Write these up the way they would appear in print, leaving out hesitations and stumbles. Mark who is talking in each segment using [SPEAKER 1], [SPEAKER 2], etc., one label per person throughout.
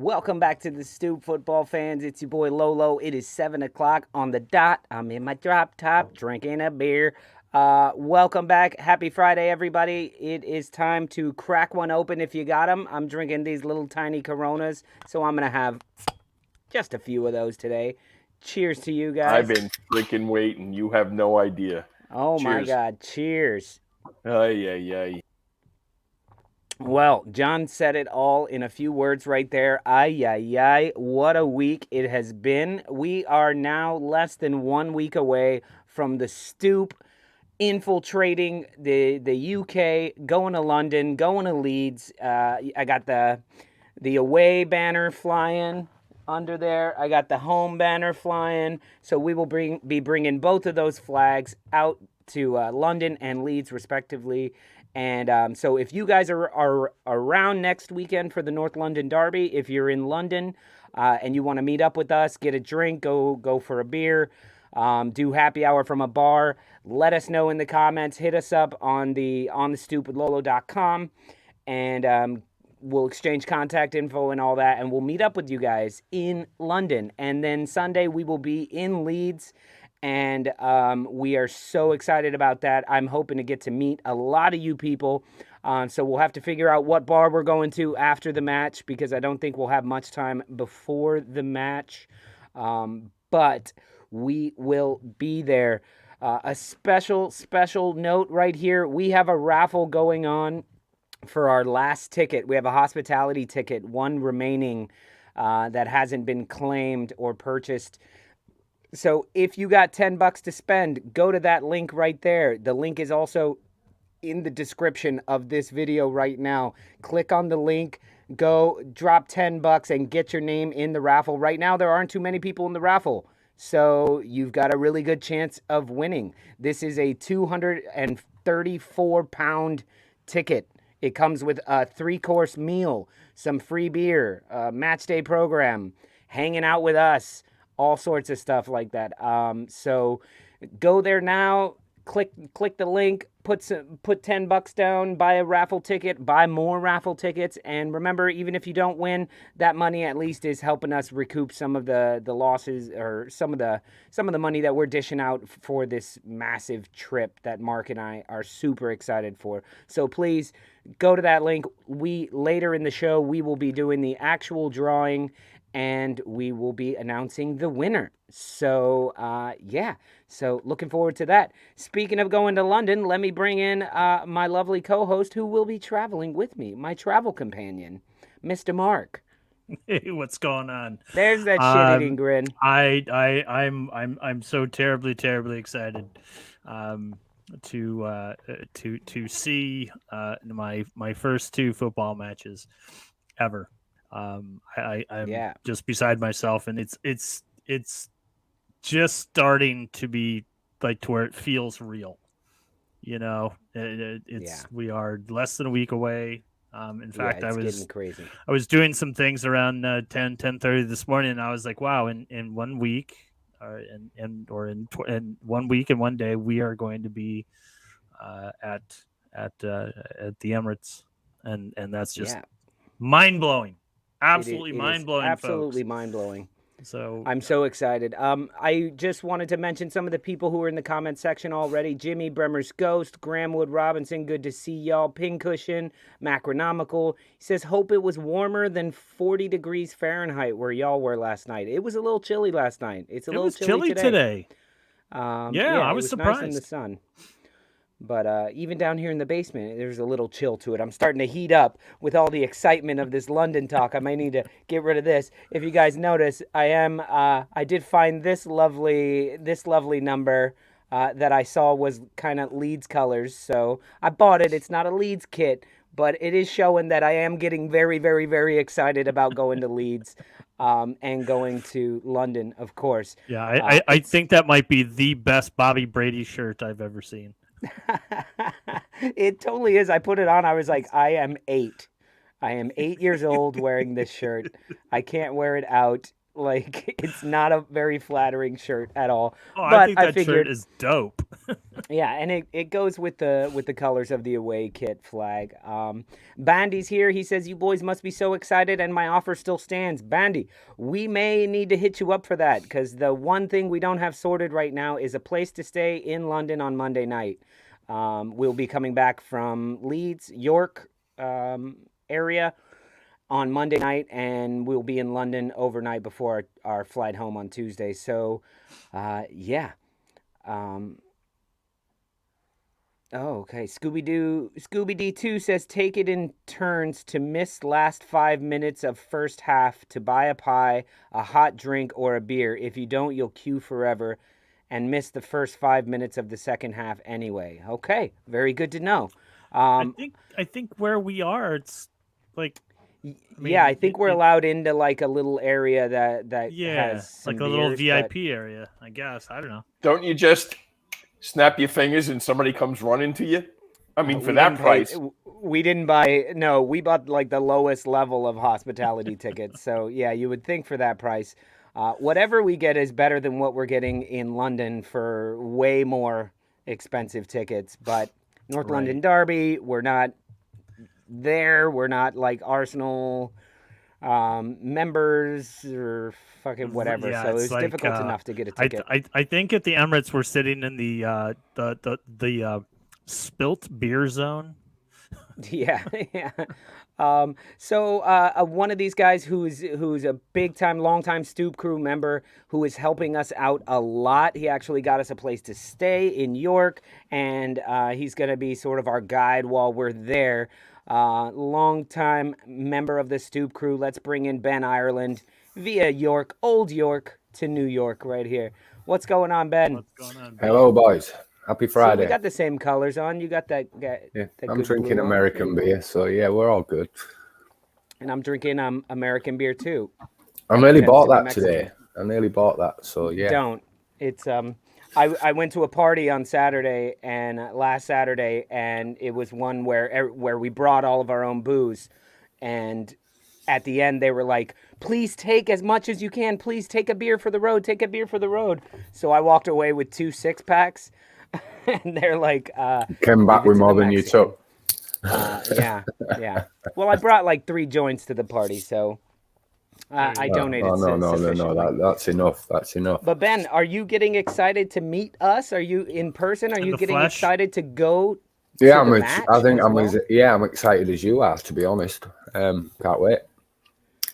[SPEAKER 1] Welcome back to the Stoop, football fans. It's your boy Lolo. It is 7 o'clock on the dot. I'm in my drop top drinking a beer. Welcome back. Happy Friday, everybody. It is time to crack one open if you got them. I'm drinking these little tiny Coronas, so I'm going to have just a few of those today. Cheers to you guys.
[SPEAKER 2] I've been freaking waiting. You have no idea.
[SPEAKER 1] Oh,
[SPEAKER 2] Cheers.
[SPEAKER 1] my God. Cheers.
[SPEAKER 2] Ay.
[SPEAKER 1] Well, John said it all in a few words right there. Ay. What a week it has been. We are now less than 1 week away from the Stoop infiltrating the UK, going to London, going to Leeds. I got the away banner flying under there. I got the home banner flying. So we will be bringing both of those flags out to London and Leeds, respectively. And so if you guys are around next weekend for the North London Derby, if you're in London and you want to meet up with us, get a drink, go for a beer, do happy hour from a bar, let us know in the comments. Hit us up on the stoopwithlolo.com, and we'll exchange contact info and all that, and we'll meet up with you guys in London. And then Sunday we will be in Leeds. And we are so excited about that. I'm hoping to get to meet a lot of you people. So we'll have to figure out what bar we're going to after the match, because I don't think we'll have much time before the match. But we will be there. A special note right here. We have a raffle going on for our last ticket. We have a hospitality ticket, one remaining that hasn't been claimed or purchased. So if you got $10 to spend, go to that link right there. The link is also in the description of this video right now. Click on the link, go drop $10 and get your name in the raffle. Right now, there aren't too many people in the raffle, so you've got a really good chance of winning. This is a 234-pound ticket. It comes with a 3-course meal, some free beer, a match day program, hanging out with us, all sorts of stuff like that. So go there now, click the link, put $10 down, buy a raffle ticket, buy more raffle tickets, and remember, even if you don't win, that money at least is helping us recoup some of the losses, or some of the money that we're dishing out for this massive trip that Mark and I are super excited for. So please go to that link. Later in the show, we will be doing the actual drawing, and we will be announcing the winner. So, so looking forward to that. Speaking of going to London, let me bring in my lovely co-host who will be traveling with me, my travel companion, Mr. Mark.
[SPEAKER 3] Hey, what's going on?
[SPEAKER 1] There's that shit-eating grin.
[SPEAKER 3] I'm so terribly excited to see my first 2 football matches ever. I'm just beside myself, and it's just starting to be like to where it feels real. You know, we are less than a week away. In fact, I was doing some things around 10:30 this morning, and I was like, wow, in 1 week, in 1 week and 1 day, we are going to be at the Emirates, and that's just mind blowing. Absolutely mind-blowing,
[SPEAKER 1] absolutely mind-blowing.
[SPEAKER 3] So
[SPEAKER 1] I'm so excited. I just wanted to mention some of the people who are in the comment section already. Jimmy, Bremer's Ghost, Grahamwood Robinson, good to see y'all. Pincushion, Macronomical. He says, hope it was warmer than 40 degrees Fahrenheit where y'all were last night. It was a little chilly last night. It was chilly today.
[SPEAKER 3] I was surprised.
[SPEAKER 1] Nice in the sun. But even down here in the basement, there's a little chill to it. I'm starting to heat up with all the excitement of this London talk. I might need to get rid of this. If you guys notice, I did find this lovely number that I saw was kind of Leeds colors. So I bought it. It's not a Leeds kit, but it is showing that I am getting very, very, very excited about going to Leeds and going to London, of course.
[SPEAKER 3] Yeah, I think that might be the best Bobby Brady shirt I've ever seen.
[SPEAKER 1] It totally is. I put it on. I was like, I am 8. I am 8 years old wearing this shirt. I can't wear it out. Like, it's not a very flattering shirt at all.
[SPEAKER 3] Oh, but I think that shirt is dope.
[SPEAKER 1] Yeah, and it goes with the colors of the away kit flag. Bandy's here. He says, "You boys must be so excited, and my offer still stands." Bandy, we may need to hit you up for that because the one thing we don't have sorted right now is a place to stay in London on Monday night. We'll be coming back from Leeds, York area on Monday night, and we'll be in London overnight before our flight home on Tuesday. So, yeah. Oh, okay. Scooby D2 says take it in turns to miss last 5 minutes of first half to buy a pie, a hot drink, or a beer. If you don't, you'll queue forever and miss the first 5 minutes of the second half anyway. Okay, very good to know.
[SPEAKER 3] I think where we are, it's like,
[SPEAKER 1] I think we're allowed into like a little area that has some
[SPEAKER 3] like a little VIP area, I guess. I don't know.
[SPEAKER 2] Don't you just snap your fingers and somebody comes running to you? I mean, for that price.
[SPEAKER 1] We didn't buy, no, we bought like the lowest level of hospitality tickets. So, yeah, you would think for that price. Whatever we get is better than what we're getting in London for way more expensive tickets. But North London Derby, we're not there. We're not like Arsenal members or fucking whatever.
[SPEAKER 3] Yeah,
[SPEAKER 1] so it's
[SPEAKER 3] like,
[SPEAKER 1] difficult enough to get a ticket.
[SPEAKER 3] I think at the Emirates we're sitting in the spilt beer zone.
[SPEAKER 1] Yeah. So one of these guys who's a big time, long time Stoop crew member who is helping us out a lot. He actually got us a place to stay in York, and he's going to be sort of our guide while we're there. Long time member of the Stoop crew. Let's bring in Ben Ireland via York, old York to New York right here. What's going on, Ben?
[SPEAKER 3] What's going on, Ben?
[SPEAKER 4] Hello, boys. Happy Friday.
[SPEAKER 1] So we got the same colors on. You got that.
[SPEAKER 4] Yeah, I'm drinking American beer, so yeah, we're all good.
[SPEAKER 1] And I'm drinking American beer too.
[SPEAKER 4] I nearly bought that today. I nearly bought that, so yeah.
[SPEAKER 1] Don't. It's I went to a party on Saturday and last Saturday, and it was one where we brought all of our own booze, and at the end they were like, "Please take as much as you can. Please take a beer for the road. Take a beer for the road." So I walked away with 2 6-packs, and they're like,
[SPEAKER 4] "Came back with more than you took."
[SPEAKER 1] Yeah. Well, I brought like 3 joints to the party, so. I donated.
[SPEAKER 4] No. That's enough. That's enough.
[SPEAKER 1] But Ben, are you getting excited to meet us? Are you in person? Are you getting excited to go?
[SPEAKER 4] Yeah, I'm excited as you are, to be honest. Can't wait.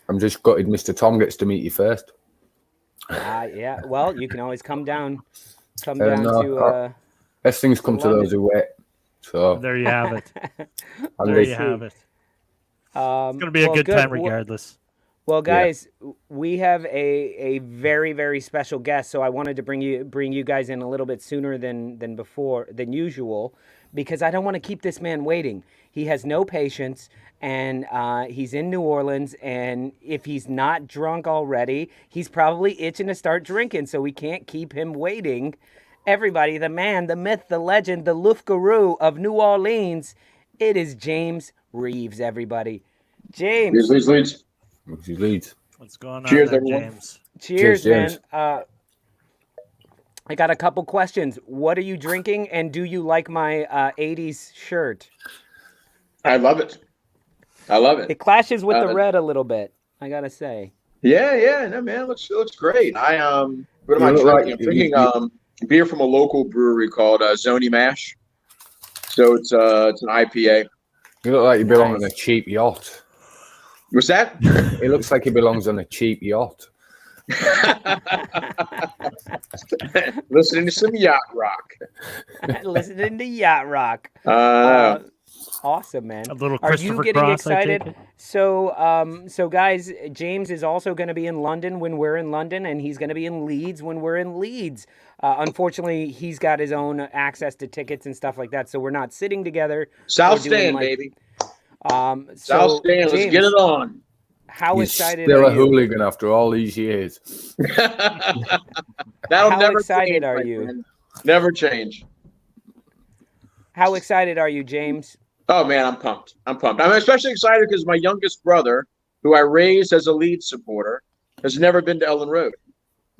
[SPEAKER 4] I'm just gutted Mr. Tom gets to meet you first.
[SPEAKER 1] Yeah. Well, you can always come down. To.
[SPEAKER 4] Best things come to those who wait. So
[SPEAKER 3] there you have it. There you have it. It's gonna be a good time regardless.
[SPEAKER 1] Well, guys, we have a very, very special guest, so I wanted to bring you guys in a little bit sooner than usual, because I don't want to keep this man waiting. He has no patience, and he's in New Orleans, and if he's not drunk already, he's probably itching to start drinking, so we can't keep him waiting. Everybody, the man, the myth, the legend, the Loufgarou of New Orleans, it is James Reeves, everybody. James.
[SPEAKER 4] Leeds.
[SPEAKER 3] What's going on?
[SPEAKER 2] Cheers,
[SPEAKER 3] there,
[SPEAKER 2] everyone.
[SPEAKER 3] James.
[SPEAKER 1] Cheers, man. I got a couple questions. What are you drinking, and do you like my 80s shirt?
[SPEAKER 5] I love it.
[SPEAKER 1] It clashes with the red a little bit, I gotta say.
[SPEAKER 5] Yeah, no, man, looks great. What am I drinking? I'm drinking beer from a local brewery called Zony Mash. So it's an IPA.
[SPEAKER 4] You look like you belong on a cheap yacht.
[SPEAKER 5] What's that?
[SPEAKER 4] It looks like he belongs on a cheap yacht.
[SPEAKER 5] Listening to some yacht rock.
[SPEAKER 1] Listening to yacht rock. Awesome, man.
[SPEAKER 3] A little
[SPEAKER 1] Are you getting
[SPEAKER 3] Cross,
[SPEAKER 1] excited? So guys, James is also going to be in London when we're in London, and he's going to be in Leeds when we're in Leeds. Unfortunately, he's got his own access to tickets and stuff like that, so we're not sitting together.
[SPEAKER 5] South Stand, baby.
[SPEAKER 1] South
[SPEAKER 5] Stand,
[SPEAKER 1] James,
[SPEAKER 5] let's get it on.
[SPEAKER 1] How excited
[SPEAKER 4] still
[SPEAKER 1] are
[SPEAKER 4] a
[SPEAKER 1] you?
[SPEAKER 4] hooligan after all these years.
[SPEAKER 5] That'll
[SPEAKER 1] How
[SPEAKER 5] never
[SPEAKER 1] excited
[SPEAKER 5] change,
[SPEAKER 1] are you?
[SPEAKER 5] man. Never change.
[SPEAKER 1] How excited are you, James?
[SPEAKER 5] Oh man, I'm pumped. I'm especially excited because my youngest brother, who I raised as a Leeds supporter, has never been to Ellen Road.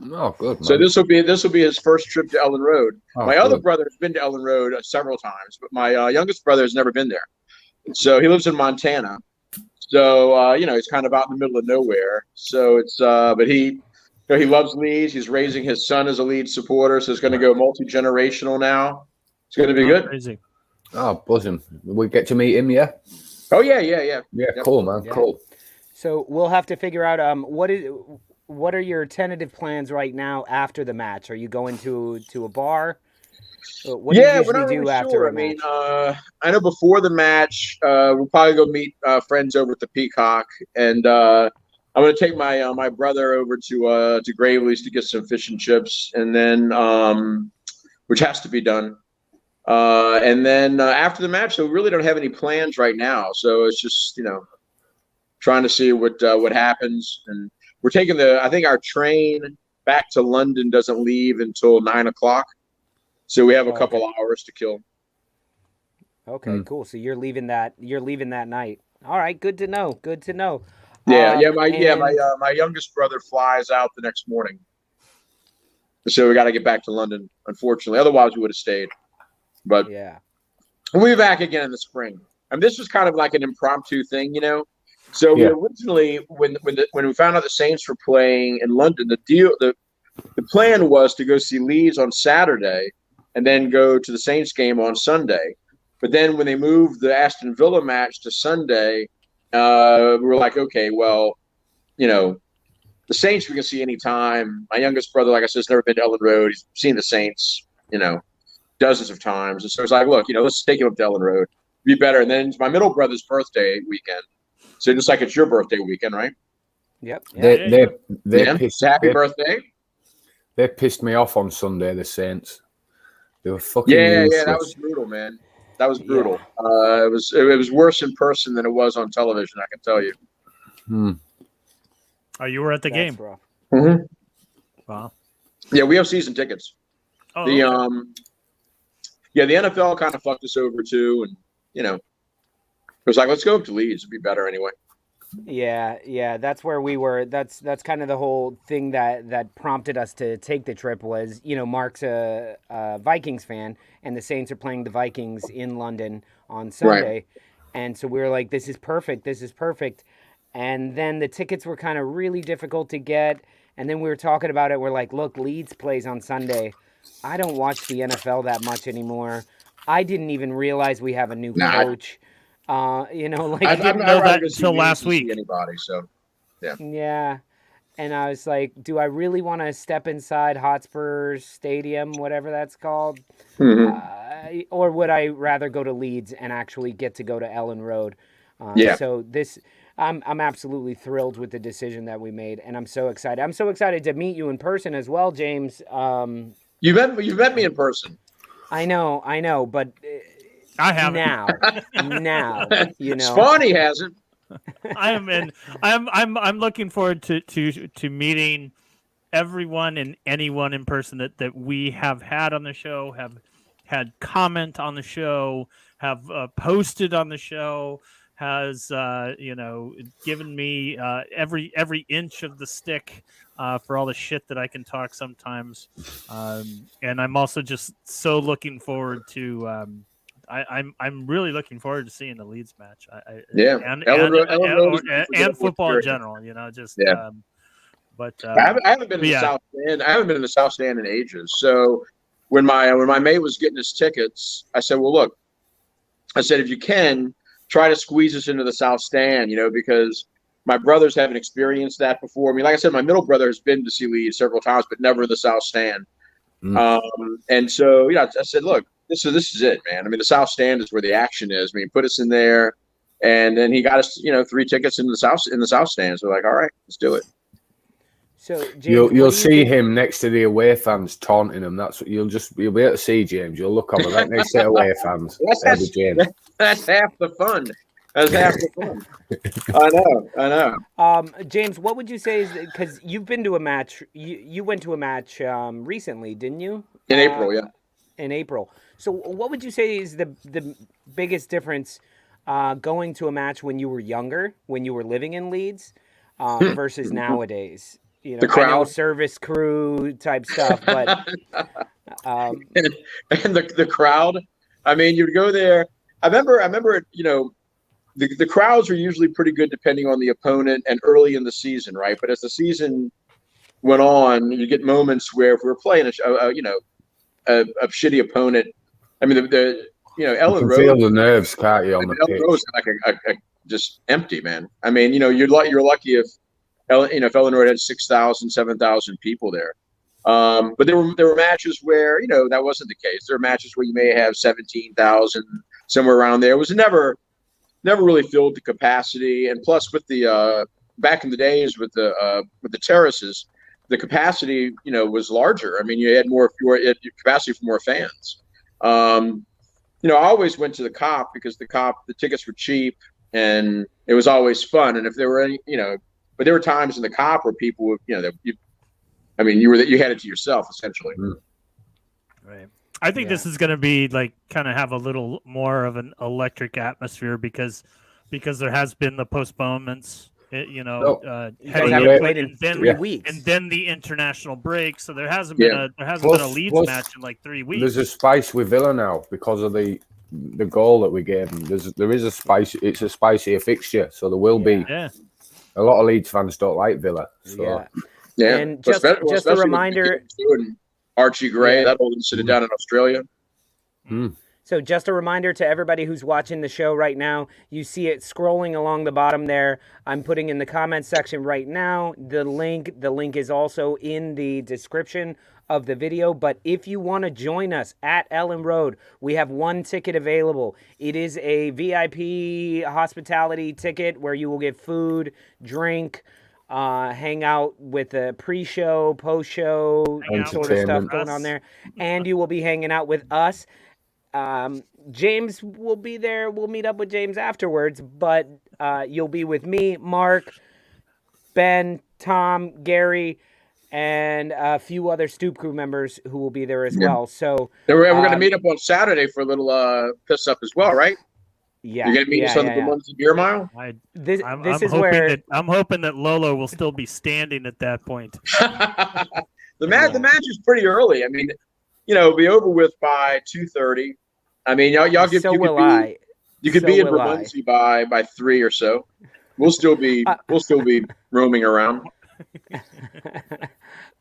[SPEAKER 4] Oh, good. Man.
[SPEAKER 5] So this will be his first trip to Ellen Road.
[SPEAKER 4] Oh,
[SPEAKER 5] my
[SPEAKER 4] good.
[SPEAKER 5] other brother has been to Ellen Road several times, but my youngest brother has never been there. So he lives in Montana. So he's kind of out in the middle of nowhere. So it's but he loves Leeds. He's raising his son as a Leeds supporter, so it's going to go multi-generational now. It's going to be good.
[SPEAKER 3] Crazy.
[SPEAKER 4] Oh, buzzing. We get to meet him, yeah?
[SPEAKER 5] Oh yeah.
[SPEAKER 4] Yeah, cool, man. Yeah. Cool.
[SPEAKER 1] So we'll have to figure out what are your tentative plans right now after the match? Are you going to a bar? What do you usually do after a match?
[SPEAKER 5] I know before the match, we'll probably go meet friends over at the Peacock, and I'm going to take my brother over to Gravely's to get some fish and chips, and then which has to be done. And then after the match, so we really don't have any plans right now. So it's just trying to see what happens, and we're taking I think our train back to London doesn't leave until 9 o'clock. So we have a couple hours to kill.
[SPEAKER 1] Okay, cool. So you're leaving that night. All right, good to know. Good to know.
[SPEAKER 5] My youngest brother flies out the next morning. So we got to get back to London, unfortunately. Otherwise we would have stayed. But
[SPEAKER 1] yeah.
[SPEAKER 5] We'll be back again in the spring. I mean, this was kind of like an impromptu thing, So we originally when we found out the Saints were playing in London, the plan was to go see Leeds on Saturday and then go to the Saints game on Sunday. But then when they moved the Aston Villa match to Sunday, we were like, okay, well, the Saints we can see anytime. My youngest brother, like I said, has never been to Ellen Road. He's seen the Saints, dozens of times. And so it's like, look, let's take him up to Ellen Road. Be better. And then it's my middle brother's birthday weekend. So just like it's your birthday weekend, right?
[SPEAKER 1] Yep.
[SPEAKER 4] They're pissed.
[SPEAKER 5] Happy birthday.
[SPEAKER 4] They pissed me off on Sunday, the Saints. They were fucking
[SPEAKER 5] useless. That was brutal, man. That was brutal. Yeah. It was worse in person than it was on television, I can tell you.
[SPEAKER 3] Oh, you were at the game?
[SPEAKER 5] Mm-hmm.
[SPEAKER 3] Wow.
[SPEAKER 5] Yeah, we have season tickets.
[SPEAKER 3] Oh,
[SPEAKER 5] the
[SPEAKER 3] okay.
[SPEAKER 5] The NFL kind of fucked us over too, and it was like, let's go up to Leeds. It'd be better anyway.
[SPEAKER 1] Yeah, that's where we were. That's kind of the whole thing that prompted us to take the trip was, Mark's a Vikings fan, and the Saints are playing the Vikings in London on Sunday. Right. And so we were like, this is perfect. And then the tickets were kind of really difficult to get. And then we were talking about it. We're like, look, Leeds plays on Sunday. I don't watch the NFL that much anymore. I didn't even realize we have a new coach.
[SPEAKER 3] I didn't know that until last week.
[SPEAKER 5] Anybody, so yeah.
[SPEAKER 1] Yeah, and I was like, do I really want to step inside Hotspur Stadium, whatever that's called, or would I rather go to Leeds and actually get to go to Ellen Road? So I'm absolutely thrilled with the decision that we made, and I'm so excited. I'm so excited to meet you in person as well, James.
[SPEAKER 5] You've met me in person.
[SPEAKER 1] I know, but.
[SPEAKER 3] I haven't.
[SPEAKER 1] Now,
[SPEAKER 5] Spawny hasn't.
[SPEAKER 3] I'm looking forward to meeting everyone and anyone in person that we have had on the show, have had comment on the show, have posted on the show, has given me every inch of the stick for all the shit that I can talk sometimes, and I'm also just so looking forward to. I'm really looking forward to seeing the Leeds match. And football in general. But
[SPEAKER 5] I haven't been in the South Stand. I haven't been in the South Stand in ages. So when my mate was getting his tickets, I said, well, look, if you can try to squeeze us into the South Stand, because my brothers haven't experienced that before. I mean, like I said, my middle brother has been to see Leeds several times, but never in the South Stand. And so, I said, look. This is it, man. I mean, the South Stand is where the action is. I mean, put us in there, and then he got us, 3 tickets in the South Stand. So like, all right, let's do it.
[SPEAKER 1] So James,
[SPEAKER 4] you'll see him next to the away fans taunting him. That's what you'll be able to see, James. You'll look over right next to the away fans.
[SPEAKER 5] That's half the fun. That's half the fun. I know.
[SPEAKER 1] James, what would you say is because you've been to a match? You went to a match recently, didn't you?
[SPEAKER 5] In April, yeah.
[SPEAKER 1] In April. So what would you say is the biggest difference going to a match when you were younger, when you were living in Leeds, versus nowadays? you
[SPEAKER 5] The
[SPEAKER 1] know, I know
[SPEAKER 5] crowd.
[SPEAKER 1] service crew type stuff, but
[SPEAKER 5] and the crowd. I mean, you'd go there. I remember, you know, the crowds are usually pretty good depending on the opponent and early in the season, right? But as the season went on, you get moments where if we were playing a shitty opponent, I mean, you know, Ellen
[SPEAKER 4] You can
[SPEAKER 5] Road.
[SPEAKER 4] feel the nerves, can't you, on the
[SPEAKER 5] Ellen
[SPEAKER 4] pitch?
[SPEAKER 5] Road's like a just empty, man. I mean, you know, you're lucky if if Ellen Road had 6,000, 7,000 people there. But there were matches where, you know, that wasn't the case. There were matches where you may have 17,000, somewhere around there. It was never really filled to capacity. And plus, with the back in the days with the terraces, the capacity, you know, was larger. I mean, you had capacity for more fans. You know, I always went to the Cop because the tickets were cheap and it was always fun. And if there were any, you know, but there were times in the Cop where people would, you know, you had it to yourself essentially.
[SPEAKER 3] Right. I think this is going to be like kind of have a little more of an electric atmosphere because there has been the postponements. You know,
[SPEAKER 1] you guys haven't played in 3 weeks,
[SPEAKER 3] and then the international break. So there hasn't been a Leeds match in like 3 weeks.
[SPEAKER 4] There's a spice with Villa now because of the goal that we gave them. There is a spice. It's a spicier fixture, so there will be.
[SPEAKER 3] Yeah.
[SPEAKER 4] A lot of Leeds fans don't like Villa. So.
[SPEAKER 5] Yeah.
[SPEAKER 1] And just a reminder,
[SPEAKER 5] Archie Gray, that old incident down in Australia.
[SPEAKER 1] So just a reminder to everybody who's watching the show right now, you see it scrolling along the bottom there. I'm putting in the comments section right now the link. The link is also in the description of the video. But if you want to join us at Ellen Road, we have one ticket available. It is a VIP hospitality ticket where you will get food, drink, hang out with the pre-show, post-show sort of stuff going on there. And you will be hanging out with us. James will be there. We'll meet up with James afterwards, but you'll be with me, Mark, Ben, Tom, Gary, and a few other Stoop crew members who will be there as well. So
[SPEAKER 5] we're going to meet up on Saturday for a little piss up as well, right?
[SPEAKER 1] Yeah,
[SPEAKER 5] you're going to meet us on the Muncie Beer Mile.
[SPEAKER 3] I'm hoping that Lolo will still be standing at that point.
[SPEAKER 5] The match is pretty early. I mean, you know, it'll be over with by 2:30. I mean, y'all get. You could be in Muncie by 3 or so. We'll still be roaming around.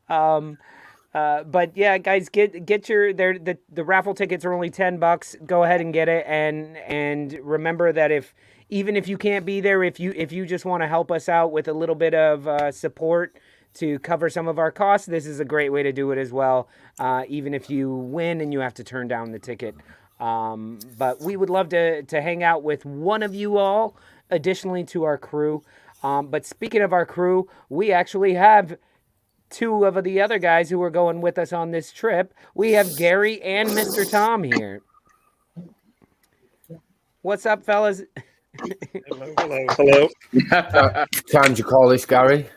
[SPEAKER 1] But yeah, guys, get your the raffle tickets are only $10. Go ahead and get it, and remember that even if you can't be there, if you just want to help us out with a little bit of support to cover some of our costs, this is a great way to do it as well. Even if you win and you have to turn down the ticket, but we would love to hang out with one of you all, additionally to our crew. But speaking of our crew, we actually have 2 of the other guys who are going with us on this trip. We have Gary and Mr. Tom here. What's up, fellas?
[SPEAKER 6] Hello.
[SPEAKER 4] Time to call this, Gary.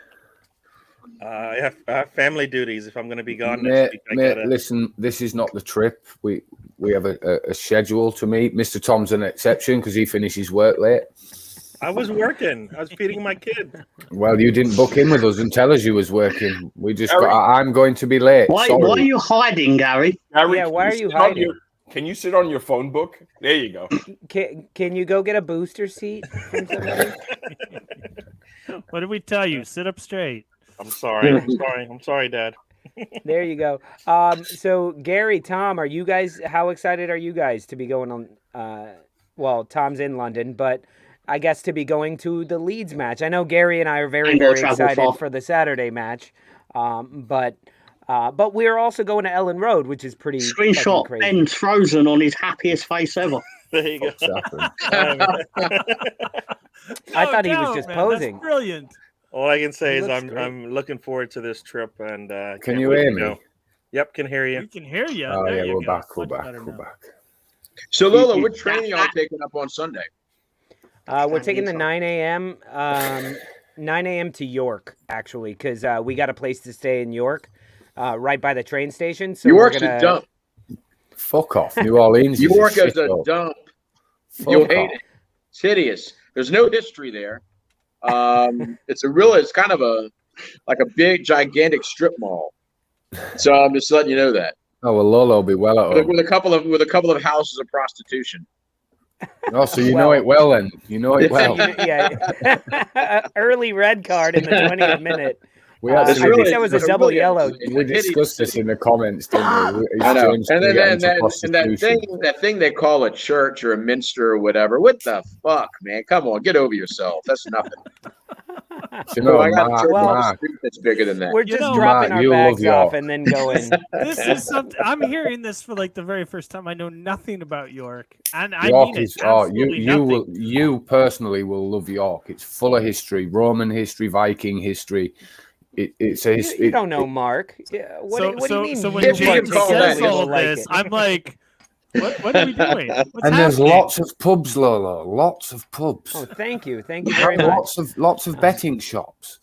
[SPEAKER 6] I have family duties. If I'm going to be gone
[SPEAKER 4] next
[SPEAKER 6] week, gotta...
[SPEAKER 4] listen, this is not the trip. We have a schedule to meet. Mr. Tom's an exception because he finishes work late.
[SPEAKER 6] I was working. I was feeding my kid.
[SPEAKER 4] Well, you didn't book in with us and tell us you was working. We just I'm going to be late.
[SPEAKER 7] Why are you hiding, Gary?
[SPEAKER 2] Gary,
[SPEAKER 1] yeah, why are you hiding?
[SPEAKER 2] Can you sit on your phone book? There you go.
[SPEAKER 1] Can you go get a booster seat from somebody?
[SPEAKER 3] What did we tell you? Sit up straight.
[SPEAKER 6] I'm sorry, Dad.
[SPEAKER 1] There you go. So Gary, Tom, how excited are you guys to be going on? Well, Tom's in London, but I guess to be going to the Leeds match. I know Gary and I are very excited for the Saturday match, but we're also going to Ellen Road, which is pretty
[SPEAKER 7] screenshot
[SPEAKER 1] crazy.
[SPEAKER 7] Ben's frozen on his happiest face ever.
[SPEAKER 6] There you go.
[SPEAKER 1] I thought he was just posing.
[SPEAKER 3] That's brilliant.
[SPEAKER 6] All I can say is I'm looking forward to this trip. And
[SPEAKER 4] can you hear me?
[SPEAKER 6] Yep, can hear you.
[SPEAKER 3] We can hear you.
[SPEAKER 4] Oh yeah, we're back.
[SPEAKER 5] So Lolo, what training are you taking up on Sunday?
[SPEAKER 1] We're taking the 9 a.m. 9 a.m. to York, actually, because we got a place to stay in York, right by the train station. So
[SPEAKER 5] York's a dump.
[SPEAKER 4] Fuck off, New Orleans.
[SPEAKER 5] York is a dump. You'll hate it. It's hideous. There's no history there. It's kind of a like a big, gigantic strip mall. So I'm just letting you know that.
[SPEAKER 4] Oh well, Lolo will be well at home.
[SPEAKER 5] With a couple of houses of prostitution.
[SPEAKER 4] Oh, so you know it well then. You know it well.
[SPEAKER 1] Early red card in the 20th minute.
[SPEAKER 4] I
[SPEAKER 1] think that was a double yellow.
[SPEAKER 4] We discussed this in the comments, didn't we?
[SPEAKER 5] I know. And then that thing they call a church or a minster or whatever. What the fuck, man? Come on, get over yourself. That's nothing.
[SPEAKER 4] You know,
[SPEAKER 5] I got a church that's bigger than that.
[SPEAKER 1] We're just dropping our bags off and then going.
[SPEAKER 3] This is something I'm hearing this for like the very first time. I know nothing about York, and I
[SPEAKER 4] York
[SPEAKER 3] mean
[SPEAKER 4] is
[SPEAKER 3] it.
[SPEAKER 4] you personally will love York. It's full of history, Roman history, Viking history. It's a history.
[SPEAKER 1] You don't know Mark. Yeah, what do you mean?
[SPEAKER 3] So when James says all this, I'm like, what are we doing?
[SPEAKER 4] And there's lots of pubs, Lolo. Lots of pubs.
[SPEAKER 1] Oh, thank you very much.
[SPEAKER 4] Lots of betting shops.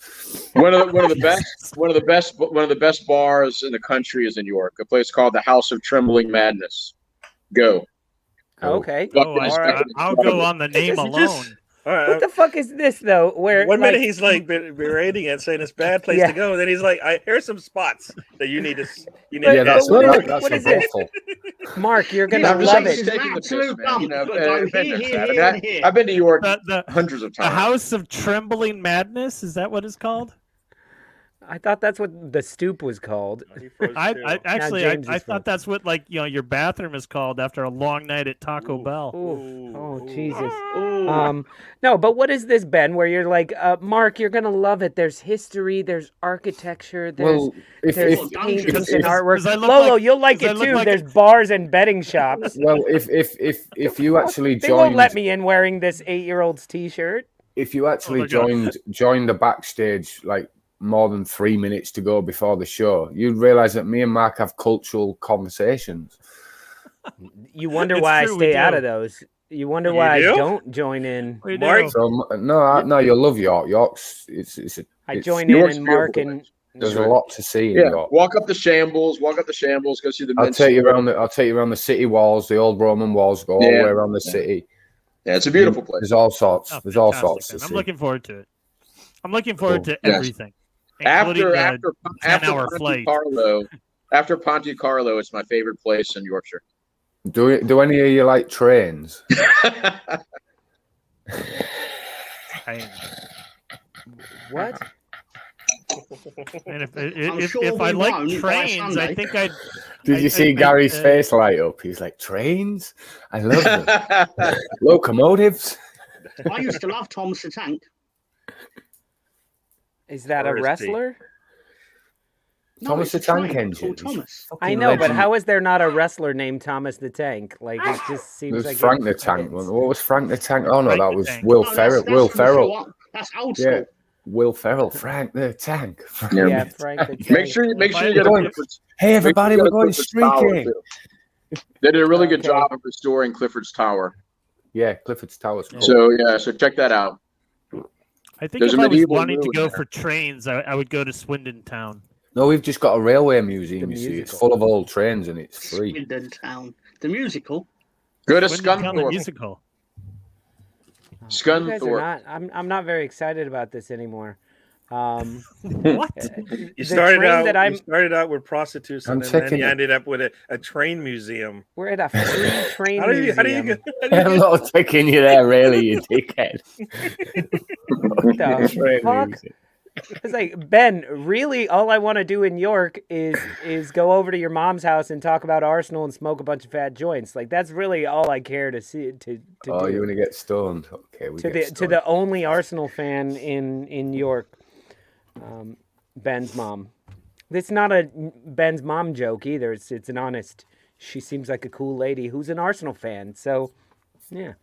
[SPEAKER 5] One of the best bars in the country is in York. A place called the House of Trembling Madness. Go.
[SPEAKER 1] Okay.
[SPEAKER 3] I'll go on the name alone.
[SPEAKER 1] What the fuck is this though? Where
[SPEAKER 6] one minute he's like berating it, saying it's a bad place to go, and then he's like, "Here's some spots that you need to."
[SPEAKER 4] That's
[SPEAKER 1] what is this? Mark, you're gonna love it.
[SPEAKER 5] I've been to York hundreds of times.
[SPEAKER 3] The House of Trembling Madness, is that what it's called?
[SPEAKER 1] I thought that's what the Stoop was called.
[SPEAKER 3] I thought that's what your bathroom is called after a long night at Taco Bell.
[SPEAKER 1] Oh Jesus! No, but what is this, Ben? Where you're like, Mark, you're gonna love it. There's history, there's architecture, there's paintings and artwork. Lolo, you'll like it too. There's bars and betting shops.
[SPEAKER 4] Well, if you actually
[SPEAKER 1] they won't let me in wearing this 8-year-old's T-shirt.
[SPEAKER 4] If you actually joined the backstage more than 3 minutes to go before the show, you'd realize that me and Mark have cultural conversations.
[SPEAKER 1] You wonder why I stay out of those. You wonder why I don't join in.
[SPEAKER 6] Mark?
[SPEAKER 4] So, no, you'll love York. York's
[SPEAKER 1] I join in and Mark and
[SPEAKER 4] there's a lot to see in York.
[SPEAKER 5] Walk up the shambles, go see the
[SPEAKER 4] I'll take you around the city walls, the old Roman walls, go all the way around the city.
[SPEAKER 5] Yeah, it's a beautiful place.
[SPEAKER 4] There's all sorts. There's all sorts to see.
[SPEAKER 3] I'm looking forward to it. I'm looking forward to everything.
[SPEAKER 5] After
[SPEAKER 3] flight.
[SPEAKER 5] After Ponte Carlo, it's my favorite place in Yorkshire.
[SPEAKER 4] Do any of you like trains?
[SPEAKER 1] What?
[SPEAKER 3] And if I like trains, I think I'd.
[SPEAKER 4] Did you see Gary's face light up? He's like, trains? I love them. Locomotives?
[SPEAKER 7] I used to love Thomas the Tank.
[SPEAKER 1] Is that a wrestler?
[SPEAKER 4] Thomas the Tank Engine.
[SPEAKER 1] I know, but how is there not a wrestler named Thomas the Tank? Like, it just seems like
[SPEAKER 4] Frank the Tank. What was Frank the Tank? Oh no, that was Will Ferrell. Will Ferrell.
[SPEAKER 7] That's old school. Yeah.
[SPEAKER 4] Will Ferrell, Frank the Tank.
[SPEAKER 1] Yeah, Frank the Tank.
[SPEAKER 5] Make sure you get a
[SPEAKER 4] Hey everybody, we're going streaking.
[SPEAKER 5] They did a really good job of restoring Clifford's Tower.
[SPEAKER 4] Yeah, Clifford's Tower. Cool.
[SPEAKER 5] So check that out.
[SPEAKER 3] I think if I was wanting to go for trains, I would go to Swindon Town.
[SPEAKER 4] No, we've just got a railway museum. You see, it's full of old trains and it's free.
[SPEAKER 7] Swindon Town, the musical.
[SPEAKER 5] Go to Scunthorpe.
[SPEAKER 3] Musical.
[SPEAKER 5] Scunthorpe.
[SPEAKER 1] I'm not very excited about this anymore.
[SPEAKER 3] What?
[SPEAKER 6] You started out with prostitutes, and then you ended up with a train museum.
[SPEAKER 1] We're at a free train museum.
[SPEAKER 4] I'm not taking you there, really, you dickhead.
[SPEAKER 1] What the fuck? It's like, Ben, really all I want to do in York is go over to your mom's house and talk about Arsenal and smoke a bunch of fat joints. Like, that's really all I care to see to do.
[SPEAKER 4] You want to get stoned? Okay,
[SPEAKER 1] to the only Arsenal fan in York. Ben's mom. It's not a Ben's mom joke either. It's an honest. She seems like a cool lady who's an Arsenal fan. So, yeah.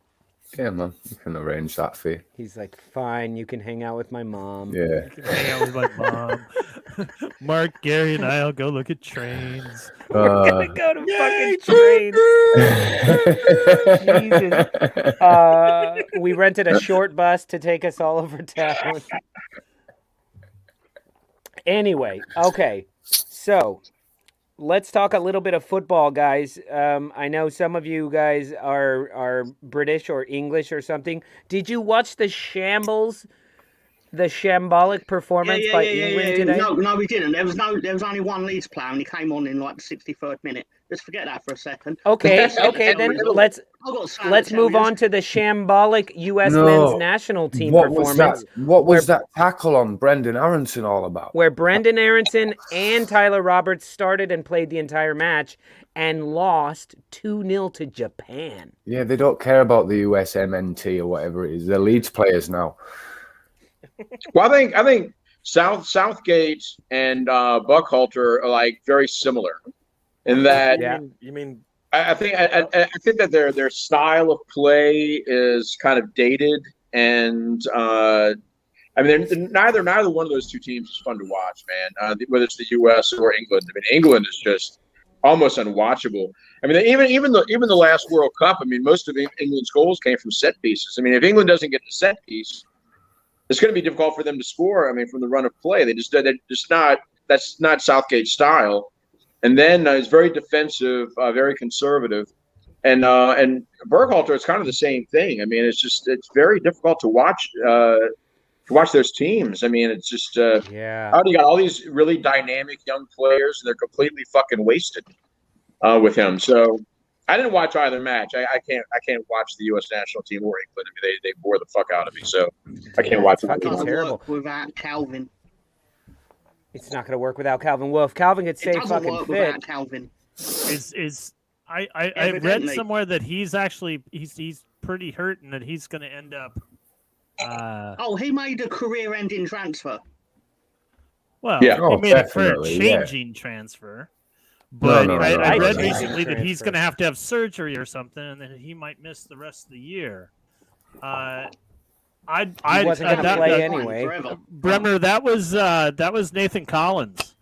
[SPEAKER 4] Yeah, man. You can arrange that for you.
[SPEAKER 1] He's like, fine, you can hang out with my mom.
[SPEAKER 4] Yeah.
[SPEAKER 3] You can hang out with my mom. Mark, Gary, and I'll go look at trains.
[SPEAKER 1] We're gonna go to fucking trains. Jesus. We rented a short bus to take us all over town. Anyway, okay. So let's talk a little bit of football, guys. I know some of you guys are British or English or something. Did you watch the shambles the shambolic performance by England today?
[SPEAKER 7] No, we didn't. There was only one Leeds player, and he came on in like the 63rd minute. Just forget that for a second.
[SPEAKER 1] Okay, then let's move on to the shambolic U.S. men's national team performance.
[SPEAKER 4] What was that tackle on Brendan Aronson all about?
[SPEAKER 1] Where Brendan Aronson and Tyler Roberts started and played the entire match and lost 2-0 to Japan.
[SPEAKER 4] Yeah, they don't care about the USMNT or whatever it is. They're Leeds players now.
[SPEAKER 5] Well, I think Southgate and Buckhalter are like very similar in that.
[SPEAKER 6] You mean?
[SPEAKER 5] I think that their style of play is kind of dated, and I mean, neither one of those two teams is fun to watch, man. Whether it's the U.S. or England. I mean, England is just almost unwatchable. I mean, even the last World Cup. I mean, most of England's goals came from set pieces. I mean, if England doesn't get the set piece, it's going to be difficult for them to score. I mean, from the run of play, that's not Southgate's style. And then it's very defensive, very conservative, and Berhalter, it's kind of the same thing. I mean, it's very difficult to watch those teams. I mean, it's just you got all these really dynamic young players, and they're completely fucking wasted with him. So I didn't watch either match. I can't watch the U.S. national team or England. I mean, they bore the fuck out of me. So I can't watch it.
[SPEAKER 1] Fucking terrible
[SPEAKER 7] without Calvin.
[SPEAKER 1] It's not going to work without Calvin. Well, if Calvin could stay fucking fit,
[SPEAKER 7] Calvin.
[SPEAKER 3] I read somewhere that he's pretty hurt and that he's going to end up.
[SPEAKER 7] He made a career-ending transfer.
[SPEAKER 3] Well, he made a career-changing transfer. But I read recently that he's going to have surgery or something, and that he might miss the rest of the year.
[SPEAKER 1] He wasn't going to play anyway.
[SPEAKER 3] Bremner, that was Nathan Collins,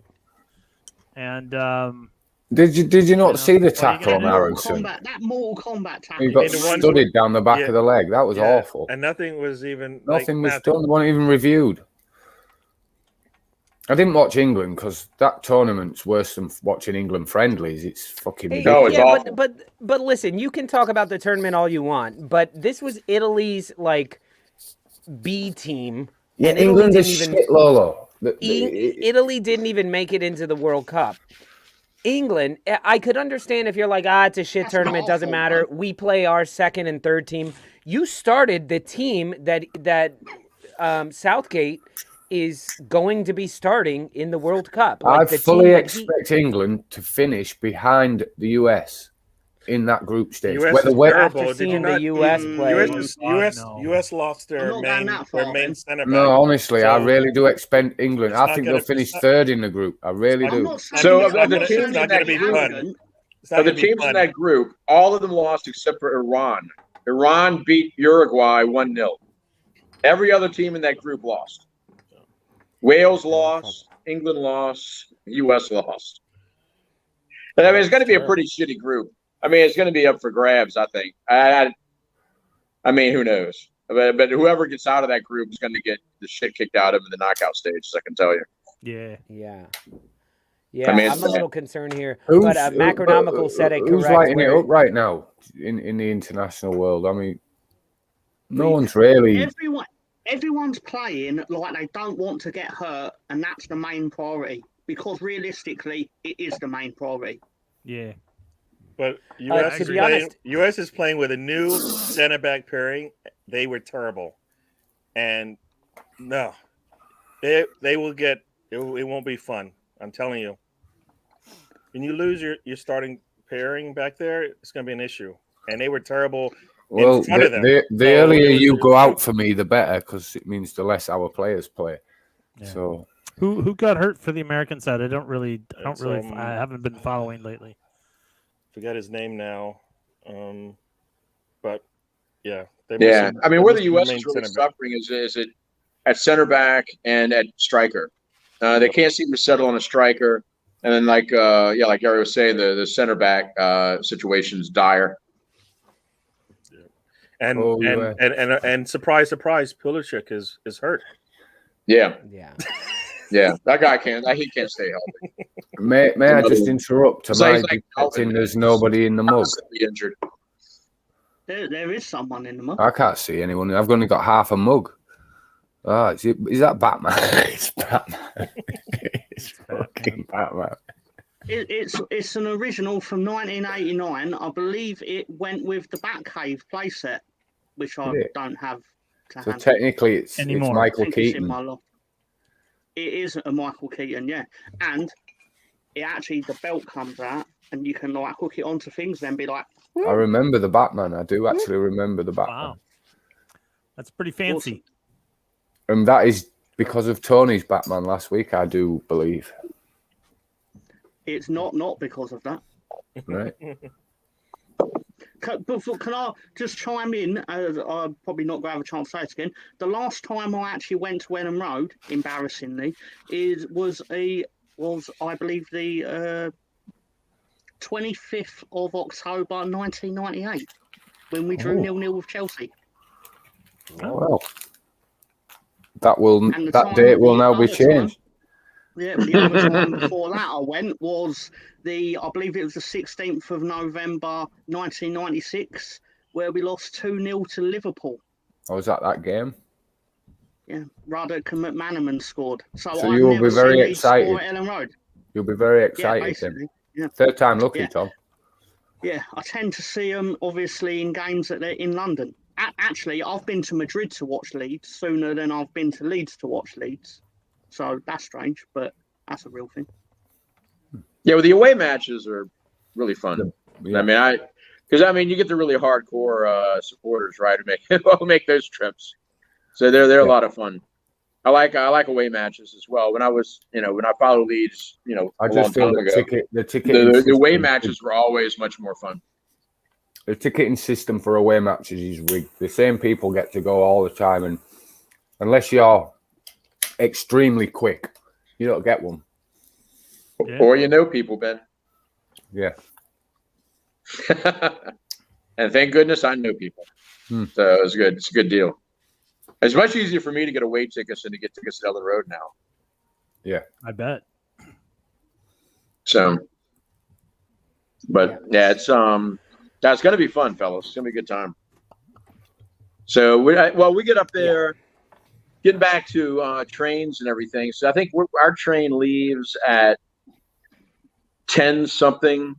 [SPEAKER 3] and
[SPEAKER 4] did you not see the tackle on Aronson?
[SPEAKER 7] That Mortal Kombat tackle.
[SPEAKER 4] He got studded down the back of the leg. That was awful.
[SPEAKER 6] And nothing was done.
[SPEAKER 4] Wasn't even reviewed. I didn't watch England because that tournament's worse than watching England friendlies. It's fucking ridiculous.
[SPEAKER 5] Awful.
[SPEAKER 1] But listen, you can talk about the tournament all you want, but this was Italy's B team.
[SPEAKER 4] Yeah, and England is shit, Lolo.
[SPEAKER 1] Italy didn't even make it into the World Cup. England, I could understand if you're like, it's a shit tournament, doesn't matter. We play our second and third team. You started the team that Southgate is going to be starting in the World Cup.
[SPEAKER 4] I fully expect England to finish behind the US in that group stage.
[SPEAKER 1] After seeing the US play,
[SPEAKER 6] US lost their main center back.
[SPEAKER 4] No, honestly, I really do expect England. I think they'll finish third in the group. I really do.
[SPEAKER 5] So of the teams in that group, all of them lost except for Iran. Iran beat Uruguay 1-0. Every other team in that group lost. Wales lost, England lost, US lost. But I mean, it's going to be a pretty shitty group. I mean, it's going to be up for grabs, I think. I mean, who knows? But whoever gets out of that group is going to get the shit kicked out of them in the knockout stages, I can tell you.
[SPEAKER 1] Yeah. I mean, I'm a little concerned here. But Macronomical said it correct.
[SPEAKER 4] Who's lighting it up right now in the international world? I mean, no one's really...
[SPEAKER 7] Everyone's playing like they don't want to get hurt, and that's the main priority. Because realistically, it is the main priority.
[SPEAKER 3] Yeah.
[SPEAKER 6] But US is playing with a new center back pairing. They were terrible, and no, they will get. It won't be fun. I'm telling you. When you lose your starting pairing back there, it's going to be an issue. And they were terrible.
[SPEAKER 4] Well, the earlier you go out for me, the better, because it means the less our players play. Yeah. So
[SPEAKER 3] who got hurt for the American side? I haven't been following lately.
[SPEAKER 6] Forget his name now, but yeah.
[SPEAKER 5] I mean, where the U.S. is really suffering is it at center back and at striker. They can't seem to settle on a striker, and then like Gary was saying, the center back situation is dire.
[SPEAKER 6] And surprise, Pulisic is hurt.
[SPEAKER 5] Yeah. That guy can't stay healthy.
[SPEAKER 4] May I just interrupt? There's nobody in the mug.
[SPEAKER 5] Injured.
[SPEAKER 7] There is someone in the mug.
[SPEAKER 4] I can't see anyone. I've only got half a mug. Oh, is that Batman? It's Batman. It's fucking Batman.
[SPEAKER 7] It's an original from 1989. I believe it went with the Batcave playset, which I don't have to
[SPEAKER 4] So
[SPEAKER 7] hand.
[SPEAKER 4] technically, it's Michael Keaton.
[SPEAKER 7] It is a Michael Keaton, yeah. And it actually, the belt comes out, and you can like hook it onto things, then be like.
[SPEAKER 4] I remember the Batman. I do actually remember the Batman.
[SPEAKER 3] Wow, that's pretty fancy.
[SPEAKER 4] Awesome. And that is because of Tony's Batman last week, I do believe.
[SPEAKER 7] It's not because of that.
[SPEAKER 4] Right.
[SPEAKER 7] Can I just chime in? I'm probably not going to have a chance to say it again. The last time I actually went to Wenham Road, embarrassingly, was I believe the 25th of October 1998 when we drew 0-0 with Chelsea.
[SPEAKER 4] Oh, well, that date will now be changed.
[SPEAKER 7] Yeah, the other time before that I went was I believe it was the 16th of November 1996 where we lost 2-0 to Liverpool.
[SPEAKER 4] Oh, was that game?
[SPEAKER 7] Yeah, Ruddock and McManaman scored.
[SPEAKER 4] So you will be very excited.
[SPEAKER 7] At Ellen Road.
[SPEAKER 4] You'll be very excited.
[SPEAKER 7] Yeah.
[SPEAKER 4] Third time lucky, Tom.
[SPEAKER 7] Yeah, I tend to see them obviously in games that they're in London. Actually, I've been to Madrid to watch Leeds sooner than I've been to Leeds to watch Leeds. So that's strange, but that's a real thing.
[SPEAKER 5] Yeah, well, the away matches are really fun. Yeah. I mean, you get the really hardcore supporters, right, who make those trips. So they're a lot of fun. I like away matches as well. When I followed Leeds,
[SPEAKER 4] I just feel
[SPEAKER 5] the away matches were always much more fun.
[SPEAKER 4] The ticketing system for away matches is rigged. The same people get to go all the time, and unless you're extremely quick, you don't get one.
[SPEAKER 5] Yeah. Or people, Ben.
[SPEAKER 4] Yeah.
[SPEAKER 5] And thank goodness I know people. So it was good. It's a good deal. It's much easier for me to get away tickets than to get tickets to Ellen Road now.
[SPEAKER 4] Yeah,
[SPEAKER 3] I bet.
[SPEAKER 5] So, but yeah, it's that's gonna be fun, fellas. It's gonna be a good time. So we get up there, getting back to trains and everything. So I think our train leaves at 10 something,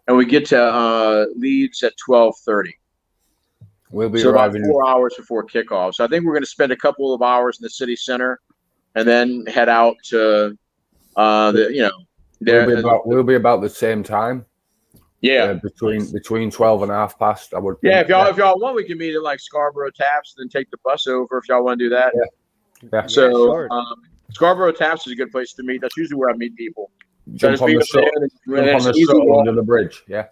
[SPEAKER 5] and we get to Leeds at 12:30.
[SPEAKER 4] We'll be arriving
[SPEAKER 5] about 4 hours before kickoff. So I think we're going to spend a couple of hours in the city center, and then head out to
[SPEAKER 4] We'll be about the same time.
[SPEAKER 5] Yeah,
[SPEAKER 4] between 12 and half past. I would.
[SPEAKER 5] Yeah, if y'all want, we can meet at like Scarborough Taps, and then take the bus over if y'all want to do that.
[SPEAKER 4] Yeah.
[SPEAKER 5] So
[SPEAKER 1] sure.
[SPEAKER 5] Scarborough Taps is a good place to meet. That's usually where I meet people.
[SPEAKER 4] Jump on the shuttle under the bridge. Yeah.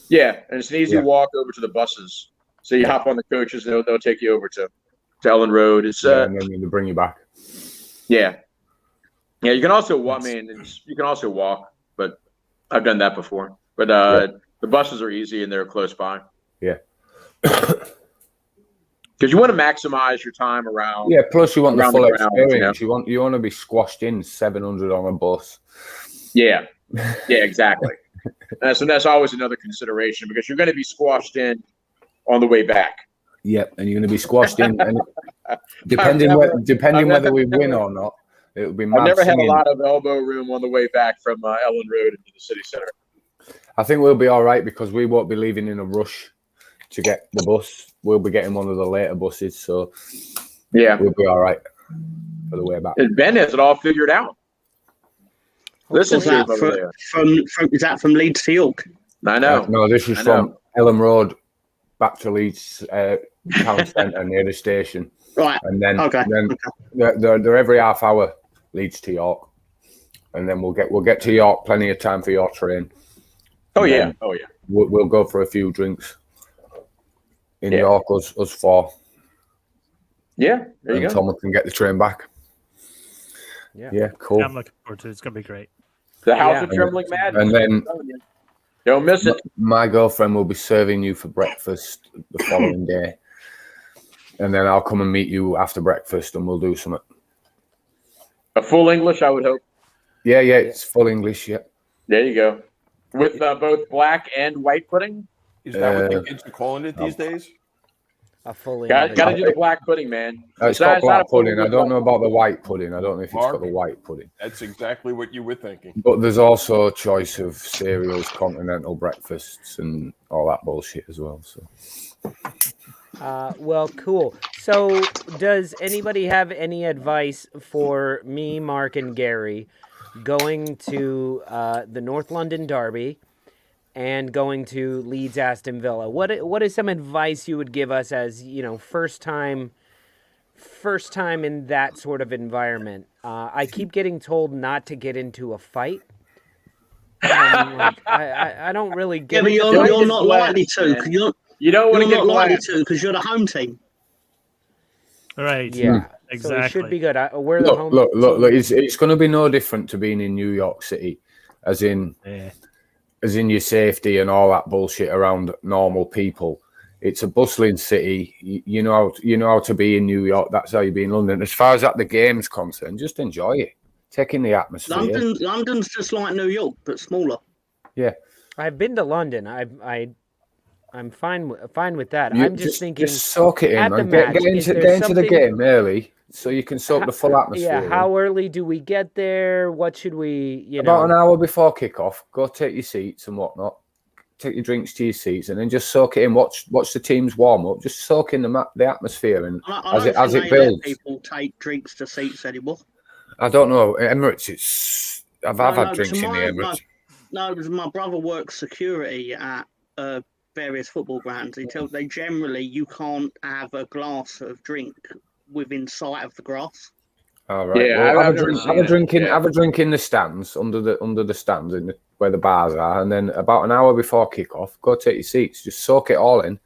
[SPEAKER 5] Yeah, and it's an easy walk over to the buses. So you hop on the coaches, and they'll take you over to Ellen Road. It's
[SPEAKER 4] and then they'll bring you back.
[SPEAKER 5] Yeah. Yeah, you can also walk. You can also walk, but I've done that before. But the buses are easy and they're close by.
[SPEAKER 4] Yeah.
[SPEAKER 5] Because you want to maximize your time around.
[SPEAKER 4] Yeah. Plus, you want the full experience.
[SPEAKER 5] You
[SPEAKER 4] You want to be squashed in 700 on a bus.
[SPEAKER 5] Yeah. Yeah. Exactly. That's always another consideration because you're going to be squashed in on the way back.
[SPEAKER 4] Yep, and you're going to be squashed in. And depending whether we win or not, it will be.
[SPEAKER 5] I've never had a lot of elbow room on the way back from Ellen Road into the city center.
[SPEAKER 4] I think we'll be all right because we won't be leaving in a rush to get the bus. We'll be getting one of the later buses, so
[SPEAKER 5] yeah,
[SPEAKER 4] we'll be all right for the way back.
[SPEAKER 5] And Ben has it all figured out. Listen to him over there.
[SPEAKER 7] Is that from Leeds to York?
[SPEAKER 5] I know.
[SPEAKER 4] No, this is from Ellen Road back to Leeds town centre near the station.
[SPEAKER 7] Right.
[SPEAKER 4] And then they're every half hour Leeds to York, and then we'll get to York plenty of time for your train.
[SPEAKER 5] Oh yeah.
[SPEAKER 4] We'll go for a few drinks in York, us four.
[SPEAKER 5] Yeah, there you go.
[SPEAKER 4] Tom can get the train back. Yeah, cool.
[SPEAKER 3] Yeah, I'm looking forward to it. It's gonna be great.
[SPEAKER 5] The House of Trembling Madness.
[SPEAKER 4] And then
[SPEAKER 5] don't miss it.
[SPEAKER 4] My girlfriend will be serving you for breakfast the following day, and then I'll come and meet you after breakfast, and we'll do something.
[SPEAKER 5] A full English, I would hope.
[SPEAKER 4] Yeah, it's full English. Yeah.
[SPEAKER 5] There you go. With both black and white pudding.
[SPEAKER 2] Is that what the kids are calling it these days?
[SPEAKER 1] a fully.
[SPEAKER 5] Got to do the black pudding, man.
[SPEAKER 4] It's got black pudding. I don't know about the white pudding. I don't know if it's got the white pudding.
[SPEAKER 2] That's exactly what you were thinking.
[SPEAKER 4] But there's also a choice of cereals, continental breakfasts, and all that bullshit as well. So.
[SPEAKER 1] Well, cool. So, does anybody have any advice for me, Mark, and Gary going to the North London Derby and going to Leeds Aston Villa? What is some advice you would give us as, first time in that sort of environment? I keep getting told not to get into a fight. I don't really get it.
[SPEAKER 7] You're not likely to.
[SPEAKER 5] You don't want to get
[SPEAKER 7] likely to because you're the home team.
[SPEAKER 3] Right.
[SPEAKER 1] Yeah.
[SPEAKER 3] Exactly.
[SPEAKER 1] So it should be good. We're the home team.
[SPEAKER 4] Look. It's going to be no different to being in New York City, as in your safety and all that bullshit around normal people. It's a bustling city. You know how to be in New York. That's how you be in London. As far as the game's concerned, just enjoy it. Take in the atmosphere.
[SPEAKER 7] London's just like New York, but smaller.
[SPEAKER 4] Yeah.
[SPEAKER 1] I've been to London. I'm fine with that. I'm just thinking.
[SPEAKER 4] Just soak it in.
[SPEAKER 1] Get
[SPEAKER 4] into the game early, so you can soak the full atmosphere.
[SPEAKER 1] Yeah. How early do we get there? What should we?
[SPEAKER 4] About an hour before kickoff. Go take your seats and whatnot. Take your drinks to your seats, and then just soak it in. Watch the teams warm up. Just soak in the atmosphere, and as it builds.
[SPEAKER 7] People take drinks to seats anymore.
[SPEAKER 4] I don't know. Emirates. I've had drinks in the Emirates.
[SPEAKER 7] No, because my brother works security at various football grounds. They generally you can't have a glass of drink within sight of the grass.
[SPEAKER 4] All right.
[SPEAKER 5] Yeah,
[SPEAKER 4] have a drink in the stands under the stands where the bars are, and then about an hour before kickoff, go take your seats. Just soak it all in.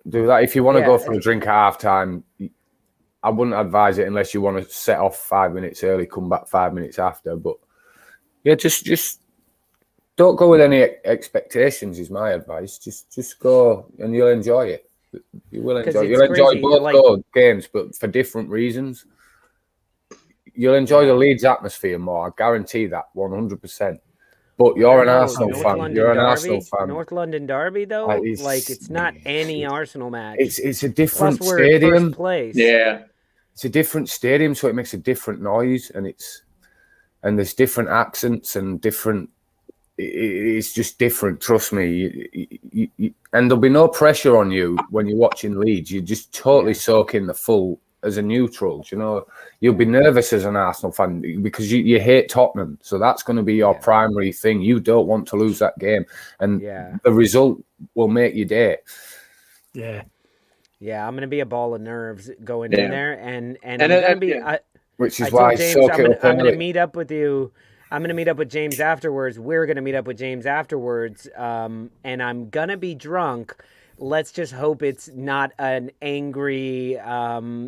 [SPEAKER 4] Do that if you want to go for a drink at half time. I wouldn't advise it unless you want to set off 5 minutes early, come back 5 minutes after. But yeah, just don't go with any expectations. Is my advice. Just go and you'll enjoy it. You will enjoy. You'll enjoy both games, but for different reasons. You'll enjoy the Leeds atmosphere more. I guarantee that 100%. But you're an Arsenal fan. You're an Arsenal fan.
[SPEAKER 1] North London Derby, though, it's not any Arsenal match.
[SPEAKER 4] It's a different stadium.
[SPEAKER 1] First place.
[SPEAKER 5] Yeah.
[SPEAKER 4] It's a different stadium, so it makes a different noise, and there's different accents and different. It's just different. Trust me, and there'll be no pressure on you when you're watching Leeds. You just totally soak in the full as a neutral. You'll be nervous as an Arsenal fan because you hate Tottenham, so that's going to be your primary thing. You don't want to lose that game, and the result will make your day.
[SPEAKER 3] Yeah.
[SPEAKER 1] Yeah, I'm going to be a ball of nerves going in there, and I'm going to be.
[SPEAKER 4] Which is why
[SPEAKER 1] James, I'm going to meet up with you. I'm going to meet up with James afterwards. We're going to meet up with James afterwards, and I'm going to be drunk. Let's just hope it's not an angry,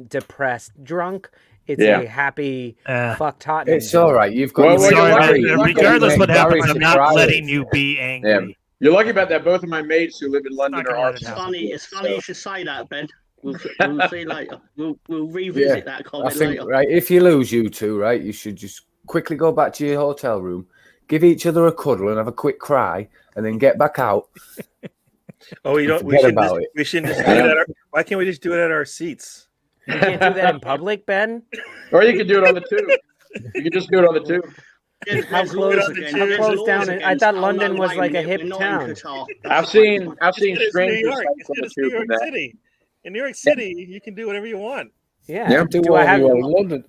[SPEAKER 1] depressed drunk. It's a happy fuck Tottenham.
[SPEAKER 4] It's all right. You've got.
[SPEAKER 3] Regardless what happens, I'm not letting you be angry.
[SPEAKER 5] Yeah. You're lucky about that. Both of my mates who live in London are Arsenal.
[SPEAKER 7] It's funny you should say that, Ben. We'll see later. We'll revisit that comment later.
[SPEAKER 4] Right, if you lose you two, right, you should just quickly go back to your hotel room, give each other a cuddle and have a quick cry, and then get back out.
[SPEAKER 6] Oh, you don't. We shouldn't just do it why can't we just do it at our seats?
[SPEAKER 1] You can't do that in public, Ben.
[SPEAKER 5] Or you can do it on the tube. You can just do it on the tube.
[SPEAKER 1] How close down? I thought London was like a hip town.
[SPEAKER 5] I've seen strangers
[SPEAKER 6] It's New York City. In New York City, you can do whatever you want.
[SPEAKER 1] Yeah.
[SPEAKER 4] Do I have in London?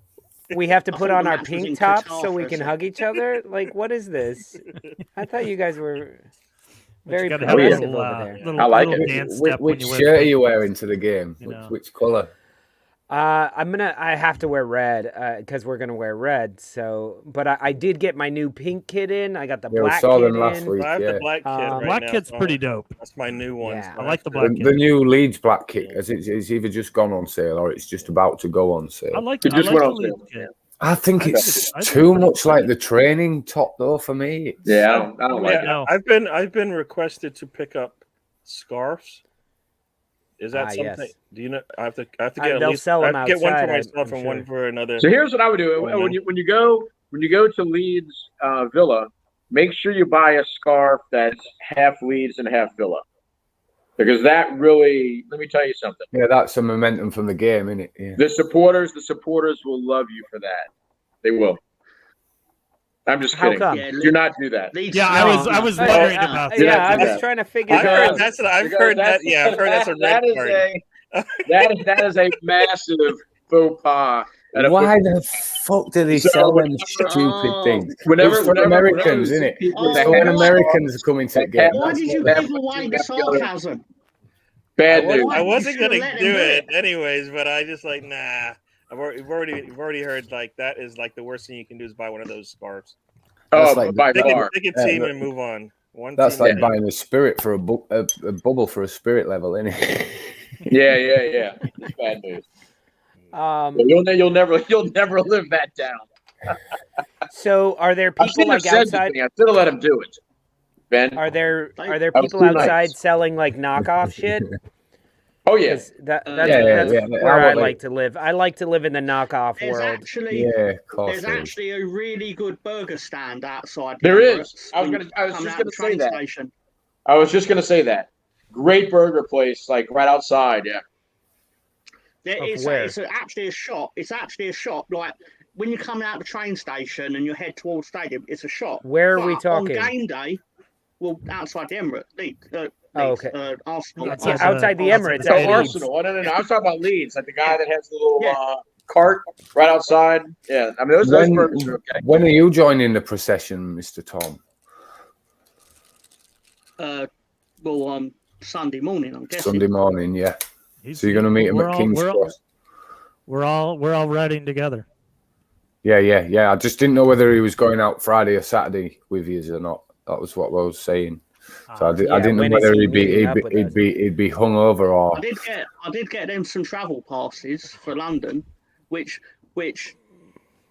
[SPEAKER 1] We have to put on our pink tops so we can hug each other? Like, what is this? I thought you guys were very progressive over there.
[SPEAKER 5] I like it.
[SPEAKER 4] Which shirt are you wearing to the game? Which colour?
[SPEAKER 1] I have to wear red because we're gonna wear red. So, but I did get my new pink kit in. I got the black kit in.
[SPEAKER 4] Last week,
[SPEAKER 6] I have the black kit right
[SPEAKER 3] black
[SPEAKER 6] now.
[SPEAKER 3] kit's pretty dope.
[SPEAKER 6] That's my new one.
[SPEAKER 1] Yeah.
[SPEAKER 3] I like the black kit.
[SPEAKER 4] The new Leeds black kit, as it's either just gone on sale or it's just about to go on sale.
[SPEAKER 3] I like the Leeds kit.
[SPEAKER 4] I think it's too much like the training top though for me.
[SPEAKER 5] Yeah, I don't like it.
[SPEAKER 6] I've been requested to pick up scarves. Is that something?
[SPEAKER 1] Yes.
[SPEAKER 6] Do you know? I have to get at
[SPEAKER 1] they'll
[SPEAKER 6] least.
[SPEAKER 1] sell them
[SPEAKER 6] I have to get one for
[SPEAKER 1] outside,
[SPEAKER 6] myself
[SPEAKER 1] I'm
[SPEAKER 6] and
[SPEAKER 1] sure.
[SPEAKER 6] one for another.
[SPEAKER 5] So here's what I would do when you go to Leeds Villa, make sure you buy a scarf that's half Leeds and half Villa. Because that really, let me tell you something.
[SPEAKER 4] Yeah, that's some momentum from the game, isn't it? Yeah.
[SPEAKER 5] The supporters will love you for that. They will. I'm just kidding.
[SPEAKER 7] Yeah,
[SPEAKER 5] do not do that.
[SPEAKER 3] Yeah, I was wondering about that.
[SPEAKER 1] Yeah, I was trying to figure
[SPEAKER 6] I've
[SPEAKER 1] that
[SPEAKER 6] heard
[SPEAKER 1] out.
[SPEAKER 6] that's I've heard that. Yeah, I've heard that's a red card.
[SPEAKER 5] That is a massive faux pas.
[SPEAKER 4] Why the fuck do they sell them stupid things? Whenever Americans, isn't it? When Americans come into the game.
[SPEAKER 7] Why did you give away the sarcasm?
[SPEAKER 5] Bad news.
[SPEAKER 6] I wasn't gonna do it anyways, but I just like nah. We've already heard like that is like the worst thing you can do is buy one of those scarves.
[SPEAKER 5] Oh,
[SPEAKER 4] like,
[SPEAKER 5] by far.
[SPEAKER 6] Pick a team and move on.
[SPEAKER 4] That's like buying a spirit for a bubble for a spirit level, isn't it?
[SPEAKER 5] Yeah. It's bad news. You'll never live that down.
[SPEAKER 1] So, are there people like outside?
[SPEAKER 5] I should have let him do it, Ben.
[SPEAKER 1] Are there people outside selling like knockoff shit?
[SPEAKER 5] Oh yeah,
[SPEAKER 1] that's where I like to live. I like to live in the knockoff world.
[SPEAKER 7] There's actually a really good burger stand outside.
[SPEAKER 5] There is. I was just gonna say that. I was just gonna say that. Great burger place, like right outside. Yeah.
[SPEAKER 7] It's actually a shop. It's actually a shop. Like when you're coming out the train station and you head towards the stadium, it's a shop.
[SPEAKER 1] Where are we talking?
[SPEAKER 7] On game day, well, outside the Emirates.
[SPEAKER 1] Okay.
[SPEAKER 7] Arsenal.
[SPEAKER 1] Outside the Emirates.
[SPEAKER 5] Arsenal. No. I was talking about Leeds, like the guy that has the little cart right outside. Yeah, I mean those burgers are okay.
[SPEAKER 4] When are you joining the procession, Mr. Tom?
[SPEAKER 7] Sunday morning, I'm guessing.
[SPEAKER 4] Sunday morning, yeah. So you're going to meet him at King's Cross.
[SPEAKER 3] We're all riding together.
[SPEAKER 4] Yeah. I just didn't know whether he was going out Friday or Saturday with you or not. That was what I was saying. So I didn't know whether he'd be hungover or.
[SPEAKER 7] I did get them some travel passes for London, which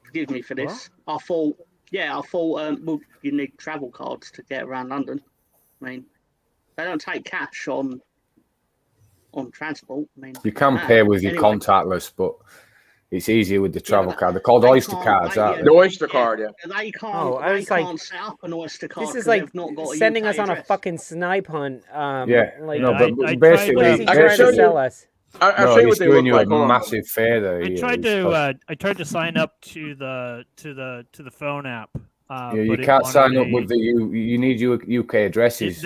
[SPEAKER 7] forgive me for this. What? I thought well, you need travel cards to get around London. I mean, they don't take cash on transport. I mean,
[SPEAKER 4] you can pay with your contactless, but it's easier with the travel card. They're called Oyster cards, aren't they?
[SPEAKER 5] The Oyster card, yeah.
[SPEAKER 7] They can't set up an Oyster card.
[SPEAKER 1] This is like sending us on a fucking snipe hunt.
[SPEAKER 4] But
[SPEAKER 1] basically,
[SPEAKER 4] basically,
[SPEAKER 1] trying to sell us.
[SPEAKER 5] I'll show you what they look like.
[SPEAKER 4] A massive favor.
[SPEAKER 3] I tried to sign up to the phone app.
[SPEAKER 4] You can't sign up with the you need your UK addresses.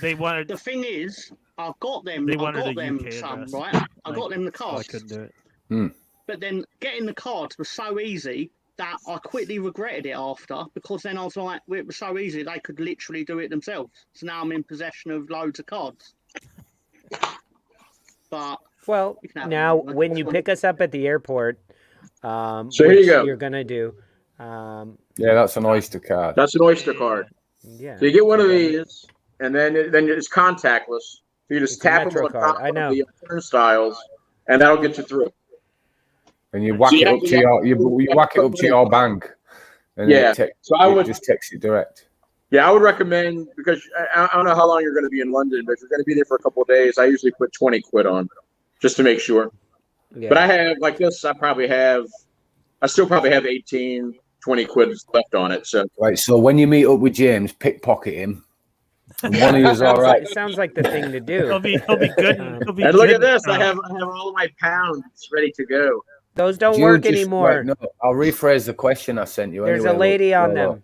[SPEAKER 3] They wanted.
[SPEAKER 7] The thing is, I've got them. I got them some, right? I got them the cards.
[SPEAKER 3] I couldn't do it.
[SPEAKER 7] But then getting the cards was so easy that I quickly regretted it after, because then I was like, it was so easy they could literally do it themselves. So now I'm in possession of loads of cards. But
[SPEAKER 1] now when you pick us up at the airport,
[SPEAKER 5] so here you go.
[SPEAKER 1] You're gonna do.
[SPEAKER 4] That's an Oyster card.
[SPEAKER 5] That's an Oyster card.
[SPEAKER 1] Yeah.
[SPEAKER 5] So you get one of these, and then it's contactless. So you just tap them on the top of the turnstiles, and that'll get you through.
[SPEAKER 4] And you whack it up to you whack it up to your bank. And just text it direct.
[SPEAKER 5] Yeah, I would recommend, because I don't know how long you're going to be in London, but if you're going to be there for a couple of days, I usually put 20 quid on just to make sure. Yeah. But I have, like this, I still probably have 18, 20 quid left on it. So
[SPEAKER 4] right. So when you meet up with James, pickpocket him. And one of you's all right.
[SPEAKER 1] It sounds like the thing to do.
[SPEAKER 3] He'll be good.
[SPEAKER 5] And look at this. I have all of my pounds ready to go.
[SPEAKER 1] Those don't work anymore.
[SPEAKER 4] Right, no, I'll rephrase the question I sent you.
[SPEAKER 1] There's a lady on them.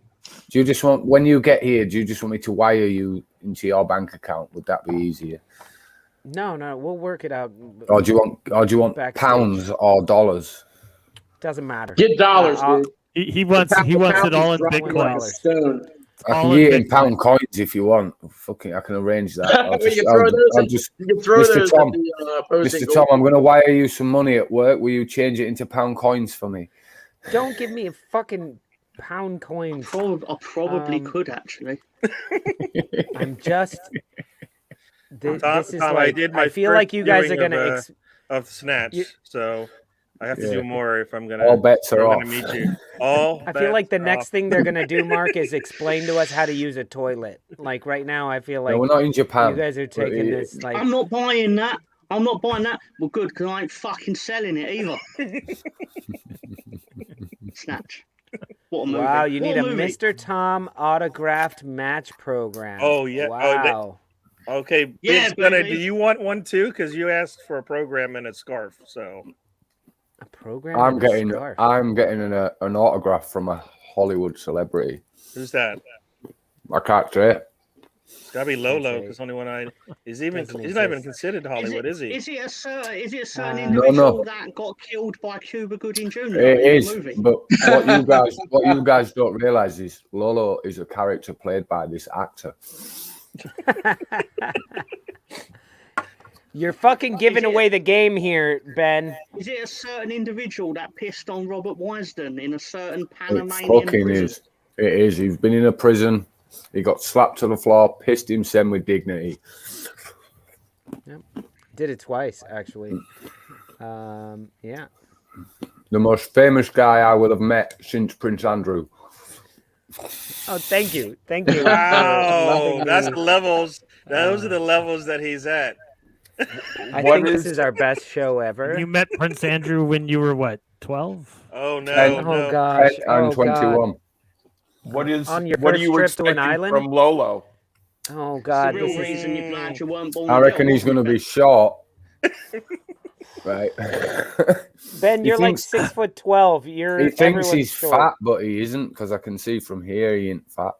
[SPEAKER 4] Do you just want, when you get here, do you just want me to wire you into your bank account? Would that be easier?
[SPEAKER 1] No, we'll work it out.
[SPEAKER 4] Or do you want pounds or dollars?
[SPEAKER 1] Doesn't matter.
[SPEAKER 5] Get dollars, dude.
[SPEAKER 3] He wants it all in Bitcoin.
[SPEAKER 4] I can get in pound coins if you want. Fucking, I can arrange that. Mr. Tom, I'm going to wire you some money at work. Will you change it into pound coins for me?
[SPEAKER 1] Don't give me a fucking pound coins.
[SPEAKER 7] I probably could, actually.
[SPEAKER 1] I'm just... This is
[SPEAKER 6] Tom,
[SPEAKER 1] like, I feel like you guys are going to...
[SPEAKER 6] Of Snatch, so... I have to do more if I'm gonna.
[SPEAKER 4] All bets are off.
[SPEAKER 6] Meet you.
[SPEAKER 1] I feel like the next thing they're gonna do, Mark, is explain to us how to use a toilet. Like right now, I feel like
[SPEAKER 4] we're not in Japan.
[SPEAKER 1] You guys are taking this. Like,
[SPEAKER 7] I'm not buying that. Well, good, because I ain't fucking selling it either. Snatch. What a movie.
[SPEAKER 1] Wow, you need a Mr. Tom autographed match program.
[SPEAKER 6] Oh yeah.
[SPEAKER 1] Wow.
[SPEAKER 6] Okay,
[SPEAKER 7] Yeah,
[SPEAKER 6] Big Stunner,
[SPEAKER 7] baby.
[SPEAKER 6] do you want one too? Because you asked for a program and a scarf. So
[SPEAKER 1] a program.
[SPEAKER 4] I'm getting an autograph from a Hollywood celebrity.
[SPEAKER 6] Who's that?
[SPEAKER 4] I can't say it.
[SPEAKER 6] It's gotta be Lolo because only one he's not even considered Hollywood, is he?
[SPEAKER 7] Is it a certain individual that got killed by Cuba Gooding Jr.
[SPEAKER 4] It
[SPEAKER 7] in
[SPEAKER 4] is,
[SPEAKER 7] the movie?
[SPEAKER 4] but what you guys don't realize is Lolo is a character played by this actor.
[SPEAKER 1] You're fucking giving away the game here, Ben.
[SPEAKER 7] Is it a certain individual that pissed on Robert Wisden in a certain
[SPEAKER 4] It
[SPEAKER 7] Panamanian
[SPEAKER 4] fucking
[SPEAKER 7] prison?
[SPEAKER 4] is. It is. He's been in a prison. He got slapped to the floor, pissed himself with dignity.
[SPEAKER 1] Yep. Did it twice, actually. Yeah.
[SPEAKER 4] The most famous guy I would have met since Prince Andrew.
[SPEAKER 1] Oh, thank you.
[SPEAKER 6] Wow, that's the levels. Those are the levels that he's at.
[SPEAKER 1] I think this is our best show ever.
[SPEAKER 3] You met Prince Andrew when you were what, 12?
[SPEAKER 6] Oh no!
[SPEAKER 1] Oh gosh!
[SPEAKER 4] I'm 21.
[SPEAKER 2] What is
[SPEAKER 1] on your
[SPEAKER 2] what
[SPEAKER 1] first
[SPEAKER 2] are you
[SPEAKER 1] trip to an
[SPEAKER 2] expecting
[SPEAKER 1] island?
[SPEAKER 2] from Lolo?
[SPEAKER 1] Oh God!
[SPEAKER 7] The real reason you're glad you weren't born.
[SPEAKER 4] I reckon he's going to be short. Right.
[SPEAKER 1] Ben, you're like 6'12".
[SPEAKER 4] He thinks he's fat, but he isn't because I can see from here he ain't fat.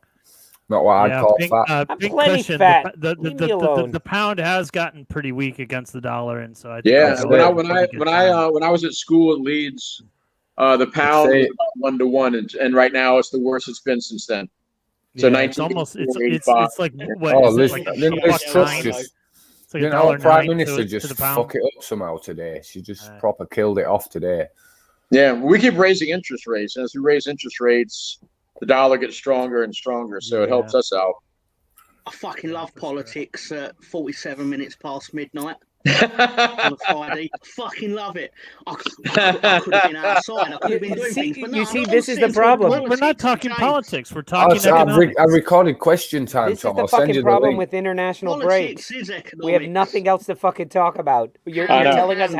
[SPEAKER 4] Not what I'd call fat.
[SPEAKER 1] I'm plenty fat.
[SPEAKER 3] The pound has gotten pretty weak against the dollar, and so I think
[SPEAKER 5] when I was at school at Leeds, the pound was about 1-to-1, and right now it's the worst it's been since then. So
[SPEAKER 3] it's almost it's like what?
[SPEAKER 4] Oh,
[SPEAKER 3] is it like
[SPEAKER 4] you know, Prime Minister just fuck it up somehow today. She just proper killed it off today.
[SPEAKER 5] Yeah, we keep raising interest rates, and as we raise interest rates, the dollar gets stronger and stronger, so it helps us out.
[SPEAKER 7] I fucking love politics at 47 minutes past midnight on a Friday. I fucking love it. I could have been outside. I could have been doing things. But no,
[SPEAKER 1] you see, this is the problem.
[SPEAKER 3] We're not talking politics. We're talking
[SPEAKER 4] economics. I recorded question time,
[SPEAKER 1] This
[SPEAKER 4] Tom.
[SPEAKER 1] is the fucking problem with international breaks. We have nothing else to fucking talk about. You're telling us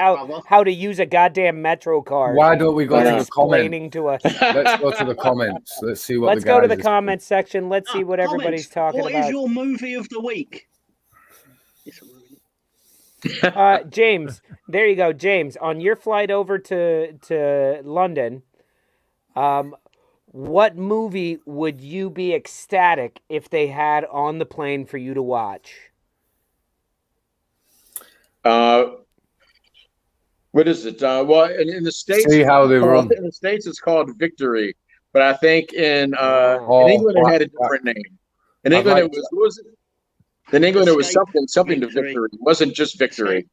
[SPEAKER 1] how to use a goddamn Metro card.
[SPEAKER 4] Why don't we go to the
[SPEAKER 1] explaining to us?
[SPEAKER 4] Let's go to the comments. Let's see what.
[SPEAKER 1] Let's go to the comments section. Let's see what everybody's talking about.
[SPEAKER 7] What is your movie of the week?
[SPEAKER 1] James, there you go, James. On your flight over to London, what movie would you be ecstatic if they had on the plane for you to watch?
[SPEAKER 5] What is it? Well, in the States,
[SPEAKER 4] see how they run.
[SPEAKER 5] In the States, it's called Victory, but I think in England it had a different name. In England, it was what was it? In England, it was something to Victory. It wasn't just Victory.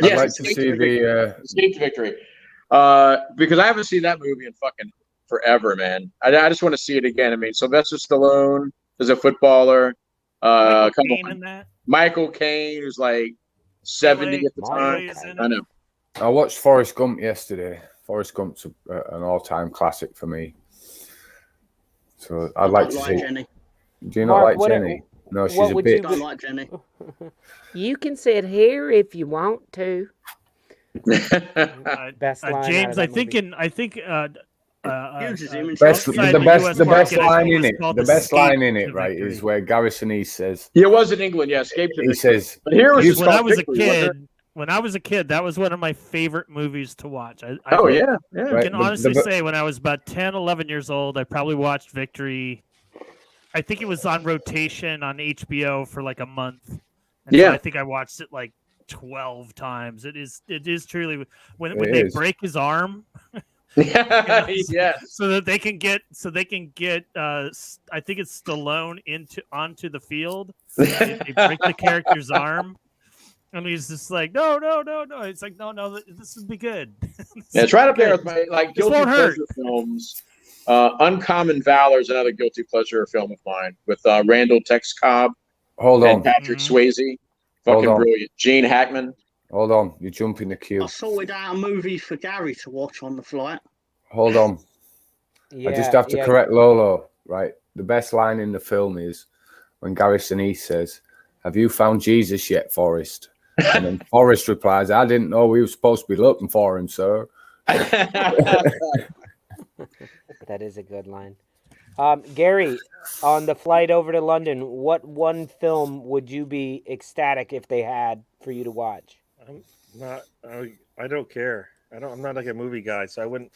[SPEAKER 4] I'd like to see the
[SPEAKER 5] Escape to Victory, because I haven't seen that movie in fucking forever, man. I just want to see it again. I mean, Sylvester Stallone is a footballer. Michael Caine, who's like 70 at the time. I know.
[SPEAKER 4] I watched Forrest Gump yesterday. Forrest Gump's an all-time classic for me. So I'd like to see.
[SPEAKER 7] Jenny.
[SPEAKER 4] Do you not like Jenny? No, she's a bitch.
[SPEAKER 7] I don't like Jenny.
[SPEAKER 1] You can sit here if you want to. Best line
[SPEAKER 3] James,
[SPEAKER 1] the
[SPEAKER 4] best line in it. The best line in it, right, is where Garrison East says.
[SPEAKER 5] Yeah, it was in England. Yeah, Escape to Victory.
[SPEAKER 4] He says.
[SPEAKER 5] But here was
[SPEAKER 3] when I was a kid. When I was a kid, that was one of my favorite movies to watch. I can honestly say when I was about 10, 11 years old, I probably watched Victory. I think it was on rotation on HBO for like a month. And so I think I watched it like 12 times. It is truly when they break his arm.
[SPEAKER 5] Yeah.
[SPEAKER 3] So that they can get I think it's Stallone onto the field. They break the character's arm. And he's just like, no. It's like, no, this would be good.
[SPEAKER 5] It's right up there with my guilty pleasure films. Uncommon Valor is another guilty pleasure film of mine with Randall Tex Cobb. And Patrick Swayze. Fucking brilliant. Gene Hackman.
[SPEAKER 4] Hold on, you jump in the queue.
[SPEAKER 7] I sorted out a movie for Gary to watch on the flight.
[SPEAKER 4] Hold on. I just have to correct Lolo, right? The best line in the film is when Garrison East says, "Have you found Jesus yet, Forrest?" And then Forrest replies, "I didn't know we were supposed to be looking for him, sir."
[SPEAKER 1] That is a good line. Gary, on the flight over to London, what one film would you be ecstatic if they had for you to watch?
[SPEAKER 6] I'm not. I don't care. I'm not like a movie guy, so I wouldn't.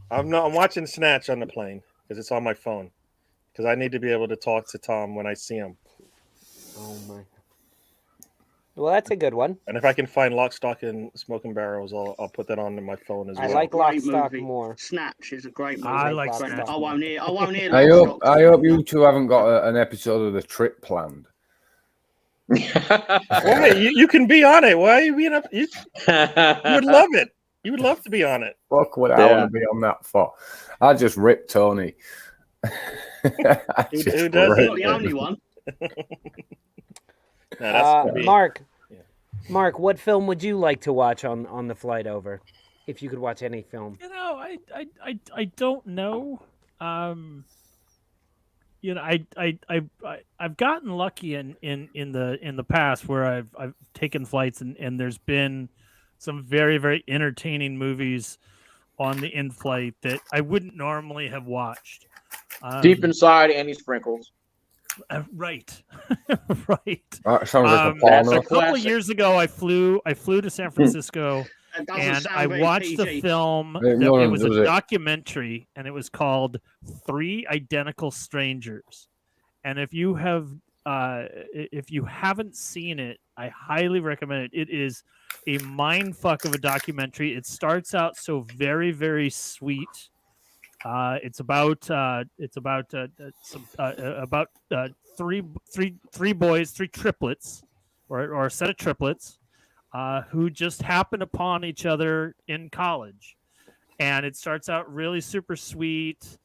[SPEAKER 6] I'm watching Snatch on the plane because it's on my phone. Because I need to be able to talk to Tom when I see him.
[SPEAKER 1] Oh my. Well, that's a good one.
[SPEAKER 6] And if I can find Lock, Stock, and Smoking Barrels, I'll put that on my phone as well.
[SPEAKER 1] I like Lock, Stock more.
[SPEAKER 7] Snatch is a great movie.
[SPEAKER 3] I like Snatch.
[SPEAKER 7] I won't hear.
[SPEAKER 4] I hope you two haven't got an episode of The Trip planned.
[SPEAKER 6] Why? You can be on it. Why are you being up? You would love it. You would love to be on it.
[SPEAKER 4] Fuck would I want to be on that for? I just ripped Tony.
[SPEAKER 6] Who does it?
[SPEAKER 7] Not the only one.
[SPEAKER 1] Mark, what film would you like to watch on the flight over? If you could watch any film.
[SPEAKER 3] You know, I don't know. You know, I've gotten lucky in the past where I've taken flights and there's been some very, very entertaining movies on the in-flight that I wouldn't normally have watched.
[SPEAKER 5] Deep Inside, Annie Sprinkles.
[SPEAKER 3] Right. Right.
[SPEAKER 4] Sounds like a porno.
[SPEAKER 3] A couple of years ago, I flew to San Francisco, and I watched a film. It was a documentary, and it was called 3 Identical Strangers. And if you haven't seen it, I highly recommend it. It is a mindfuck of a documentary. It starts out so very, very sweet. It's about three boys, 3 triplets, or a set of triplets, who just happen upon each other in college, and it starts out really super sweet,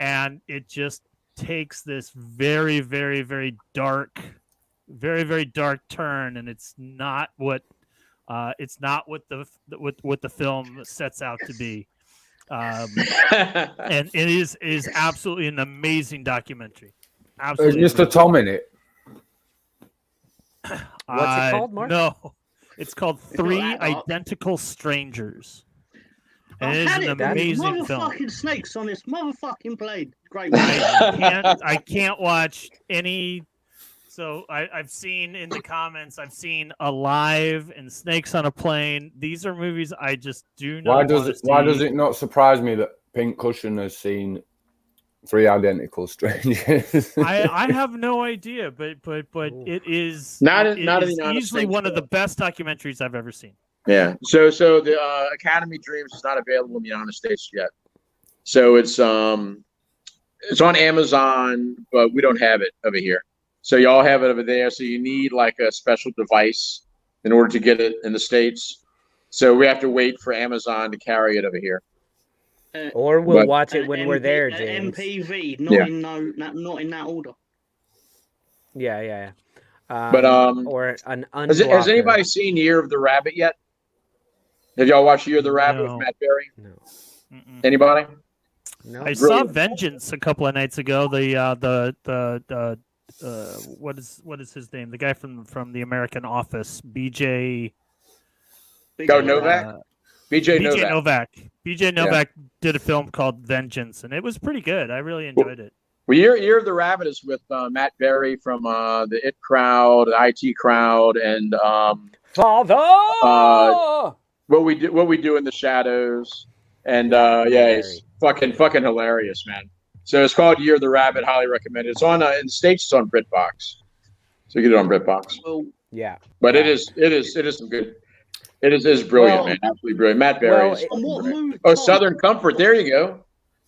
[SPEAKER 3] and it just takes this very, very, very dark turn, and it's not what the film sets out to be. And it is absolutely an amazing documentary. Absolutely.
[SPEAKER 4] Is Mr. Tom in it?
[SPEAKER 1] What's it called, Mark?
[SPEAKER 3] No, it's called 3 Identical Strangers. And it is an amazing film.
[SPEAKER 7] Motherfucking snakes on this motherfucking plane. Great.
[SPEAKER 3] I can't watch any. So I've seen in the comments, I've seen Alive and Snakes on a Plane. These are movies I just do not.
[SPEAKER 4] Why does it not surprise me that Pink Cushion has seen 3 Identical Strangers?
[SPEAKER 3] I have no idea, but it is easily one of the best documentaries I've ever seen.
[SPEAKER 5] Yeah. So the Academy Dreams is not available in the United States yet. So it's on Amazon, but we don't have it over here. So y'all have it over there. So you need like a special device in order to get it in the States. So we have to wait for Amazon to carry it over here.
[SPEAKER 1] Or we'll watch it when we're there, James.
[SPEAKER 7] MPV, not in that order.
[SPEAKER 1] Yeah.
[SPEAKER 5] Or
[SPEAKER 1] an
[SPEAKER 5] has anybody seen Year of the Rabbit yet? Have y'all watched Year of the Rabbit with Matt Berry?
[SPEAKER 1] No.
[SPEAKER 5] Anybody?
[SPEAKER 1] No.
[SPEAKER 3] I saw Vengeance a couple of nights ago. What is his name? The guy from the American Office, BJ.
[SPEAKER 5] Novak. BJ
[SPEAKER 3] Novak. BJ Novak did a film called Vengeance, and it was pretty good. I really enjoyed it.
[SPEAKER 5] Well, Year of the Rabbit is with Matt Berry from the IT crowd, the IT crowd, and
[SPEAKER 1] Father.
[SPEAKER 5] What we do in the shadows, and it's fucking hilarious, man. So it's called Year of the Rabbit. Highly recommended. It's on in the States. It's on BritBox, so you get it on BritBox.
[SPEAKER 7] Well,
[SPEAKER 1] yeah,
[SPEAKER 5] but it is some good. It is brilliant, man. Absolutely brilliant. Matt Berry. Southern Comfort. There you go.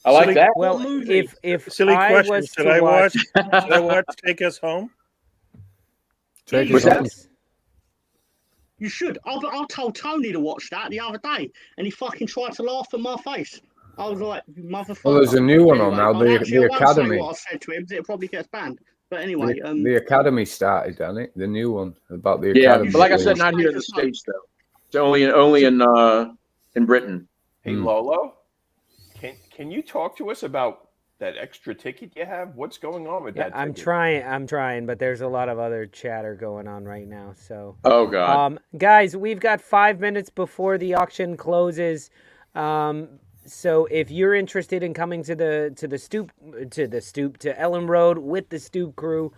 [SPEAKER 5] I like that.
[SPEAKER 1] Well, if
[SPEAKER 6] silly
[SPEAKER 1] I
[SPEAKER 6] question,
[SPEAKER 1] was
[SPEAKER 6] should
[SPEAKER 1] to
[SPEAKER 6] I
[SPEAKER 1] watch,
[SPEAKER 6] Take Us Home?
[SPEAKER 4] Take Us Home.
[SPEAKER 7] You should. I told Tony to watch that the other day, and he fucking tried to laugh in my face. I was like, motherfucker.
[SPEAKER 4] Well, there's a new one on now. The Academy.
[SPEAKER 7] What I said to him, it probably gets banned. But anyway,
[SPEAKER 4] the Academy started, didn't it? The new one about the Academy.
[SPEAKER 5] But like I said, not here in the States though. It's only in Britain.
[SPEAKER 2] Hey Lolo, can you talk to us about that extra ticket you have? What's going on with that?
[SPEAKER 1] I'm trying, but there's a lot of other chatter going on right now. So,
[SPEAKER 5] oh god,
[SPEAKER 1] guys, we've got 5 minutes before the auction closes. So if you're interested in coming to the Stoop to Ellen Road with the Stoop crew,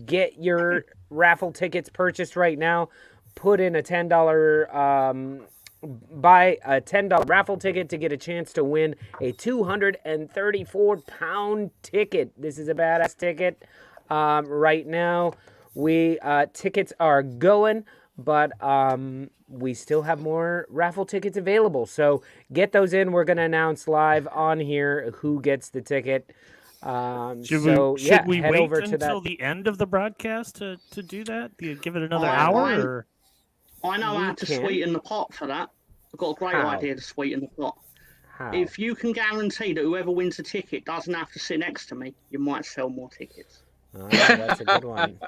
[SPEAKER 1] get your raffle tickets purchased right now. Put in a $10 buy a $10 raffle ticket to get a chance to win a 234-pound ticket. This is a badass ticket. Right now, tickets are going, but we still have more raffle tickets available. So get those in. We're going to announce live on here who gets the ticket.
[SPEAKER 3] Should we
[SPEAKER 1] head
[SPEAKER 3] wait
[SPEAKER 1] over
[SPEAKER 3] until the end of the broadcast to do that? Do you give it another hour? Or?
[SPEAKER 7] I know how to sweeten the pot for that. I've got a great idea to sweeten the pot.
[SPEAKER 1] How?
[SPEAKER 7] If you can guarantee that whoever wins the ticket doesn't have to sit next to me, you might sell more tickets.
[SPEAKER 1] Oh, that's a good one.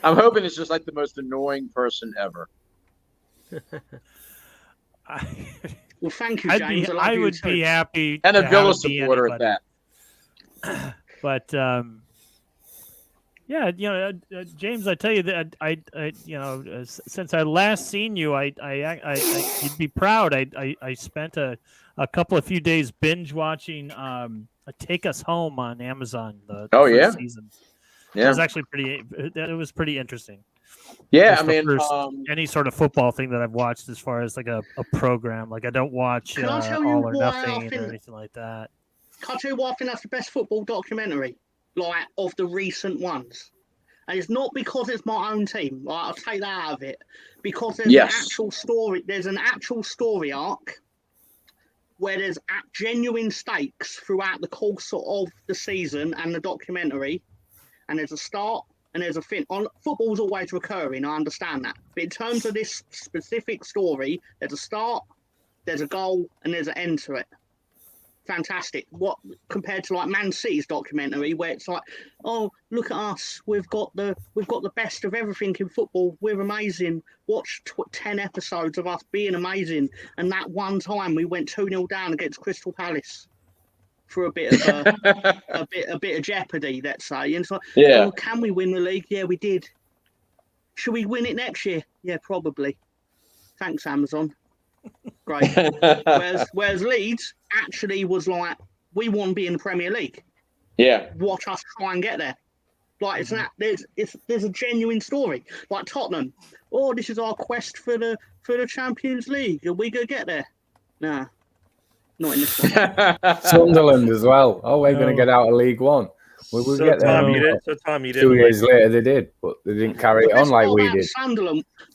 [SPEAKER 5] I'm hoping it's just like the most annoying person ever.
[SPEAKER 7] Well, thank you, James.
[SPEAKER 3] I would be happy.
[SPEAKER 5] And a Villa supporter at that.
[SPEAKER 3] But yeah, James, I tell you that I since I last seen you, I you'd be proud. I spent a couple of few days binge watching Take Us Home on Amazon. The first season.
[SPEAKER 5] Yeah,
[SPEAKER 3] it was actually pretty interesting.
[SPEAKER 5] Yeah,
[SPEAKER 3] I mean, any sort of football thing that I've watched as far as like a program. Like I don't watch All or Nothing or anything like that.
[SPEAKER 7] Can I tell you why I think that's the best football documentary, like of the recent ones? And it's not because it's my own team. Like, I'll take that out of it. Because there's an actual story. There's an actual story arc where there's genuine stakes throughout the course of the season and the documentary. And there's a start and there's a fin. Football's always recurring. I understand that. But in terms of this specific story, there's a start, there's a goal, and there's an end to it. Fantastic. What compared to like Man City's documentary, where it's like, oh, look at us, we've got the best of everything in football. We're amazing. Watch 10 episodes of us being amazing, and that one time we went 2-0 down against Crystal Palace for a bit of a bit of jeopardy, let's say. And it's like, oh, can we win the league? Yeah, we did. Should we win it next year? Yeah, probably. Thanks, Amazon. Great. Whereas Leeds actually was like, we want to be in the Premier League.
[SPEAKER 5] Yeah.
[SPEAKER 7] Watch us try and get there. Like there's a genuine story. Like Tottenham. Oh, this is our quest for the Champions League. Are we gonna get there? Nah. Not in this one.
[SPEAKER 4] Sunderland as well. Oh, we're gonna get out of League One. We'll get there.
[SPEAKER 6] Tom, you didn't.
[SPEAKER 4] 2 years later, they did, but they didn't carry it on like we did.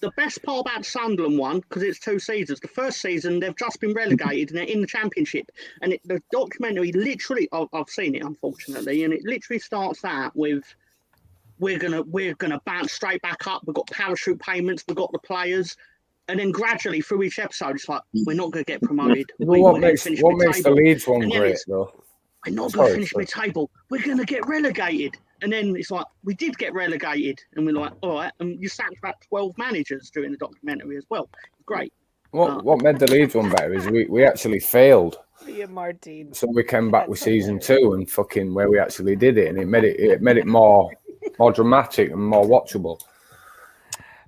[SPEAKER 7] The best part about Sunderland one, because it's 2 seasons. The first season, they've just been relegated and they're in the Championship. And the documentary literally, I've seen it, unfortunately, and it literally starts out with, we're gonna bounce straight back up. We've got parachute payments. We've got the players. And then gradually through each episode, it's like, we're not going to get promoted.
[SPEAKER 4] What makes the Leeds one great, though?
[SPEAKER 7] We're not going to finish mid-table. We're going to get relegated. And then it's like, we did get relegated. And we're like, all right. And you sacked about 12 managers during the documentary as well. Great.
[SPEAKER 4] What made the Leeds one better is we actually failed.
[SPEAKER 1] Martin.
[SPEAKER 4] So we came back with season 2 and fucking where we actually did it. And it made it more dramatic and more watchable.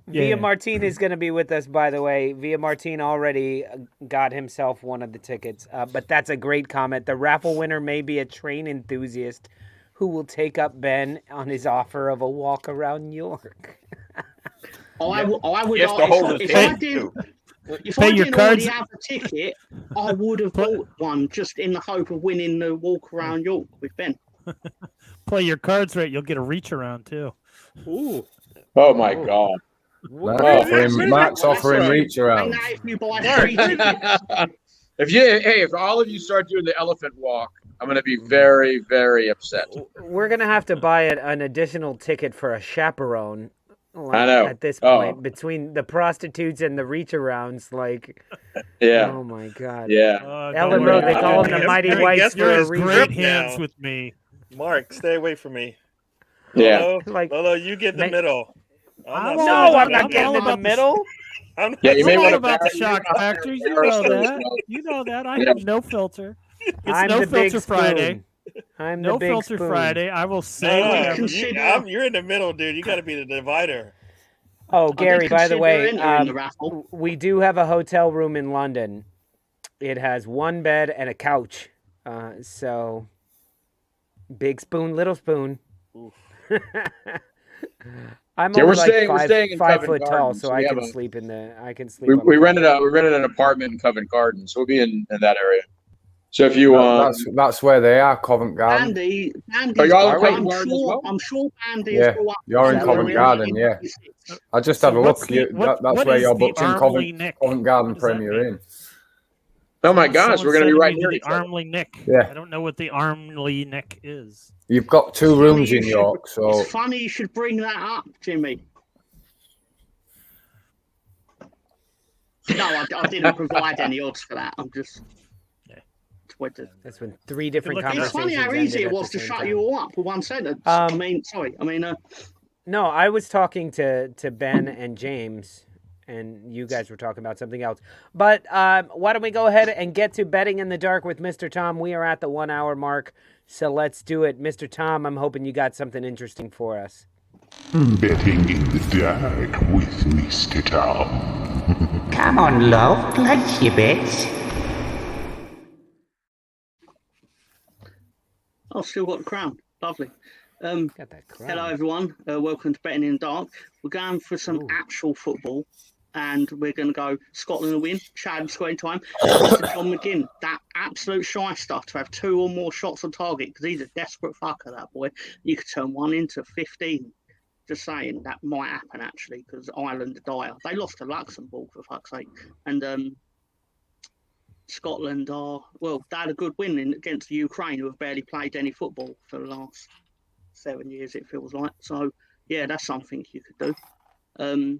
[SPEAKER 1] Via Martin is going to be with us, by the way. Via Martin already got himself one of the tickets, but that's a great comment. The raffle winner may be a train enthusiast who will take up Ben on his offer of a walk around York.
[SPEAKER 7] I would. If I didn't already have a ticket, I would have bought one just in the hope of winning the walk around York with Ben.
[SPEAKER 3] Play your cards right, you'll get a reach around too.
[SPEAKER 6] Ooh.
[SPEAKER 5] Oh my God.
[SPEAKER 4] Mark's offering reach around.
[SPEAKER 5] If all of you start doing the elephant walk, I'm going to be very, very upset.
[SPEAKER 1] We're going to have to buy an additional ticket for a chaperone.
[SPEAKER 5] I know.
[SPEAKER 1] At this point, between the prostitutes and the reach arounds, oh my God.
[SPEAKER 5] Yeah.
[SPEAKER 1] Ellen Road, they call them the Mighty Whites for a reason.
[SPEAKER 3] Great hands with me.
[SPEAKER 6] Mark, stay away from me.
[SPEAKER 5] Yeah.
[SPEAKER 6] Lolo, you get in the middle.
[SPEAKER 1] I'm not getting in the middle.
[SPEAKER 5] You may want
[SPEAKER 3] about the shock factor. You know that. You know that. I have no filter. It's
[SPEAKER 1] I'm
[SPEAKER 3] no
[SPEAKER 1] the
[SPEAKER 3] filter
[SPEAKER 1] big
[SPEAKER 3] Friday.
[SPEAKER 1] I'm
[SPEAKER 3] no
[SPEAKER 1] the big
[SPEAKER 3] filter
[SPEAKER 1] spoon.
[SPEAKER 3] Friday. I will say.
[SPEAKER 6] You're in the middle, dude. You got to be the divider.
[SPEAKER 1] Oh, Gary, by the way, we do have a hotel room in London. It has one bed and a couch. So big spoon, little spoon. I'm only like 5 foot tall, so I can sleep in the. I can sleep.
[SPEAKER 5] We rented an apartment in Covent Garden, so we'll be in that area. So if you
[SPEAKER 4] that's where they are, Covent Garden.
[SPEAKER 7] Andy, I'm sure Andy.
[SPEAKER 4] Yeah, you're in Covent Garden. Yeah, I just had a look. That's where you're booked in Covent Garden Premier Inn.
[SPEAKER 5] Oh my gosh, we're going to be right near
[SPEAKER 3] the Armley Nick.
[SPEAKER 4] Yeah,
[SPEAKER 3] I don't know what the Armley Nick is.
[SPEAKER 4] You've got 2 rooms in York, so
[SPEAKER 7] it's funny you should bring that up, Jimmy. No, I didn't provide any odds for that. I'm just.
[SPEAKER 1] That's when 3 different conversations.
[SPEAKER 7] It's funny how easy it was to shut you all up with one sentence.
[SPEAKER 1] No, I was talking to Ben and James, and you guys were talking about something else. But why don't we go ahead and get to betting in the dark with Mr. Tom? We are at the 1 hour mark, so let's do it. Mr. Tom, I'm hoping you got something interesting for us.
[SPEAKER 8] Betting in the dark with Mr. Tom.
[SPEAKER 9] Come on, love, place your bets.
[SPEAKER 7] Oh, still got the crown. Lovely.
[SPEAKER 1] Got that crown.
[SPEAKER 7] Hello, everyone. Welcome to Betting in the Dark. We're going for some actual football, and we're going to go Scotland to win. Chad scoring time. Mr. John McGinn, that absolute shyster to have 2 or more shots on target because he's a desperate fucker, that boy. You could turn 1 into 15. Just saying, that might happen, actually, because Ireland are dire. They lost to Luxembourg, for fuck's sake. And Scotland they had a good win against the Ukraine, who have barely played any football for the last 7 years, it feels like. So, yeah, that's something you could do.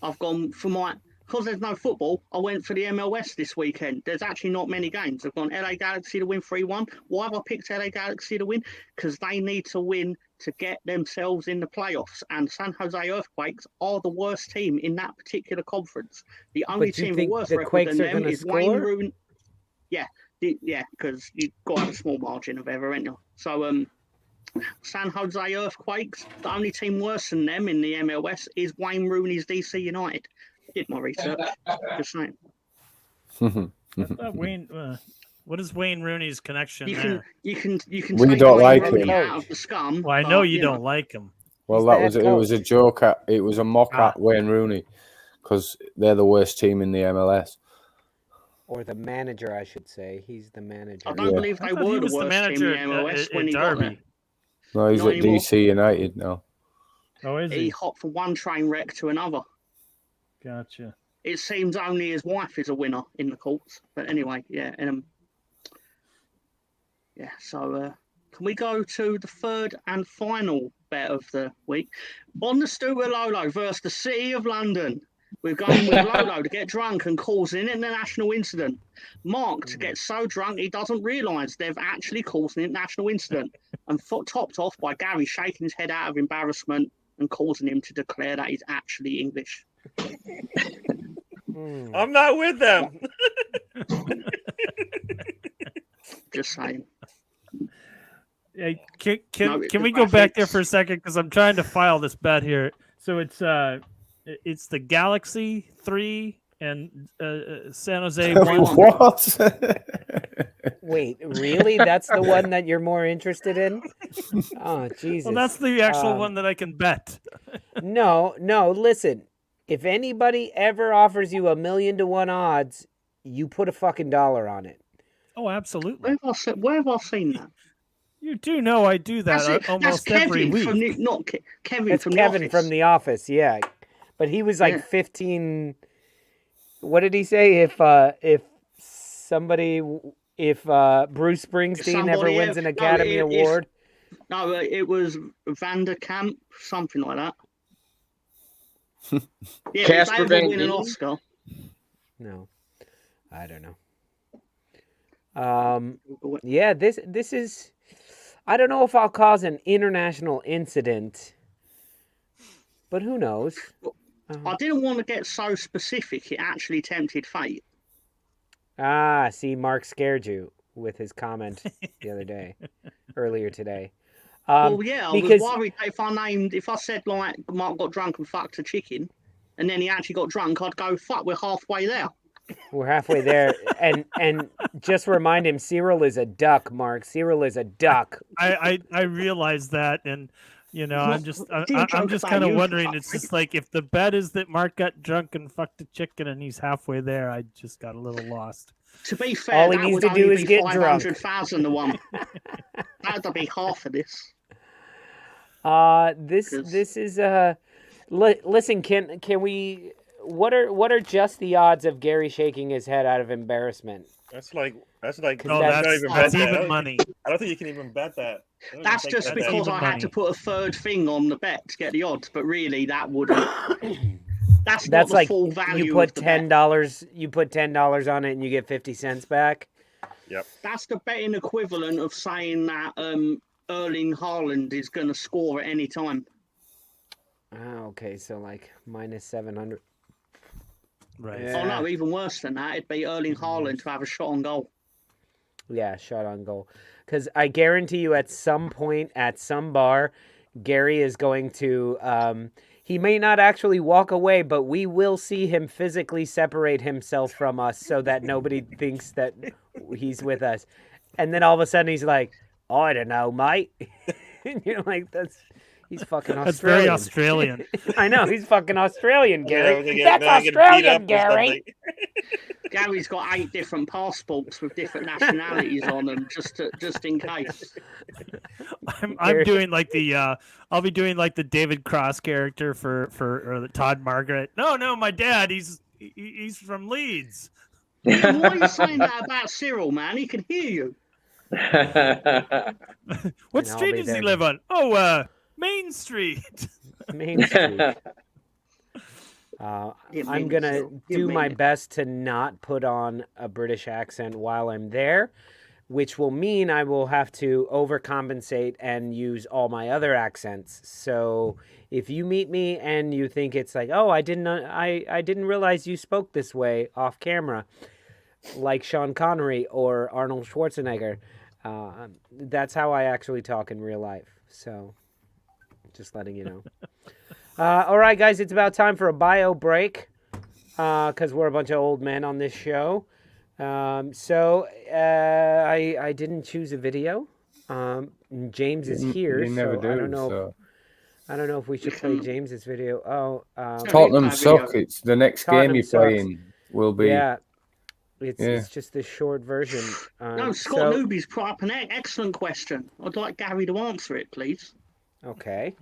[SPEAKER 7] I've gone for because there's no football, I went for the MLS this weekend. There's actually not many games. I've gone LA Galaxy to win 3-1. Why have I picked LA Galaxy to win? Because they need to win to get themselves in the playoffs. And San Jose Earthquakes are the worst team in that particular conference. The only team with worse record than them is Wayne Rooney. Yeah, because you've got to have a small margin of error, ain't you? So, San Jose Earthquakes, the only team worse than them in the MLS is Wayne Rooney's DC United. Did my research. Just saying.
[SPEAKER 3] What is Wayne Rooney's connection there?
[SPEAKER 7] You can
[SPEAKER 4] we don't like him.
[SPEAKER 7] Out of the scum.
[SPEAKER 3] Well, I know you don't like him.
[SPEAKER 4] Well, it was a joke. It was a mock at Wayne Rooney because they're the worst team in the MLS.
[SPEAKER 1] Or the manager, I should say. He's the manager.
[SPEAKER 7] I don't believe they were the worst team in the MLS when he got there.
[SPEAKER 4] No, he's at DC United now.
[SPEAKER 3] Oh, is he?
[SPEAKER 7] He hopped from one train wreck to another.
[SPEAKER 3] Gotcha.
[SPEAKER 7] It seems only his wife is a winner in the courts. But anyway, yeah. So can we go to the third and final bet of the week? On the Stoop with Lolo versus the City of London. We're going with Lolo to get drunk and cause an international incident. Mark to get so drunk he doesn't realise they've actually caused an international incident. And topped off by Gary shaking his head out of embarrassment and causing him to declare that he's actually English.
[SPEAKER 6] I'm not with them.
[SPEAKER 7] Just saying.
[SPEAKER 3] Hey, can we go back there for a second? Because I'm trying to file this bet here. So it's the Galaxy 3 and San Jose 1.
[SPEAKER 4] What?
[SPEAKER 1] Wait, really? That's the one that you're more interested in? Oh, Jesus.
[SPEAKER 3] Well, that's the actual one that I can bet.
[SPEAKER 1] No, listen. If anybody ever offers you 1,000,000 to 1 odds, you put a fucking $1 on it.
[SPEAKER 3] Oh, absolutely.
[SPEAKER 7] Where have I seen that?
[SPEAKER 3] You do know I do that almost every week.
[SPEAKER 7] Kevin from
[SPEAKER 1] The Office, yeah. But he was like 15. What did he say? If Bruce Springsteen ever wins an Academy Award?
[SPEAKER 7] It was Vanderkamp, something like that. Yeah,
[SPEAKER 5] Casper Van
[SPEAKER 7] win an Oscar.
[SPEAKER 1] No, I don't know. Yeah, this is. I don't know if I'll cause an international incident, but who knows?
[SPEAKER 7] I didn't want to get so specific. It actually tempted fate.
[SPEAKER 1] See, Mark scared you with his comment the other day, earlier today.
[SPEAKER 7] I was worried if I said like Mark got drunk and fucked a chicken, and then he actually got drunk, I'd go fuck. We're halfway there.
[SPEAKER 1] We're halfway there, and just remind him, Cyril is a duck. Mark, Cyril is a duck.
[SPEAKER 3] I realize that, and I'm just kind of wondering. It's just like if the bet is that Mark got drunk and fucked a chicken, and he's halfway there. I just got a little lost.
[SPEAKER 7] To be fair,
[SPEAKER 1] all he needs to do is get drunk.
[SPEAKER 7] 500,000 to one. That'd be half of this.
[SPEAKER 1] This is listen. Can we? What are just the odds of Gary shaking his head out of embarrassment?
[SPEAKER 6] That's like
[SPEAKER 3] no, that's even money.
[SPEAKER 6] I don't think you can even bet that.
[SPEAKER 7] That's just because I had to put a third thing on the bet to get the odds, but really that wouldn't. That's not the full value.
[SPEAKER 1] You put $10. You put $10 on it, and you get 50 cents back.
[SPEAKER 6] Yep.
[SPEAKER 7] That's the betting equivalent of saying that Erling Haaland is going to score at any time.
[SPEAKER 1] Okay, so like minus 700.
[SPEAKER 3] Right.
[SPEAKER 7] Yeah. Oh no, even worse than that. It'd be Erling Haaland to have a shot on goal.
[SPEAKER 1] Yeah, shot on goal. Because I guarantee you, at some point at some bar, Gary is going to. He may not actually walk away, but we will see him physically separate himself from us so that nobody thinks that he's with us. And then all of a sudden he's like, "Oh, I don't know, mate." And you're like, he's fucking Australian.
[SPEAKER 3] That's very Australian.
[SPEAKER 1] I know, he's fucking Australian, Gary. That's Australian, Gary.
[SPEAKER 7] Gary's got 8 different passports with different nationalities on them, just in case.
[SPEAKER 3] I'm doing like the I'll be doing like the David Cross character for the Todd Margaret. No, my dad, he's from Leeds.
[SPEAKER 7] Why are you saying that about Cyril, man? He can hear you.
[SPEAKER 3] What street does he live on? Oh, Main Street.
[SPEAKER 1] Main Street. I'm going to do my best to not put on a British accent while I'm there, which will mean I will have to overcompensate and use all my other accents. So if you meet me and you think it's like, oh, I didn't realize you spoke this way off camera, like Sean Connery or Arnold Schwarzenegger, that's how I actually talk in real life. So just letting you know. All right, guys, it's about time for a bio break because we're a bunch of old men on this show. So I didn't choose a video. James is here,
[SPEAKER 4] you never do,
[SPEAKER 1] I don't know. I don't know if we should play James's video.
[SPEAKER 4] Tottenham suck. It's the next
[SPEAKER 1] Tottenham
[SPEAKER 4] game you're playing will be.
[SPEAKER 1] Yeah. It's just the short version.
[SPEAKER 7] No, Scott Newby's brought up an excellent question. I'd like Gary to answer it, please.
[SPEAKER 1] Okay.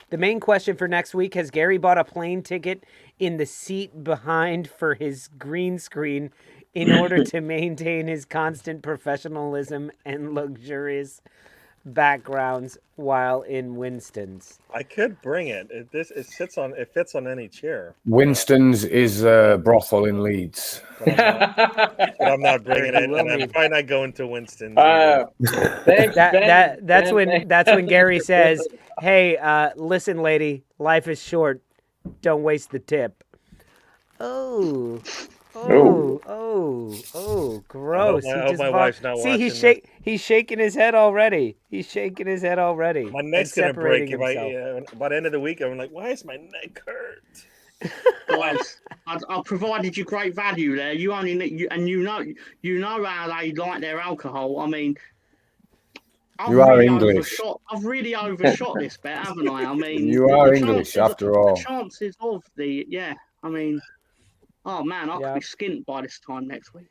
[SPEAKER 1] The main question for next week: has Gary bought a plane ticket in the seat behind for his green screen in order to maintain his constant professionalism and luxurious backgrounds while in Winston's?
[SPEAKER 6] I could bring it. It fits on any chair.
[SPEAKER 4] Winston's is a brothel in Leeds.
[SPEAKER 6] But I'm not bringing it, and I'm probably not going to Winston's.
[SPEAKER 5] Thanks,
[SPEAKER 1] that's when Gary says, "Hey, listen, lady, life is short. Don't waste the tip." Oh, gross.
[SPEAKER 6] I hope my wife's not watching.
[SPEAKER 1] See, he's shaking his head already. My
[SPEAKER 6] neck's going to break. By the end of the week, I'm like, why is my neck hurt?
[SPEAKER 7] Guys, I've provided you great value there. You know how they like their alcohol. I mean, I've really overshot this bet, haven't I? I mean,
[SPEAKER 4] you are English after all.
[SPEAKER 7] The chances of oh man, I could be skint by this time next week.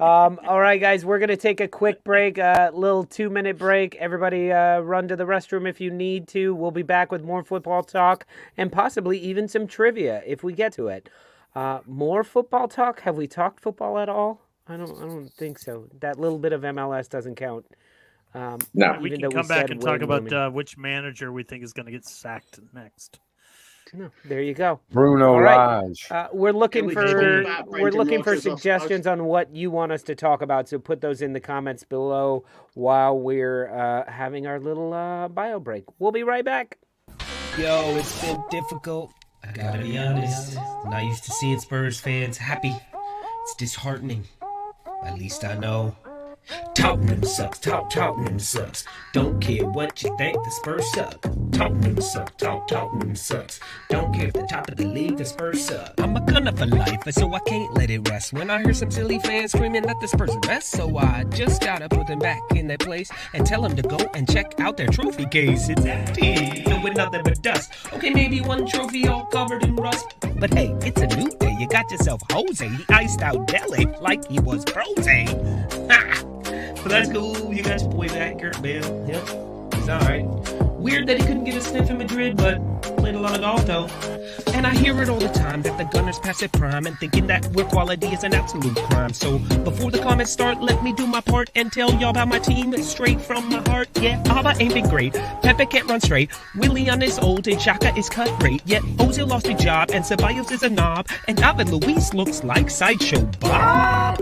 [SPEAKER 1] All right, guys, we're gonna take a quick break, little 2-minute break. Everybody, run to the restroom if you need to. We'll be back with more football talk and possibly even some trivia if we get to it. More football talk? Have we talked football at all? I don't think so. That little bit of MLS doesn't count.
[SPEAKER 5] No,
[SPEAKER 3] we can come back and talk about which manager we think is going to get sacked next.
[SPEAKER 1] No, there you go.
[SPEAKER 4] Bruno Lage.
[SPEAKER 1] We're looking for suggestions on what you want us to talk about. So put those in the comments below while we're having our little bio break. We'll be right back.
[SPEAKER 10] Yo, it's been difficult. I gotta be honest. Not used to seeing Spurs fans happy. It's disheartening. At least I know. Tottenham sucks. Tottenham sucks. Don't care what you think, the Spurs suck. Tottenham sucks. Tottenham sucks. Don't care if the top of the league, the Spurs suck. I'm a Gunner for life, so I can't let it rest. When I hear some silly fans screaming that the Spurs are best, so I just gotta put them back in their place and tell them to go and check out their trophy case. It's empty, filled with nothing but dust. Okay, maybe one trophy all covered in rust, but hey, it's a new day. You got yourself Jose. He iced out Dele like he was frozen. Ha! But that's cool. You got your boy back, Kurt Bale. Yep, he's alright. Weird that he couldn't get a sniff in Madrid, but played a lot of golf though. And I hear it all the time that the Gunners pass their prime and thinking that where quality is an absolute crime. So before the comments start, let me do my part and tell y'all about my team straight from my heart. Yeah, Alba ain't been great, Pepe can't run straight, Willian is old and Xhaka is cut rate. Yet Ozil lost his job and Ceballos is a knob, and David Luiz looks like Sideshow Bob.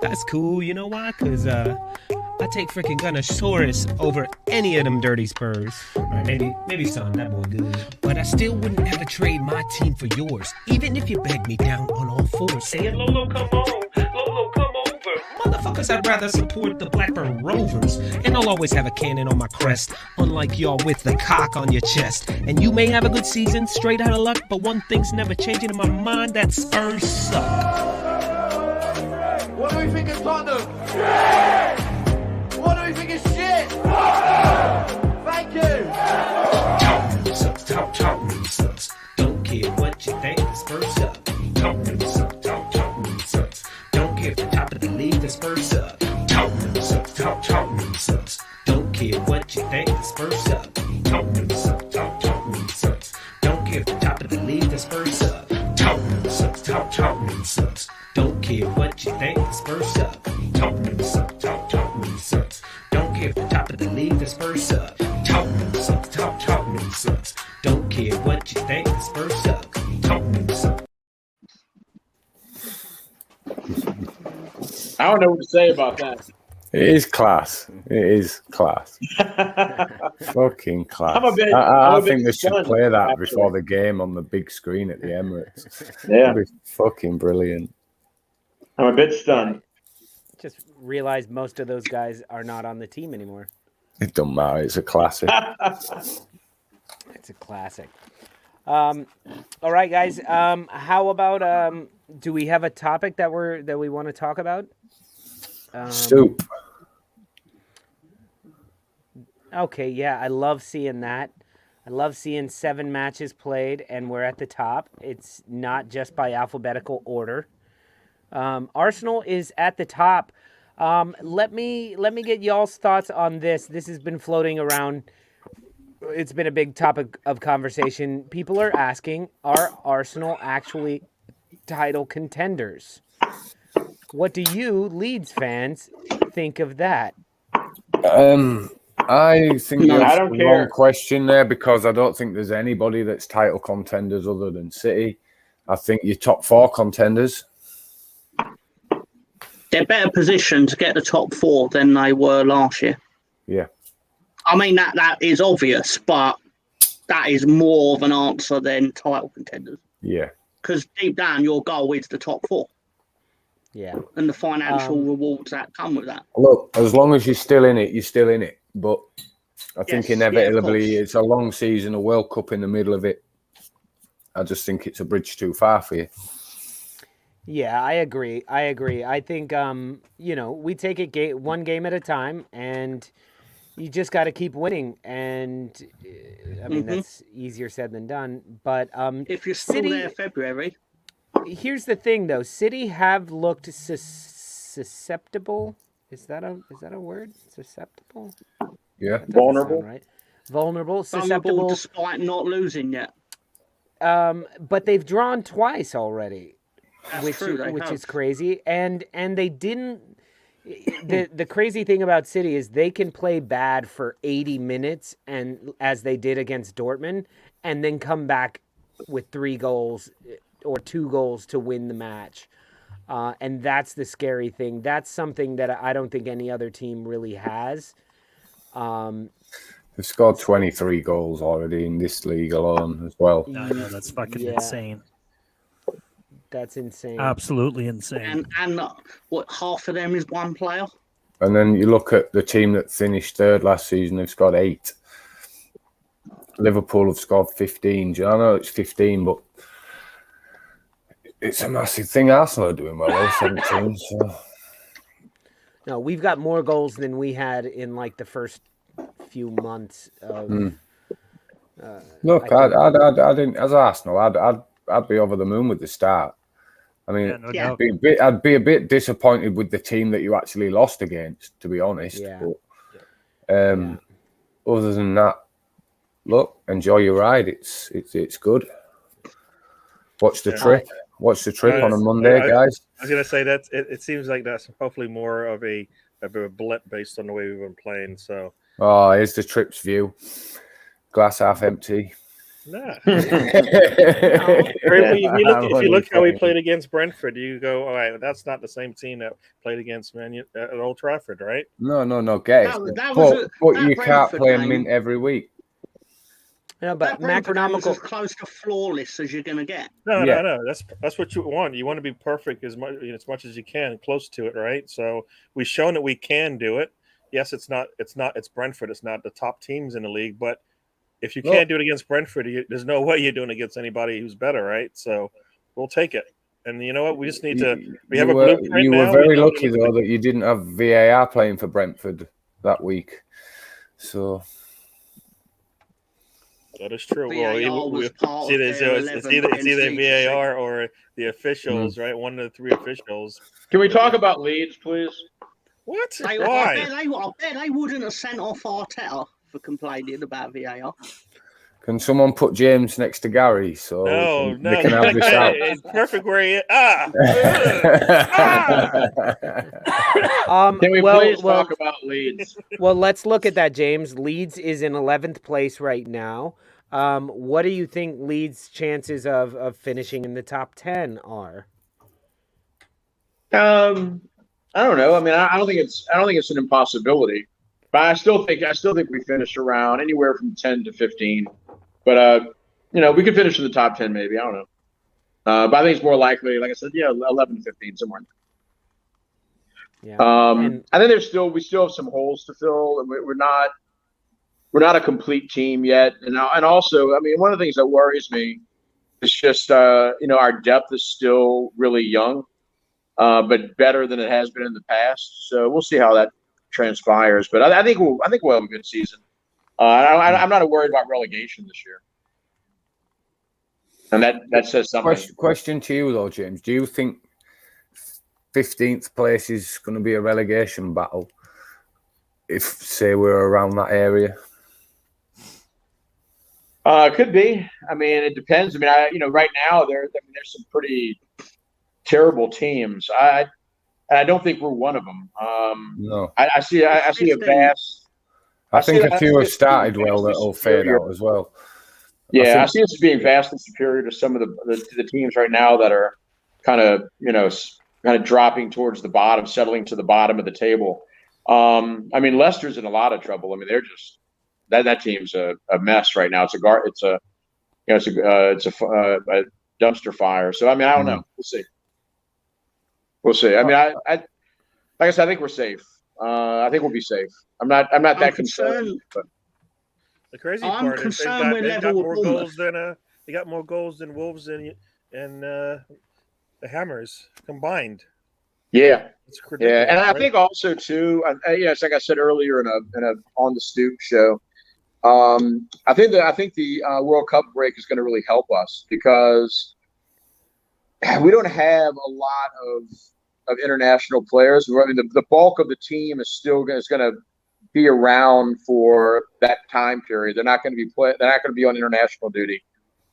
[SPEAKER 10] That's cool, you know why? Cause I take freaking Gunnersaurus over any of them dirty Spurs. Alright, maybe Son, that boy good. But I still wouldn't ever trade my team for yours, even if you begged me down on all fours, saying, Lolo, come on, Lolo, come over. Motherfuckers, I'd rather support the Blackburn Rovers. And I'll always have a cannon on my crest, unlike y'all with the cock on your chest. And you may have a good season, straight out of luck, but one thing's never changing in my mind, that Spurs suck.
[SPEAKER 11] What do we think of Tottenham? What do we think of shit? Thank you.
[SPEAKER 10] Tottenham sucks, Tottenham sucks. Don't care what you think, the Spurs suck. Tottenham sucks, Tottenham sucks. Don't care if the top of the league, the Spurs suck. Tottenham sucks, Tottenham sucks. Don't care what you think, the Spurs suck. Tottenham sucks, Tottenham sucks. Don't care if the top of the league, the Spurs suck. Tottenham sucks, Tottenham sucks. Don't care what you think, the Spurs suck. Tottenham sucks, Tottenham sucks. Don't care if the top of the league, the Spurs suck. Tottenham sucks, Tottenham sucks. Don't care what you think, the Spurs suck. Tottenham sucks.
[SPEAKER 5] I don't know what to say about that.
[SPEAKER 4] It is class. It is class. Fucking class. I think they should play that actually before the game on the big screen at the Emirates.
[SPEAKER 5] Yeah.
[SPEAKER 4] It'd be fucking brilliant.
[SPEAKER 5] I'm a bit stunned.
[SPEAKER 1] Just realized most of those guys are not on the team anymore.
[SPEAKER 4] It don't matter. It's a classic.
[SPEAKER 1] It's a classic. All right, guys. How about do we have a topic that we want to talk about?
[SPEAKER 4] Stoop.
[SPEAKER 1] Okay, yeah, I love seeing that. I love seeing 7 matches played, and we're at the top. It's not just by alphabetical order. Arsenal is at the top. Let me get y'all's thoughts on this. This has been floating around. It's been a big topic of conversation. People are asking, are Arsenal actually title contenders? What do you, Leeds fans, think of that?
[SPEAKER 4] I think that's the wrong question there, because I don't think there's anybody that's title contenders other than City. I think your top 4 contenders.
[SPEAKER 7] They're better positioned to get the top 4 than they were last year.
[SPEAKER 4] Yeah.
[SPEAKER 7] I mean, that is obvious, but that is more of an answer than title contenders.
[SPEAKER 4] Yeah.
[SPEAKER 7] Because deep down, your goal is the top 4.
[SPEAKER 1] Yeah.
[SPEAKER 7] And the financial rewards that come with that.
[SPEAKER 4] Look, as long as you're still in it, you're still in it. But I think inevitably it's a long season, a World Cup in the middle of it. I just think it's a bridge too far for you.
[SPEAKER 1] Yeah, I agree. I think, we take it one game at a time, and you just got to keep winning. And, I mean, that's easier said than done. But
[SPEAKER 7] if you're still there February.
[SPEAKER 1] Here's the thing, though. City have looked susceptible. Is that a word? Susceptible?
[SPEAKER 4] Yeah.
[SPEAKER 5] Vulnerable.
[SPEAKER 1] Right. Vulnerable, susceptible.
[SPEAKER 7] Despite not losing yet.
[SPEAKER 1] But they've drawn twice already.
[SPEAKER 7] That's true,
[SPEAKER 1] which is crazy. And they didn't. The crazy thing about City is they can play bad for 80 minutes, and as they did against Dortmund, and then come back with 3 goals or 2 goals to win the match. And that's the scary thing. That's something that I don't think any other team really has.
[SPEAKER 4] They've scored 23 goals already in this league alone as well.
[SPEAKER 3] I know, that's fucking insane.
[SPEAKER 1] That's insane.
[SPEAKER 3] Absolutely insane.
[SPEAKER 7] And what, half of them is one player?
[SPEAKER 4] And then you look at the team that finished 3rd last season, they've scored 8. Liverpool have scored 15. I know it's 15, but it's a massive thing. Arsenal are doing well, though, 17. So.
[SPEAKER 1] No, we've got more goals than we had in like the first few months of.
[SPEAKER 4] Look, I didn't. As Arsenal, I'd be over the moon with the start. I mean, I'd be a bit disappointed with the team that you actually lost against, to be honest.
[SPEAKER 1] Yeah.
[SPEAKER 4] But other than that, look, enjoy your ride. It's good. Watch the trip. Watch the trip on a Monday, guys.
[SPEAKER 6] I was gonna say that it seems like that's hopefully more of a blip based on the way we've been playing. So,
[SPEAKER 4] here's the trip's view. Glass half empty.
[SPEAKER 6] Nah. If you look how we played against Brentford, you go, all right, that's not the same team that played against Man at Old Trafford, right?
[SPEAKER 4] No, get it. But you can't play a mint every week.
[SPEAKER 1] Yeah, but
[SPEAKER 7] macronomical as close to flawless as you're going to get.
[SPEAKER 6] No. That's what you want. You want to be perfect as much as you can, close to it, right? So we've shown that we can do it. Yes, it's Brentford. It's not the top teams in the league, but if you can't do it against Brentford, there's no way you're doing it against anybody who's better, right? So we'll take it. And you know what? We just need to. We have a blueprint.
[SPEAKER 4] You were very lucky though that you didn't have VAR playing for Brentford that week. So.
[SPEAKER 6] That is true. It's either VAR or the officials, right? One of the three officials.
[SPEAKER 5] Can we talk about Leeds, please?
[SPEAKER 6] What?
[SPEAKER 7] Why? I bet they wouldn't have sent off Arteta for complaining about VAR.
[SPEAKER 4] Can someone put James next to Gary so they can have this out?
[SPEAKER 6] It's perfect where he
[SPEAKER 5] Can we please talk about Leeds?
[SPEAKER 1] Well, let's look at that, James. Leeds is in 11th place right now. What do you think Leeds' chances of finishing in the top 10 are?
[SPEAKER 5] I don't know. I mean, I don't think it's an impossibility, but I still think we finish around anywhere from 10 to 15. But we could finish in the top 10 maybe. I don't know. But I think it's more likely, like I said, 11 to 15 somewhere.
[SPEAKER 1] Yeah.
[SPEAKER 5] I think we still have some holes to fill, and we're not a complete team yet. And also, I mean, one of the things that worries me is just our depth is still really young, but better than it has been in the past. So we'll see how that transpires. But I think we'll have a good season. I'm not worried about relegation this year, and that says something.
[SPEAKER 4] Question to you though, James: do you think 15th place is going to be a relegation battle? If say we're around that area,
[SPEAKER 5] could be. I mean, it depends. I mean, right now there's some pretty terrible teams. I don't think we're one of them.
[SPEAKER 4] No,
[SPEAKER 5] I see a vast.
[SPEAKER 4] I think a few have started well that will fade out as well.
[SPEAKER 5] Yeah, I see this as being vastly superior to some of the teams right now that are kind of dropping towards the bottom, settling to the bottom of the table. I mean, Leicester's in a lot of trouble. I mean, they're just that team's a mess right now. It's a dumpster fire. So I mean, I don't know. We'll see. I mean, I like I said, I think we're safe. I think we'll be safe. I'm not that concerned. But
[SPEAKER 6] the crazy part is they got more goals than they got more goals than Wolves and the Hammers combined.
[SPEAKER 5] Yeah, and I think also too. It's like I said earlier in a on the Stoop show. I think the World Cup break is going to really help us because we don't have a lot of international players. I mean, the bulk of the team is going to be around for that time period. They're not going to be They're not going to be on international duty.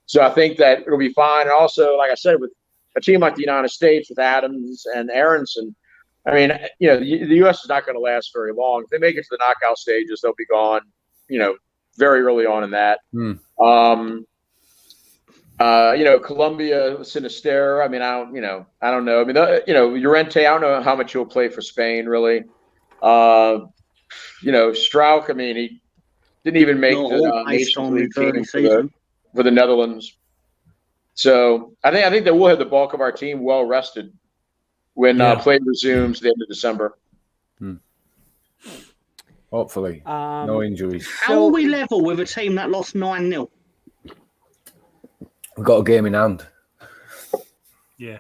[SPEAKER 5] So I think that it'll be fine. And also, like I said, with a team like the United States with Adams and Aronson, I mean, the U.S. is not going to last very long. If they make it to the knockout stages, they'll be gone. Very early on in that. Colombia, Sinister. I mean, I don't know. I mean, Llorente. I don't know how much he'll play for Spain, really. Struijk. I mean, he didn't even make the Nations League team for the Netherlands. So I think that we'll have the bulk of our team well rested when play resumes at the end of December.
[SPEAKER 4] Hopefully, no injuries.
[SPEAKER 7] How are we level with a team that lost 9-0?
[SPEAKER 4] We've got a game in hand.
[SPEAKER 3] Yeah.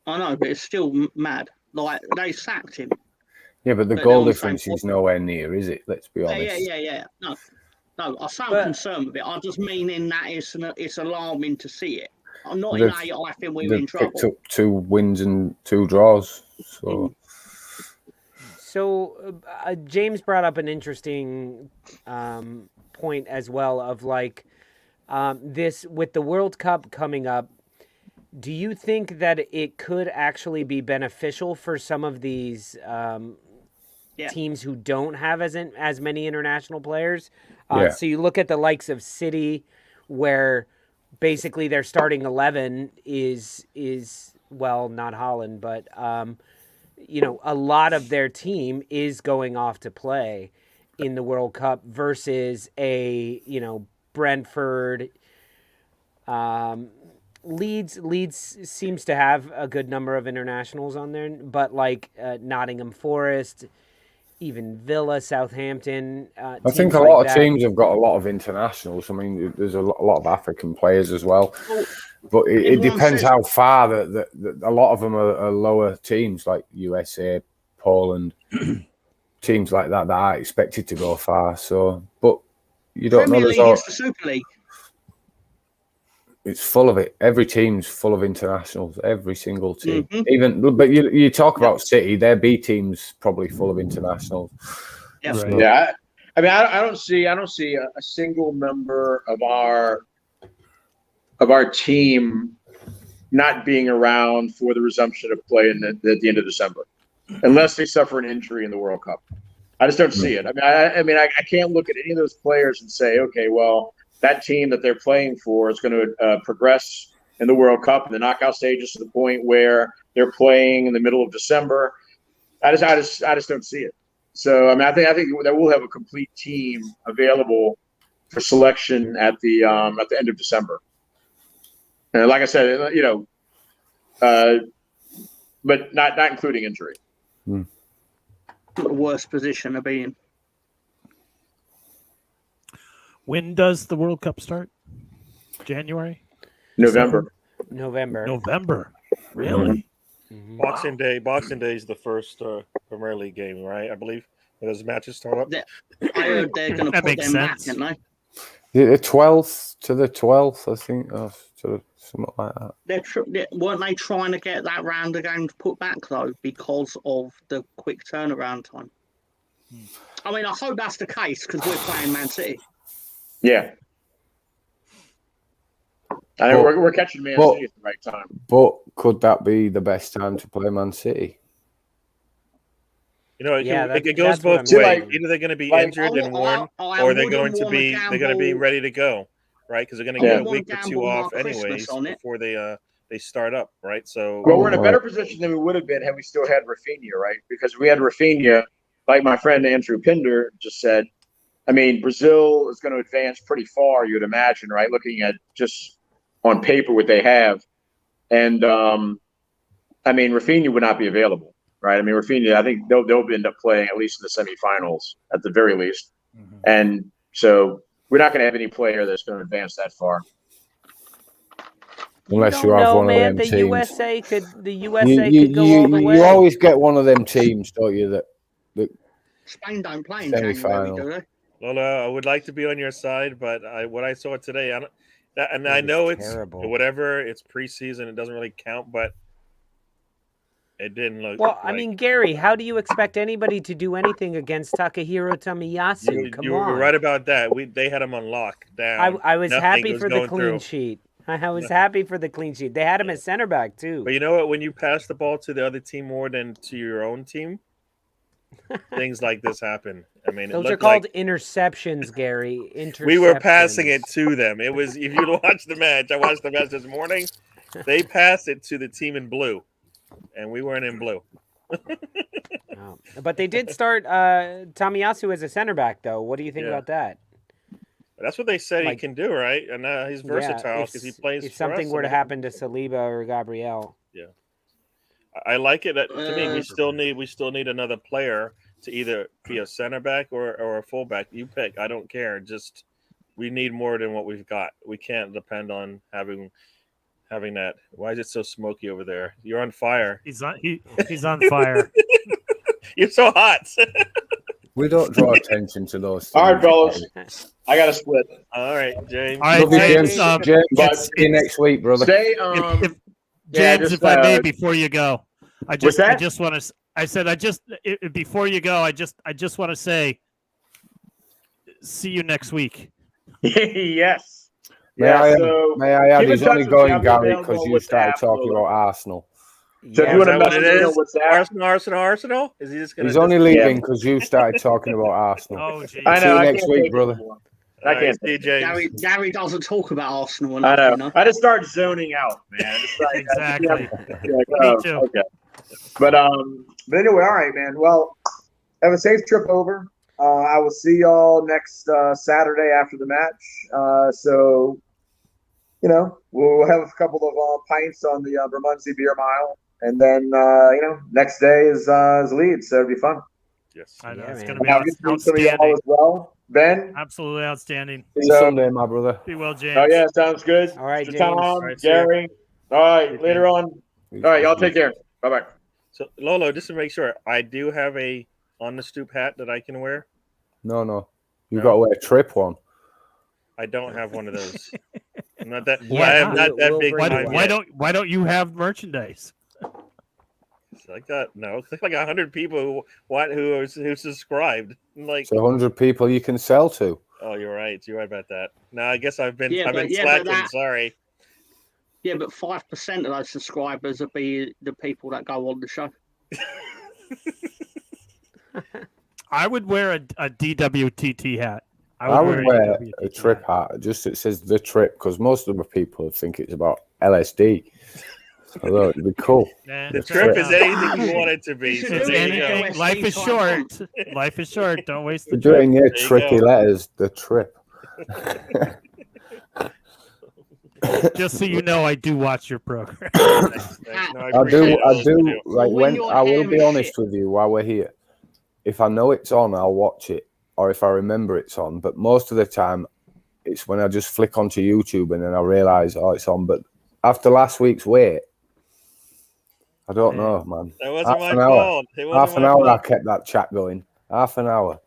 [SPEAKER 7] I know, but it's still mad. Like, they sacked him.
[SPEAKER 4] Yeah, but the goal difference is nowhere near, is it? Let's be honest.
[SPEAKER 7] Yeah. No, I sound concerned with it. I just mean in that it's alarming to see it. I'm not in I think we're in trouble.
[SPEAKER 4] Picked up 2 wins and 2 draws.
[SPEAKER 1] So James brought up an interesting point as well of like this with the World Cup coming up. Do you think that it could actually be beneficial for some of these teams who don't have as many international players? So you look at the likes of City, where basically their starting 11 is well, not Holland, but a lot of their team is going off to play in the World Cup versus a Brentford. Leeds seems to have a good number of internationals on there, but like Nottingham Forest, even Villa, Southampton.
[SPEAKER 4] I think a lot of teams have got a lot of internationals. I mean, there's a lot of African players as well. But it depends how far that a lot of them are lower teams like USA, Poland, teams like that are expected to go far. So, but you don't know.
[SPEAKER 7] Premier League is the Super League.
[SPEAKER 4] It's full of it. Every team's full of internationals. Every single team. But you talk about City, their B team's probably full of internationals.
[SPEAKER 5] Yeah, so. Yeah. I mean, I don't see a single member of our team not being around for the resumption of play at the end of December, unless they suffer an injury in the World Cup. I just don't see it. I mean, I can't look at any of those players and say, okay, well, that team that they're playing for is going to progress in the World Cup in the knockout stages to the point where they're playing in the middle of December. I just don't see it. So I mean, I think that we'll have a complete team available for selection at the end of December. And like I said, but not including injury.
[SPEAKER 7] The worst position to be in.
[SPEAKER 3] When does the World Cup start? January?
[SPEAKER 5] November.
[SPEAKER 3] Really?
[SPEAKER 6] Boxing Day is the first Premier League game, right? I believe those matches start up.
[SPEAKER 7] I heard they're going to put them back, didn't they?
[SPEAKER 4] The 12th to the 12th, I think, or something like that.
[SPEAKER 7] Weren't they trying to get that round of games put back though because of the quick turnaround time? I mean, I hope that's the case because we're playing Man City.
[SPEAKER 5] Yeah. I know we're catching Man City at the right time.
[SPEAKER 4] But could that be the best time to play Man City?
[SPEAKER 6] It goes both ways. Either they're going to be injured and worn, or they're going to be ready to go, right? Because they're going to get a week or two off anyways before they start up, right? So
[SPEAKER 5] we're in a better position than we would have been had we still had Rafinha, right? Because we had Rafinha, like my friend Andrew Pinder just said. I mean, Brazil is going to advance pretty far, you'd imagine, right? Looking at just on paper what they have. And, I mean, Rafinha would not be available, right? I mean, Rafinha, I think they'll end up playing at least in the semifinals at the very least. And so we're not going to have any player that's going to advance that far.
[SPEAKER 4] Unless you have one of them teams.
[SPEAKER 1] The USA could go all the way.
[SPEAKER 4] You always get one of them teams, don't you, that
[SPEAKER 7] Spain don't play in January, do they?
[SPEAKER 6] Lola, I would like to be on your side, but what I saw today, I know it's terrible. Whatever, it's preseason, it doesn't really count, but it didn't look.
[SPEAKER 1] Well, I mean, Gary, how do you expect anybody to do anything against Takahiro Tomiyasu?
[SPEAKER 6] You were right about that. They had him on lockdown.
[SPEAKER 1] I was happy for the clean sheet. I was happy for the clean sheet. They had him at center back too.
[SPEAKER 6] But you know what? When you pass the ball to the other team more than to your own team, things like this happen. I mean,
[SPEAKER 1] those are called interceptions, Gary. Interceptions.
[SPEAKER 6] We were passing it to them. It was, if you watch the match, I watched the match this morning. They passed it to the team in blue, and we weren't in blue.
[SPEAKER 1] But they did start Tomiyasu as a center back, though. What do you think about that?
[SPEAKER 6] That's what they said he can do, right? And he's versatile because he plays.
[SPEAKER 1] If something were to happen to Saliba or Gabriel,
[SPEAKER 6] I like it. To me, we still need another player to either be a center back or a fullback. You pick. I don't care. Just we need more than what we've got. We can't depend on having having that. Why is it so smoky over there? You're on fire.
[SPEAKER 3] He's on fire.
[SPEAKER 6] You're so hot.
[SPEAKER 4] We don't draw attention to those things.
[SPEAKER 5] All right, fellas. I got to split.
[SPEAKER 6] All right, James.
[SPEAKER 3] All right,
[SPEAKER 4] Love you,
[SPEAKER 3] James.
[SPEAKER 4] James, see you next week, brother.
[SPEAKER 5] Stay.
[SPEAKER 3] James, if I may, before you go,
[SPEAKER 5] what's
[SPEAKER 3] I
[SPEAKER 5] that?
[SPEAKER 3] just want to. I said, before you go, I just want to say, see you next week.
[SPEAKER 5] Yes.
[SPEAKER 4] May I add, he's only going, Gary, because you started talking about Arsenal.
[SPEAKER 5] So if you want to
[SPEAKER 6] what it is?
[SPEAKER 5] what's that?
[SPEAKER 6] Arsenal? Is he just going to?
[SPEAKER 4] He's only leaving because you started talking about Arsenal.
[SPEAKER 3] Oh, geez.
[SPEAKER 5] I know.
[SPEAKER 4] See you
[SPEAKER 5] I
[SPEAKER 4] next
[SPEAKER 5] can't
[SPEAKER 4] week,
[SPEAKER 5] take
[SPEAKER 4] brother.
[SPEAKER 5] it anymore. I can't.
[SPEAKER 6] See you, James.
[SPEAKER 7] Gary doesn't talk about Arsenal
[SPEAKER 5] I
[SPEAKER 7] enough.
[SPEAKER 5] know.
[SPEAKER 7] You know?
[SPEAKER 5] I just start zoning out, man. It's like,
[SPEAKER 3] Exactly.
[SPEAKER 5] Me
[SPEAKER 3] too.
[SPEAKER 5] Okay. But anyway, all right, man. Well, have a safe trip over. I will see y'all next Saturday after the match. So, we'll have a couple of pints on the Bermondsey Beer Mile, and then next day is Leeds, so it'll be fun.
[SPEAKER 6] Yes,
[SPEAKER 3] I know.
[SPEAKER 1] Yeah,
[SPEAKER 3] It's
[SPEAKER 1] man.
[SPEAKER 3] going to be
[SPEAKER 5] Some of y'all
[SPEAKER 3] outstanding.
[SPEAKER 5] as well. Ben.
[SPEAKER 3] Absolutely outstanding.
[SPEAKER 4] See you Sunday, my brother.
[SPEAKER 3] Be well, James.
[SPEAKER 5] Oh yeah, sounds good.
[SPEAKER 1] All right,
[SPEAKER 5] Mr.
[SPEAKER 1] James.
[SPEAKER 5] Tom,
[SPEAKER 6] All right, see ya.
[SPEAKER 5] Gary. All right, later on. All right, y'all take care. Bye bye.
[SPEAKER 6] So Lolo, just to make sure, I do have a on the stoop hat that I can wear.
[SPEAKER 4] No. You got to wear a trip one.
[SPEAKER 6] I don't have one of those. I'm not that.
[SPEAKER 1] Yeah,
[SPEAKER 6] I am not that
[SPEAKER 1] we'll
[SPEAKER 6] big.
[SPEAKER 1] bring
[SPEAKER 6] time
[SPEAKER 1] one.
[SPEAKER 6] yet.
[SPEAKER 3] Why don't you have merchandise?
[SPEAKER 6] Like that? No, it's like 100 people who subscribed. I'm like,
[SPEAKER 4] So 100 people you can sell to.
[SPEAKER 6] oh, you're right. You're right about that. No, I guess I've been
[SPEAKER 7] Yeah, but
[SPEAKER 6] slacking. Sorry.
[SPEAKER 7] Yeah, but 5% of those subscribers will be the people that go on the show.
[SPEAKER 3] I would wear a DWTT hat.
[SPEAKER 4] I would wear
[SPEAKER 3] DWTT
[SPEAKER 4] a trip hat. Just it says the trip because most of the people think it's about LSD. Although it'd be cool.
[SPEAKER 3] Nah,
[SPEAKER 6] The
[SPEAKER 3] fair
[SPEAKER 6] trip is
[SPEAKER 3] enough.
[SPEAKER 6] anything you want it to be. So
[SPEAKER 7] It's
[SPEAKER 6] there you go.
[SPEAKER 3] Anything. Life is short. Life is short. Don't waste the
[SPEAKER 4] You're doing
[SPEAKER 3] trip.
[SPEAKER 4] your
[SPEAKER 6] There you
[SPEAKER 4] trippy
[SPEAKER 6] go.
[SPEAKER 4] letters. The trip.
[SPEAKER 3] Just so you know, I do watch your program.
[SPEAKER 6] Thanks. No,
[SPEAKER 4] I
[SPEAKER 6] appreciate
[SPEAKER 4] do.
[SPEAKER 6] it.
[SPEAKER 4] I do.
[SPEAKER 7] Well,
[SPEAKER 4] Like
[SPEAKER 7] when
[SPEAKER 4] when
[SPEAKER 7] your
[SPEAKER 4] I will
[SPEAKER 7] hair
[SPEAKER 4] be
[SPEAKER 7] is
[SPEAKER 4] honest
[SPEAKER 7] shit-
[SPEAKER 4] with you while we're here. If I know it's on, I'll watch it, or if I remember it's on. But most of the time, it's when I just flick onto YouTube and then I realize, oh, it's on. But after last week's wait, I don't know, man.
[SPEAKER 6] That wasn't my
[SPEAKER 4] Half an hour.
[SPEAKER 6] fault. It wasn't
[SPEAKER 4] Half an
[SPEAKER 6] my
[SPEAKER 4] hour. I
[SPEAKER 6] fault.
[SPEAKER 4] kept that chat going. Half an hour.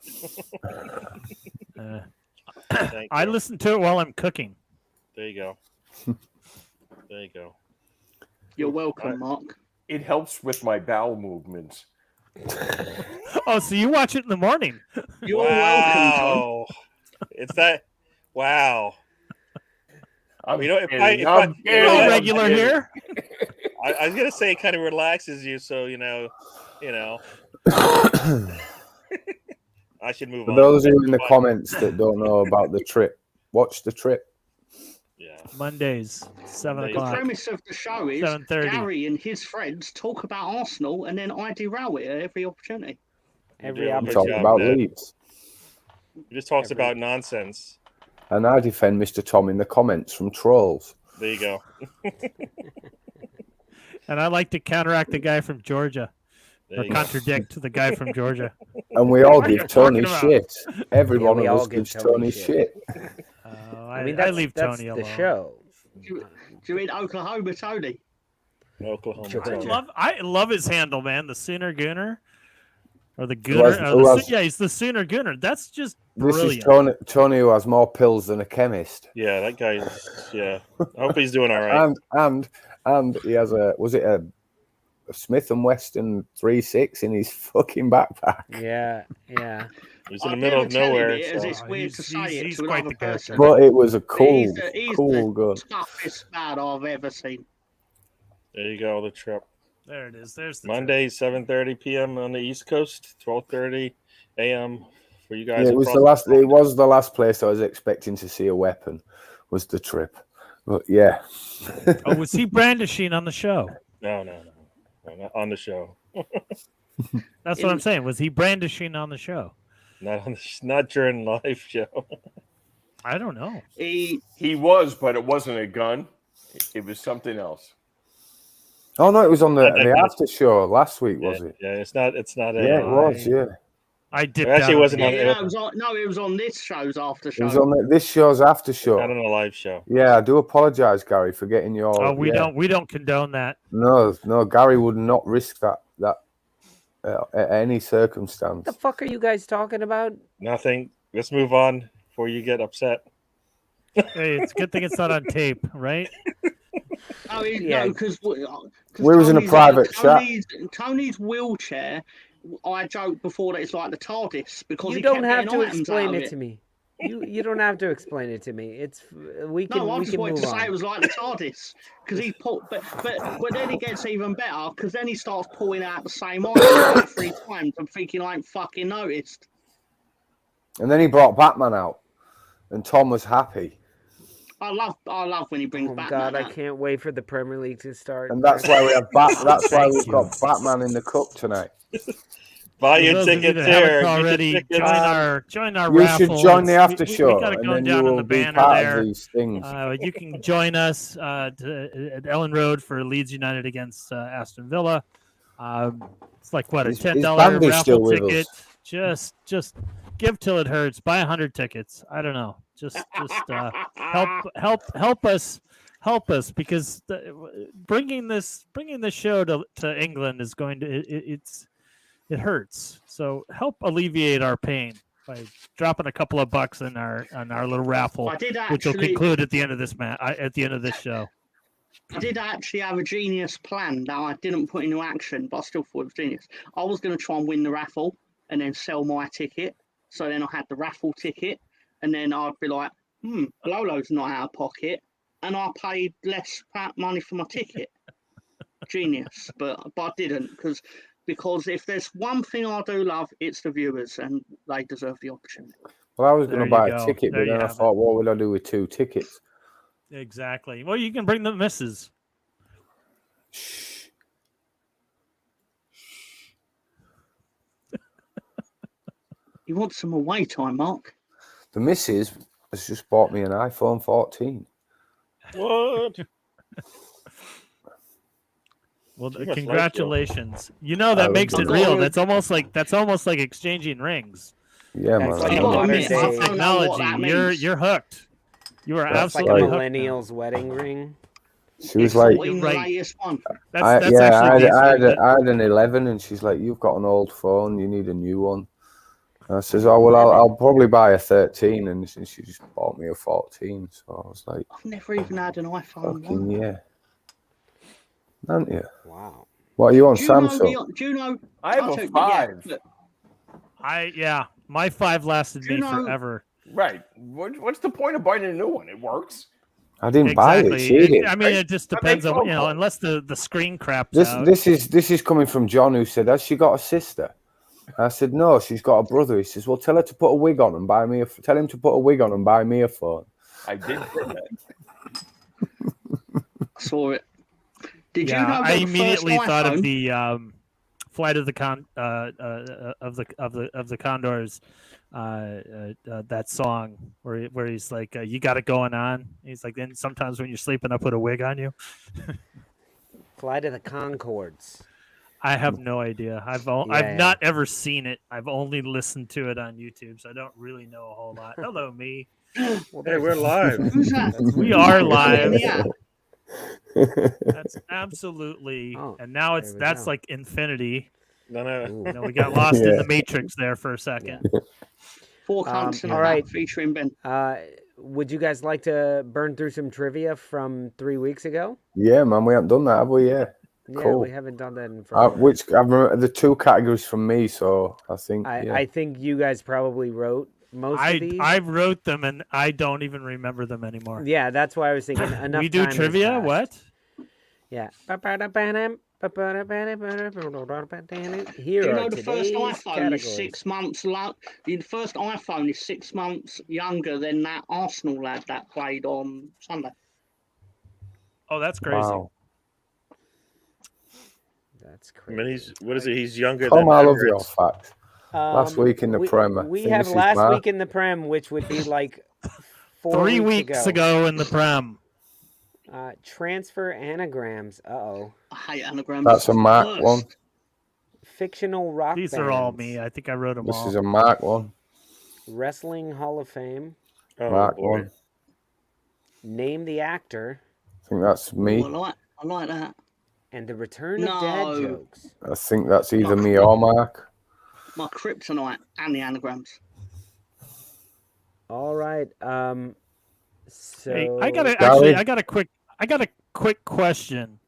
[SPEAKER 6] Thank
[SPEAKER 3] I
[SPEAKER 6] you.
[SPEAKER 3] listen to it while I'm cooking.
[SPEAKER 6] There you go. There you go.
[SPEAKER 7] You're welcome, Mark.
[SPEAKER 2] It helps with my bowel movements.
[SPEAKER 3] Oh, so you watch it in the morning?
[SPEAKER 7] You're welcome, John.
[SPEAKER 6] Wow. It's that. Wow.
[SPEAKER 2] I'm
[SPEAKER 6] You know, if
[SPEAKER 2] kidding.
[SPEAKER 6] I- if
[SPEAKER 2] I'm
[SPEAKER 6] I-
[SPEAKER 2] kidding.
[SPEAKER 3] You're
[SPEAKER 6] Yeah,
[SPEAKER 3] all
[SPEAKER 6] I'm
[SPEAKER 3] regular
[SPEAKER 2] kidding.
[SPEAKER 3] here.
[SPEAKER 6] I was gonna say it kind of relaxes you, so you know. I should move
[SPEAKER 4] For
[SPEAKER 6] on.
[SPEAKER 4] those of you in the
[SPEAKER 6] Fine.
[SPEAKER 4] comments that don't know about the trip, watch the trip.
[SPEAKER 6] Yeah.
[SPEAKER 3] Mondays, 7
[SPEAKER 6] Mondays.
[SPEAKER 7] The
[SPEAKER 3] o'clock.
[SPEAKER 7] premise of the show is
[SPEAKER 3] 7:30.
[SPEAKER 7] Gary and his friends talk about Arsenal, and then I derail it at every opportunity.
[SPEAKER 1] Every
[SPEAKER 6] Yeah,
[SPEAKER 4] I'm
[SPEAKER 6] Good
[SPEAKER 4] talking
[SPEAKER 6] job,
[SPEAKER 4] about
[SPEAKER 6] Dad.
[SPEAKER 4] Leeds.
[SPEAKER 6] He just talks about nonsense.
[SPEAKER 4] And I defend Mr. Tom in the comments from trolls.
[SPEAKER 6] There you go.
[SPEAKER 3] And I like to counteract the guy from Georgia,
[SPEAKER 6] There
[SPEAKER 3] or
[SPEAKER 6] you go.
[SPEAKER 3] contradict the guy from Georgia.
[SPEAKER 4] And we all
[SPEAKER 3] What are you
[SPEAKER 4] give Tony
[SPEAKER 3] talking
[SPEAKER 4] shit. Every
[SPEAKER 1] Yeah,
[SPEAKER 4] one
[SPEAKER 1] we
[SPEAKER 4] of
[SPEAKER 1] all
[SPEAKER 4] us
[SPEAKER 1] give
[SPEAKER 4] gives
[SPEAKER 1] Tony
[SPEAKER 4] Tony
[SPEAKER 1] shit.
[SPEAKER 4] shit.
[SPEAKER 1] I mean, that's
[SPEAKER 3] leave
[SPEAKER 1] that's
[SPEAKER 3] Tony
[SPEAKER 1] the
[SPEAKER 3] alone.
[SPEAKER 1] show.
[SPEAKER 7] Do you mean Oklahoma, Tony?
[SPEAKER 6] Oklahoma.
[SPEAKER 1] Georgia.
[SPEAKER 3] I love his handle, man. The Sooner Gooner, or the
[SPEAKER 4] Who has-
[SPEAKER 3] Gooner.
[SPEAKER 4] who has-
[SPEAKER 3] Yeah, he's the Sooner Gooner. That's just
[SPEAKER 4] This is
[SPEAKER 3] brilliant.
[SPEAKER 4] Tony who has more pills than a chemist.
[SPEAKER 6] Yeah, that guy's. Yeah. I hope he's doing all right.
[SPEAKER 4] And he has a Smith & Wesson 3.6 in his fucking backpack.
[SPEAKER 1] Yeah.
[SPEAKER 6] He's in the middle of nowhere.
[SPEAKER 7] As
[SPEAKER 6] so-
[SPEAKER 7] it's weird to say it
[SPEAKER 3] he's
[SPEAKER 7] to
[SPEAKER 3] quite
[SPEAKER 7] another
[SPEAKER 3] the character.
[SPEAKER 7] person.
[SPEAKER 4] But it was a
[SPEAKER 7] He's
[SPEAKER 4] cool
[SPEAKER 7] the
[SPEAKER 4] gun.
[SPEAKER 7] toughest man I've ever seen.
[SPEAKER 6] There you go. The trip.
[SPEAKER 3] There it is. There's the
[SPEAKER 6] Monday, 7:30 p.m. on the East Coast, 12:30 a.m. for you guys.
[SPEAKER 4] Yeah, it was
[SPEAKER 6] across
[SPEAKER 4] the last place I was expecting to see a weapon. Was the trip. But yeah.
[SPEAKER 3] Oh, was he brandishing on the show?
[SPEAKER 6] No, not on the show.
[SPEAKER 3] That's what I'm saying. Was he brandishing on the show?
[SPEAKER 6] Not during live show.
[SPEAKER 3] I don't know.
[SPEAKER 2] He was, but it wasn't a gun. It was something else.
[SPEAKER 4] Oh no, it was on
[SPEAKER 6] Not that
[SPEAKER 4] the
[SPEAKER 6] good.
[SPEAKER 4] after show last week, was it?
[SPEAKER 6] Yeah, it's not.
[SPEAKER 4] Yeah, it was. Yeah.
[SPEAKER 3] I dipped
[SPEAKER 6] Actually,
[SPEAKER 3] out.
[SPEAKER 6] it wasn't on.
[SPEAKER 7] It was on this show's after show.
[SPEAKER 4] It was on this show's after show.
[SPEAKER 6] Not on a live show.
[SPEAKER 4] Yeah, I do apologize, Gary, for getting your.
[SPEAKER 3] Oh, we don't condone that.
[SPEAKER 4] No, Gary would not risk that at any circumstance.
[SPEAKER 1] What the fuck are you guys talking about?
[SPEAKER 6] Nothing. Let's move on before you get upset.
[SPEAKER 3] Hey, it's a good thing it's not on tape, right?
[SPEAKER 7] Oh, no, because
[SPEAKER 4] we was in a private chat.
[SPEAKER 7] Tony's wheelchair. I joked before that it's like the TARDIS because
[SPEAKER 1] you don't have to explain it to me. You don't have to explain it to me. We can.
[SPEAKER 7] No, I just wanted to
[SPEAKER 1] say
[SPEAKER 7] it was like the TARDIS because he put, but then it gets even better because then he starts pulling out the same item like 3 times. I'm thinking I ain't fucking noticed.
[SPEAKER 4] And then he brought Batman out, and Tom was happy.
[SPEAKER 7] I love when he brings Batman.
[SPEAKER 1] God,
[SPEAKER 7] out.
[SPEAKER 1] I can't wait for the Premier League to start.
[SPEAKER 4] And that's why we have That's why we've got Batman in the cup tonight.
[SPEAKER 6] Buy your tickets here.
[SPEAKER 3] Already join our
[SPEAKER 4] You
[SPEAKER 3] raffle.
[SPEAKER 4] should join the after show,
[SPEAKER 3] We got it
[SPEAKER 4] and
[SPEAKER 3] going
[SPEAKER 4] then
[SPEAKER 3] down
[SPEAKER 4] you
[SPEAKER 3] on
[SPEAKER 4] will
[SPEAKER 3] the
[SPEAKER 4] be
[SPEAKER 3] banner
[SPEAKER 4] part
[SPEAKER 3] there.
[SPEAKER 4] of these things.
[SPEAKER 3] You can join us at Ellen Road for Leeds United against Aston Villa. It's like what, a $10 raffle ticket. Just give till it hurts. Buy 100 tickets. I don't know. Just help us because bringing this show to England is going to it hurts. So help alleviate our pain by dropping a couple of bucks on our little raffle, which will conclude at the end of this show.
[SPEAKER 7] I did actually have a genius plan that I didn't put into action, but I still thought it was genius. I was going to try and win the raffle and then sell my ticket. So then I had the raffle ticket, and then I'd be like, Lolo's not out of pocket, and I paid less money for my ticket. Genius, but I didn't because if there's one thing I do love, it's the viewers, and they deserve the opportunity.
[SPEAKER 4] Well, I was going to buy a ticket, but then I thought, what would I do with 2 tickets?
[SPEAKER 3] Exactly. Well, you can bring the misses.
[SPEAKER 4] Shh.
[SPEAKER 7] You want some away time, Mark?
[SPEAKER 4] The missus has just bought me an iPhone 14.
[SPEAKER 6] What?
[SPEAKER 3] Well, congratulations. You know that makes it real. That's almost like exchanging rings.
[SPEAKER 4] Yeah, man.
[SPEAKER 3] Technology. You're hooked. You are absolutely
[SPEAKER 1] like
[SPEAKER 3] hooked.
[SPEAKER 1] millennial's wedding ring.
[SPEAKER 4] She was like, I had an 11, and she's like, you've got an old phone, you need a new one. And I says, oh well, I'll probably buy a 13, and she just bought me a 14. So I was like,
[SPEAKER 7] I've never even had an iPhone.
[SPEAKER 4] Fucking yeah. Haven't you?
[SPEAKER 1] Wow.
[SPEAKER 4] What are you on, Samsung?
[SPEAKER 7] Do you know?
[SPEAKER 2] I have a 5.
[SPEAKER 3] My 5 lasted me forever.
[SPEAKER 2] Right. What's the point of buying a new one? It works.
[SPEAKER 4] I didn't buy it. She did.
[SPEAKER 3] I mean, it just depends on unless the screen craps out.
[SPEAKER 4] This is coming from John, who said, has she got a sister? I said, no, she's got a brother. He says, well, tell her to put a wig on and buy me tell him to put a wig on and buy me a phone.
[SPEAKER 2] I did say that.
[SPEAKER 7] I saw it. Did you know
[SPEAKER 3] I immediately thought of the Flight of the Condors, that song where he's like, you got it going on. He's like, then sometimes when you're sleeping, I put a wig on you.
[SPEAKER 1] Flight of the Concords.
[SPEAKER 3] I have no idea. I've not ever seen it. I've only listened to it on YouTube, so I don't really know a whole lot. Hello, me.
[SPEAKER 6] Well, hey, we're live.
[SPEAKER 3] We are live. Yeah. That's absolutely. And now that's like infinity. No, we got lost in the Matrix there for a second.
[SPEAKER 7] 4 cunts and
[SPEAKER 1] all right.
[SPEAKER 7] Featuring Ben.
[SPEAKER 1] Would you guys like to burn through some trivia from 3 weeks ago?
[SPEAKER 4] Yeah, man, we haven't done that, have we? Yeah.
[SPEAKER 1] Yeah,
[SPEAKER 4] cool.
[SPEAKER 1] we haven't done that in forever.
[SPEAKER 4] I remember the 2 categories from me, so I think
[SPEAKER 1] I think you guys probably wrote most of these.
[SPEAKER 3] I wrote them and I don't even remember them anymore.
[SPEAKER 1] Yeah, that's why I was thinking enough.
[SPEAKER 3] We do trivia? What?
[SPEAKER 1] Yeah. Here
[SPEAKER 7] Do you know the first iPhone is 6 months the first iPhone is 6 months younger than that Arsenal lad that played on Sunday.
[SPEAKER 3] Oh, that's crazy.
[SPEAKER 4] Wow.
[SPEAKER 1] That's
[SPEAKER 6] I
[SPEAKER 1] crazy.
[SPEAKER 6] mean, he's younger
[SPEAKER 4] Tom,
[SPEAKER 6] than
[SPEAKER 4] I love your
[SPEAKER 6] Everett.
[SPEAKER 4] fact. Last week in the Prem.
[SPEAKER 1] We have last week in the Prem, which would be like
[SPEAKER 3] 3 weeks ago in the Prem.
[SPEAKER 1] Transfer anagrams.
[SPEAKER 7] I hate anagrams.
[SPEAKER 4] That's a Mark one.
[SPEAKER 1] Fictional rock
[SPEAKER 3] These
[SPEAKER 1] bands.
[SPEAKER 3] are all me. I think I wrote them all.
[SPEAKER 4] This is a Mark one.
[SPEAKER 1] Wrestling Hall of Fame.
[SPEAKER 6] Oh,
[SPEAKER 4] Mark
[SPEAKER 6] boy.
[SPEAKER 4] one.
[SPEAKER 1] Name the actor.
[SPEAKER 4] I think that's me.
[SPEAKER 7] I like that.
[SPEAKER 1] And the return of dad jokes.
[SPEAKER 4] I think that's either me or Mark.
[SPEAKER 7] My kryptonite and the anagrams.
[SPEAKER 1] All right. So
[SPEAKER 3] Hey, I got a quick question.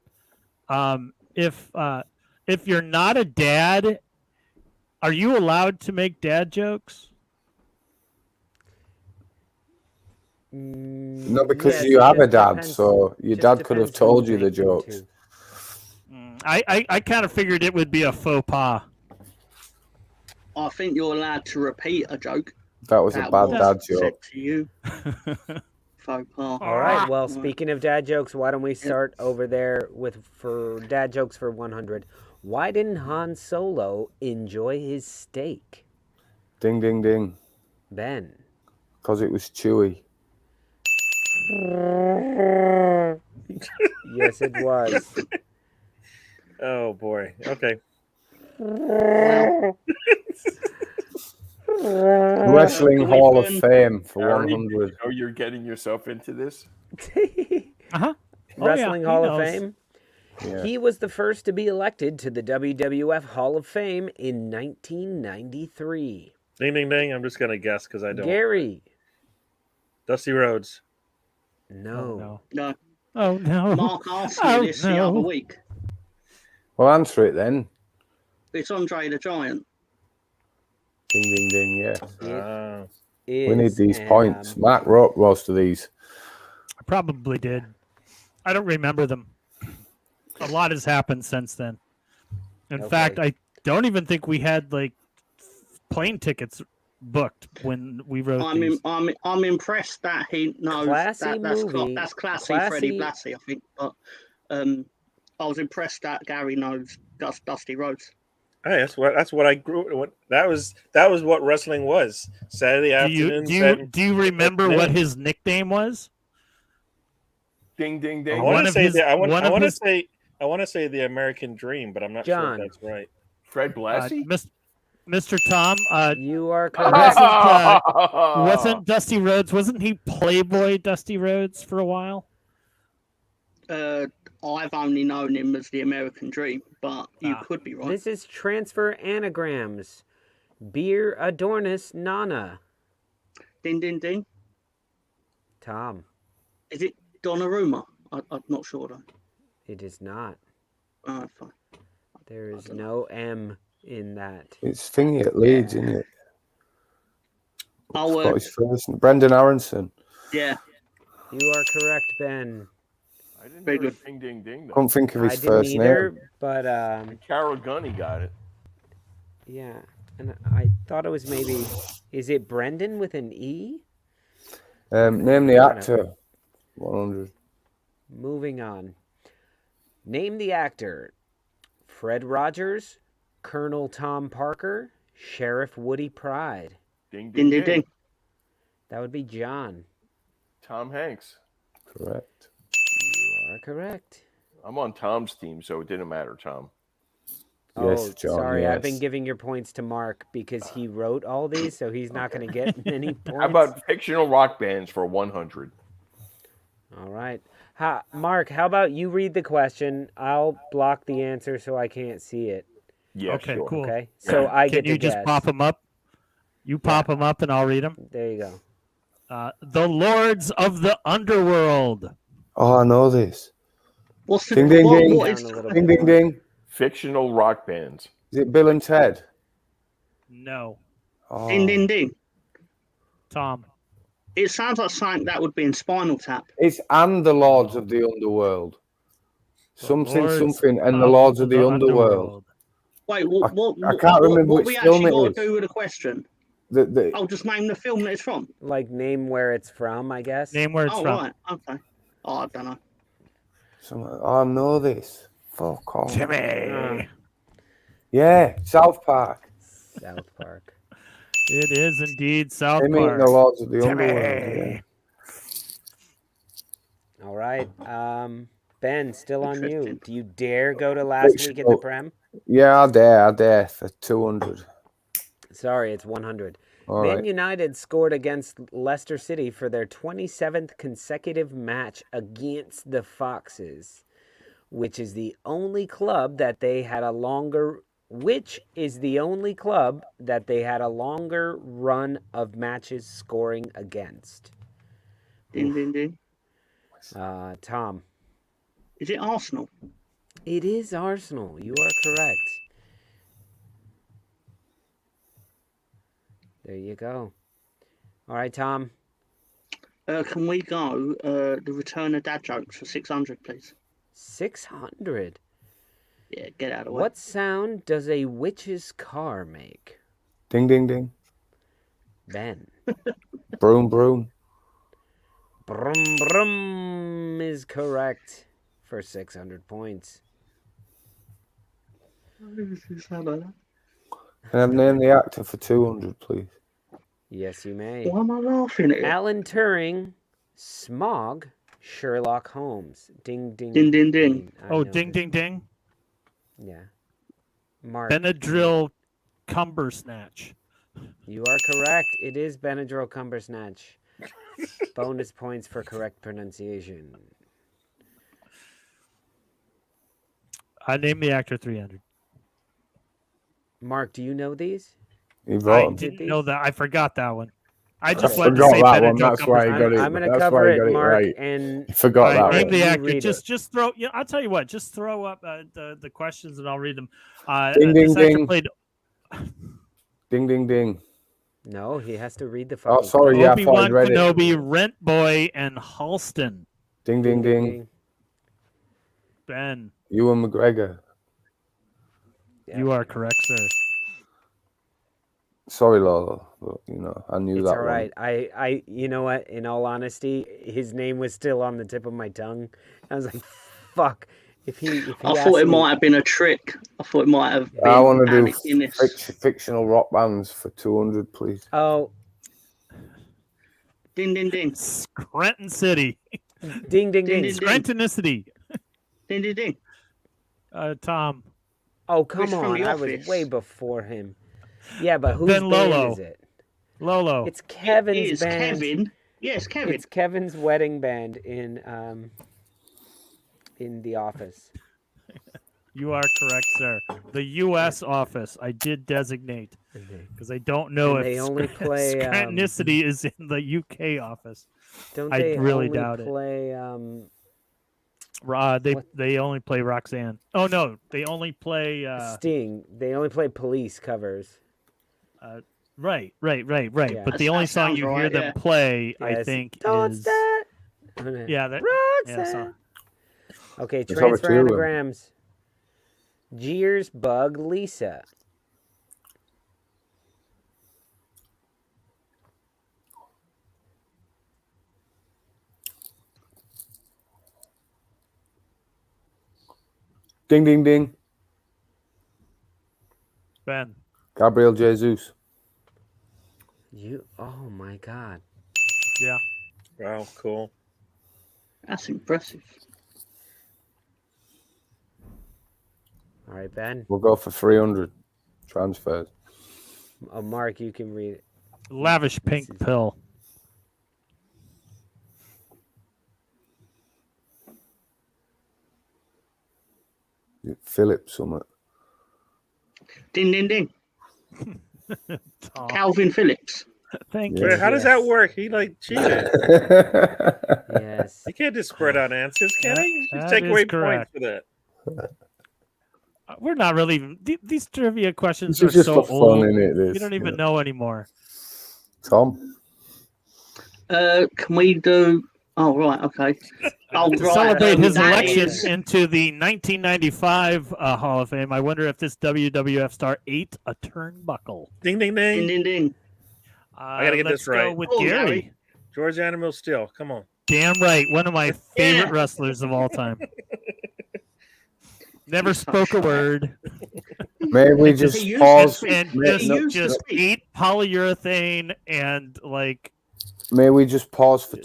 [SPEAKER 3] If you're not a dad, are you allowed to make dad jokes?
[SPEAKER 4] No, because you have a dad, so your dad could have told you the jokes.
[SPEAKER 3] I kind of figured it would be a faux pas.
[SPEAKER 7] I think you're allowed to repeat a joke.
[SPEAKER 4] That was a bad dad joke.
[SPEAKER 7] To you. Faux pas.
[SPEAKER 1] All right. Well, speaking of dad jokes, why don't we start over there for dad jokes for 100? Why didn't Han Solo enjoy his steak?
[SPEAKER 4] Ding, ding, ding.
[SPEAKER 1] Ben.
[SPEAKER 4] Because it was chewy.
[SPEAKER 1] Yes, it was.
[SPEAKER 6] Oh boy. Okay.
[SPEAKER 4] Wrestling Hall of Fame for 100.
[SPEAKER 2] Oh, you're getting yourself into this?
[SPEAKER 1] Wrestling Hall of Fame.
[SPEAKER 4] Yeah.
[SPEAKER 1] He was the first to be elected to the WWF Hall of Fame in 1993.
[SPEAKER 6] Ding, ding, ding. I'm just going to guess because I don't.
[SPEAKER 1] Gary.
[SPEAKER 6] Dusty Rhodes.
[SPEAKER 1] No.
[SPEAKER 7] No.
[SPEAKER 3] Oh, no.
[SPEAKER 7] Mark asked me this the other week.
[SPEAKER 4] Well, answer it then.
[SPEAKER 7] It's Andre the Giant.
[SPEAKER 4] Ding, ding, ding, yeah.
[SPEAKER 1] We
[SPEAKER 4] need these points. Mark wrote most of these.
[SPEAKER 3] I probably did. I don't remember them. A lot has happened since then. In fact, I don't even think we had like plane tickets booked when we wrote these.
[SPEAKER 7] I'm impressed that he knows that's classy, Freddie Blassie, I think. But I was impressed that Gary knows Dusty Rhodes.
[SPEAKER 6] Hey, that's what I grew. That was what wrestling was. Saturday afternoon.
[SPEAKER 3] Do you remember what his nickname was?
[SPEAKER 2] Ding, ding, ding.
[SPEAKER 6] I want to say the American Dream, but I'm not sure if that's right.
[SPEAKER 2] Fred Blassie?
[SPEAKER 3] Mr. Tom,
[SPEAKER 1] you are correct.
[SPEAKER 3] Wasn't Dusty Rhodes? Wasn't he Playboy Dusty Rhodes for a while?
[SPEAKER 7] I've only known him as the American Dream, but you could be right.
[SPEAKER 1] This is transfer anagrams. Beer Adornis Nana.
[SPEAKER 7] Ding, ding, ding.
[SPEAKER 1] Tom.
[SPEAKER 7] Is it Donnarumma? I'm not sure though.
[SPEAKER 1] It is not.
[SPEAKER 7] Fine.
[SPEAKER 1] There is no M in that.
[SPEAKER 4] It's thingy at Leeds, isn't it?
[SPEAKER 7] Oh,
[SPEAKER 4] his first. Brendan Aronson.
[SPEAKER 7] Yeah.
[SPEAKER 1] You are correct, Ben.
[SPEAKER 2] I didn't hear ding, ding, ding.
[SPEAKER 4] I can't think of his first
[SPEAKER 1] name. But
[SPEAKER 2] Carol Gunny got it.
[SPEAKER 1] Yeah, and I thought it was maybe. Is it Brendan with an E?
[SPEAKER 4] Name the actor. 100.
[SPEAKER 1] Moving on. Name the actor. Fred Rogers, Colonel Tom Parker, Sheriff Woody Pride.
[SPEAKER 2] Ding, ding, ding, ding.
[SPEAKER 1] That would be John.
[SPEAKER 2] Tom Hanks.
[SPEAKER 4] Correct.
[SPEAKER 1] You are correct.
[SPEAKER 2] I'm on Tom's team, so it didn't matter, Tom.
[SPEAKER 1] Yes, John, sorry. Yes. I've been giving your points to Mark because he wrote all these, so he's not going to get many points.
[SPEAKER 2] How about fictional rock bands for 100?
[SPEAKER 1] All right. Mark, how about you read the question? I'll block the answer so I can't see it.
[SPEAKER 2] Yeah,
[SPEAKER 3] okay,
[SPEAKER 2] sure.
[SPEAKER 3] Cool.
[SPEAKER 1] Okay, so I get to guess. Can
[SPEAKER 3] you just pop them up? You pop them up and I'll read them.
[SPEAKER 1] There you
[SPEAKER 3] go. The Lords of the Underworld.
[SPEAKER 4] Oh, I know this.
[SPEAKER 7] What's
[SPEAKER 4] ding, ding, ding. Ding, ding, ding.
[SPEAKER 2] Fictional rock bands.
[SPEAKER 4] Is it Bill and Ted?
[SPEAKER 3] No.
[SPEAKER 4] Oh.
[SPEAKER 7] Ding, ding, ding.
[SPEAKER 3] Tom.
[SPEAKER 7] It sounds like something that would be in Spinal Tap.
[SPEAKER 4] It's and the Lords of the Underworld. Something, and the Lords of the Underworld.
[SPEAKER 7] Wait, what?
[SPEAKER 4] I can't remember
[SPEAKER 7] what
[SPEAKER 4] which
[SPEAKER 7] we
[SPEAKER 4] film
[SPEAKER 7] actually
[SPEAKER 4] it
[SPEAKER 7] got
[SPEAKER 4] is.
[SPEAKER 7] to do with the question? I'll just name the film that it's from.
[SPEAKER 1] Like name where it's from, I guess.
[SPEAKER 3] Name where it's from.
[SPEAKER 7] Right. Okay. Oh, I don't know.
[SPEAKER 4] I know this. Fuck off.
[SPEAKER 3] Jimmy.
[SPEAKER 4] Yeah, South Park.
[SPEAKER 1] South Park.
[SPEAKER 3] It is indeed South
[SPEAKER 4] They mean
[SPEAKER 3] Park.
[SPEAKER 4] the Lords of the Underworld. Yeah.
[SPEAKER 1] All right. Ben, still on you. Do you dare go to last week at the Prem?
[SPEAKER 4] Yeah, I dare for 200.
[SPEAKER 1] Sorry, it's 100.
[SPEAKER 4] All
[SPEAKER 1] Man
[SPEAKER 4] right.
[SPEAKER 1] United scored against Leicester City for their 27th consecutive match against the Foxes, which is the only club that they had a longer run of matches scoring against.
[SPEAKER 7] Ding, ding, ding.
[SPEAKER 1] Tom.
[SPEAKER 7] Is it Arsenal?
[SPEAKER 1] It is Arsenal. You are correct. There you go. All right, Tom.
[SPEAKER 7] Can we go the return of dad jokes for 600, please?
[SPEAKER 1] 600?
[SPEAKER 7] Yeah, get out of the way.
[SPEAKER 1] What sound does a witch's car make?
[SPEAKER 4] Ding, ding, ding.
[SPEAKER 1] Ben.
[SPEAKER 4] Broom, broom.
[SPEAKER 1] Brum, brum is correct for 600 points.
[SPEAKER 4] Can I name the actor for 200, please?
[SPEAKER 1] Yes, you may.
[SPEAKER 7] Why am I laughing at it?
[SPEAKER 1] Alan Turing, Smog, Sherlock Holmes. Ding, ding,
[SPEAKER 7] Ding, ding, ding.
[SPEAKER 3] Oh, ding, ding, ding.
[SPEAKER 1] Yeah. Mark.
[SPEAKER 3] Benadryl Cumbersnatch.
[SPEAKER 1] You are correct. It is Benadryl Cumbersnatch. Bonus points for correct pronunciation.
[SPEAKER 3] I named the actor 300.
[SPEAKER 1] Mark, do you know these?
[SPEAKER 3] I didn't know that. I forgot that one. I just wanted to
[SPEAKER 4] forgot
[SPEAKER 3] say
[SPEAKER 4] that one.
[SPEAKER 3] Benadryl
[SPEAKER 4] That's why I got it.
[SPEAKER 1] I'm going to
[SPEAKER 4] That's
[SPEAKER 1] cover
[SPEAKER 4] why I
[SPEAKER 1] it,
[SPEAKER 4] got
[SPEAKER 1] Mark,
[SPEAKER 4] right.
[SPEAKER 1] and
[SPEAKER 4] You forgot that
[SPEAKER 3] name
[SPEAKER 4] one.
[SPEAKER 3] the actor.
[SPEAKER 1] read
[SPEAKER 3] Just throw. Yeah, I'll tell you what. Just throw up the questions and I'll read them.
[SPEAKER 4] Ding, ding,
[SPEAKER 3] this actor
[SPEAKER 4] ding.
[SPEAKER 3] played
[SPEAKER 4] Ding, ding, ding.
[SPEAKER 1] No, he has to read the
[SPEAKER 4] Oh,
[SPEAKER 1] fucking
[SPEAKER 4] sorry. Yeah, I thought
[SPEAKER 3] Obi-Wan
[SPEAKER 4] I'd read it.
[SPEAKER 3] Kenobi, Rent Boy, and Halston.
[SPEAKER 4] Ding, ding, ding.
[SPEAKER 3] Ben,
[SPEAKER 4] Ewan McGregor.
[SPEAKER 3] you are correct, sir.
[SPEAKER 4] Sorry, Lolo. But, I knew
[SPEAKER 1] It's
[SPEAKER 4] that
[SPEAKER 1] all right.
[SPEAKER 4] one.
[SPEAKER 1] You know what? In all honesty, his name was still on the tip of my tongue. I was like, fuck. If he
[SPEAKER 7] I thought it might have been a trick. I thought it might have been
[SPEAKER 4] I want to do
[SPEAKER 7] Alec Guinness.
[SPEAKER 4] fictional rock bands for 200, please.
[SPEAKER 1] Oh.
[SPEAKER 7] Ding, ding, ding.
[SPEAKER 3] Scranton City.
[SPEAKER 1] Ding, ding, ding.
[SPEAKER 3] Scrantonicity.
[SPEAKER 7] Ding, ding, ding.
[SPEAKER 3] Tom.
[SPEAKER 1] Oh, come
[SPEAKER 7] Who's from
[SPEAKER 1] on.
[SPEAKER 7] The
[SPEAKER 1] I was
[SPEAKER 7] Office?
[SPEAKER 1] way before him. Yeah, but whose
[SPEAKER 3] Ben
[SPEAKER 1] band
[SPEAKER 3] Lolo.
[SPEAKER 1] is it?
[SPEAKER 3] Lolo.
[SPEAKER 1] It's Kevin's
[SPEAKER 7] It is
[SPEAKER 1] band.
[SPEAKER 7] Kevin. Yes, Kevin.
[SPEAKER 1] It's Kevin's wedding band in The Office.
[SPEAKER 3] You are correct, sir. The U.S. office. I did designate because I don't know
[SPEAKER 1] And
[SPEAKER 3] if
[SPEAKER 1] they only play,
[SPEAKER 3] Scrantonicity is in the U.K. office.
[SPEAKER 1] Don't
[SPEAKER 3] I
[SPEAKER 1] they
[SPEAKER 3] really
[SPEAKER 1] only
[SPEAKER 3] doubt it.
[SPEAKER 1] play
[SPEAKER 3] They only play Roxanne. Oh no, they only play
[SPEAKER 1] Sting? They only play Police covers.
[SPEAKER 3] Right.
[SPEAKER 1] Yeah.
[SPEAKER 3] But the only
[SPEAKER 7] That
[SPEAKER 3] song
[SPEAKER 7] sounds
[SPEAKER 3] you hear
[SPEAKER 7] right,
[SPEAKER 3] them
[SPEAKER 7] yeah.
[SPEAKER 3] play, I
[SPEAKER 1] Yes.
[SPEAKER 3] think,
[SPEAKER 1] Don't
[SPEAKER 3] is
[SPEAKER 1] stop.
[SPEAKER 3] yeah, that
[SPEAKER 1] Roxanne. Okay,
[SPEAKER 4] There's only
[SPEAKER 1] transfer
[SPEAKER 4] two of them.
[SPEAKER 1] anagrams. Jeers, Bug, Lisa.
[SPEAKER 4] Ding, ding, ding.
[SPEAKER 3] Ben.
[SPEAKER 4] Gabriel Jesus.
[SPEAKER 1] Oh my God.
[SPEAKER 3] Yeah.
[SPEAKER 6] Wow, cool.
[SPEAKER 7] That's impressive.
[SPEAKER 1] All right, Ben.
[SPEAKER 4] We'll go for 300 transfers.
[SPEAKER 1] Mark, you can read it.
[SPEAKER 3] Lavish pink pill.
[SPEAKER 4] Philip Summit.
[SPEAKER 7] Ding, ding, ding.
[SPEAKER 3] Tom.
[SPEAKER 7] Calvin Phillips.
[SPEAKER 3] Thank
[SPEAKER 6] Wait,
[SPEAKER 3] you.
[SPEAKER 6] how does that work? He cheated.
[SPEAKER 1] Yes.
[SPEAKER 6] You can't just spread out answers, can he? Just
[SPEAKER 3] That
[SPEAKER 6] take
[SPEAKER 3] is
[SPEAKER 6] away
[SPEAKER 3] correct.
[SPEAKER 6] points for that.
[SPEAKER 3] We're not really. These trivia questions
[SPEAKER 4] This
[SPEAKER 3] are
[SPEAKER 4] is just
[SPEAKER 3] so
[SPEAKER 4] for fun,
[SPEAKER 3] old.
[SPEAKER 4] innit,
[SPEAKER 3] We
[SPEAKER 4] this,
[SPEAKER 3] don't even
[SPEAKER 4] yeah.
[SPEAKER 3] know anymore.
[SPEAKER 4] Tom.
[SPEAKER 7] Can we do? Oh right, okay. Oh,
[SPEAKER 3] To
[SPEAKER 7] right,
[SPEAKER 3] celebrate his
[SPEAKER 7] that
[SPEAKER 3] election
[SPEAKER 7] is-
[SPEAKER 3] into the 1995 Hall of Fame, I wonder if this WWF star ate a turnbuckle.
[SPEAKER 6] Ding, ding,
[SPEAKER 7] Ding,
[SPEAKER 6] ding.
[SPEAKER 7] ding, ding.
[SPEAKER 6] I gotta get
[SPEAKER 3] let's
[SPEAKER 6] this right.
[SPEAKER 3] Go with
[SPEAKER 7] Oh,
[SPEAKER 3] Gary.
[SPEAKER 7] Gary.
[SPEAKER 6] George Animal Steel. Come on.
[SPEAKER 3] Damn right, one of my favorite
[SPEAKER 7] Yeah.
[SPEAKER 3] wrestlers of all time. Never
[SPEAKER 7] He's so
[SPEAKER 3] spoke a
[SPEAKER 7] shy.
[SPEAKER 3] word.
[SPEAKER 4] May we just
[SPEAKER 7] He used
[SPEAKER 4] pause?
[SPEAKER 7] to
[SPEAKER 3] And
[SPEAKER 4] May,
[SPEAKER 7] He
[SPEAKER 4] no,
[SPEAKER 7] used to
[SPEAKER 3] just
[SPEAKER 7] speak.
[SPEAKER 3] ate polyurethane and like
[SPEAKER 4] may we just pause for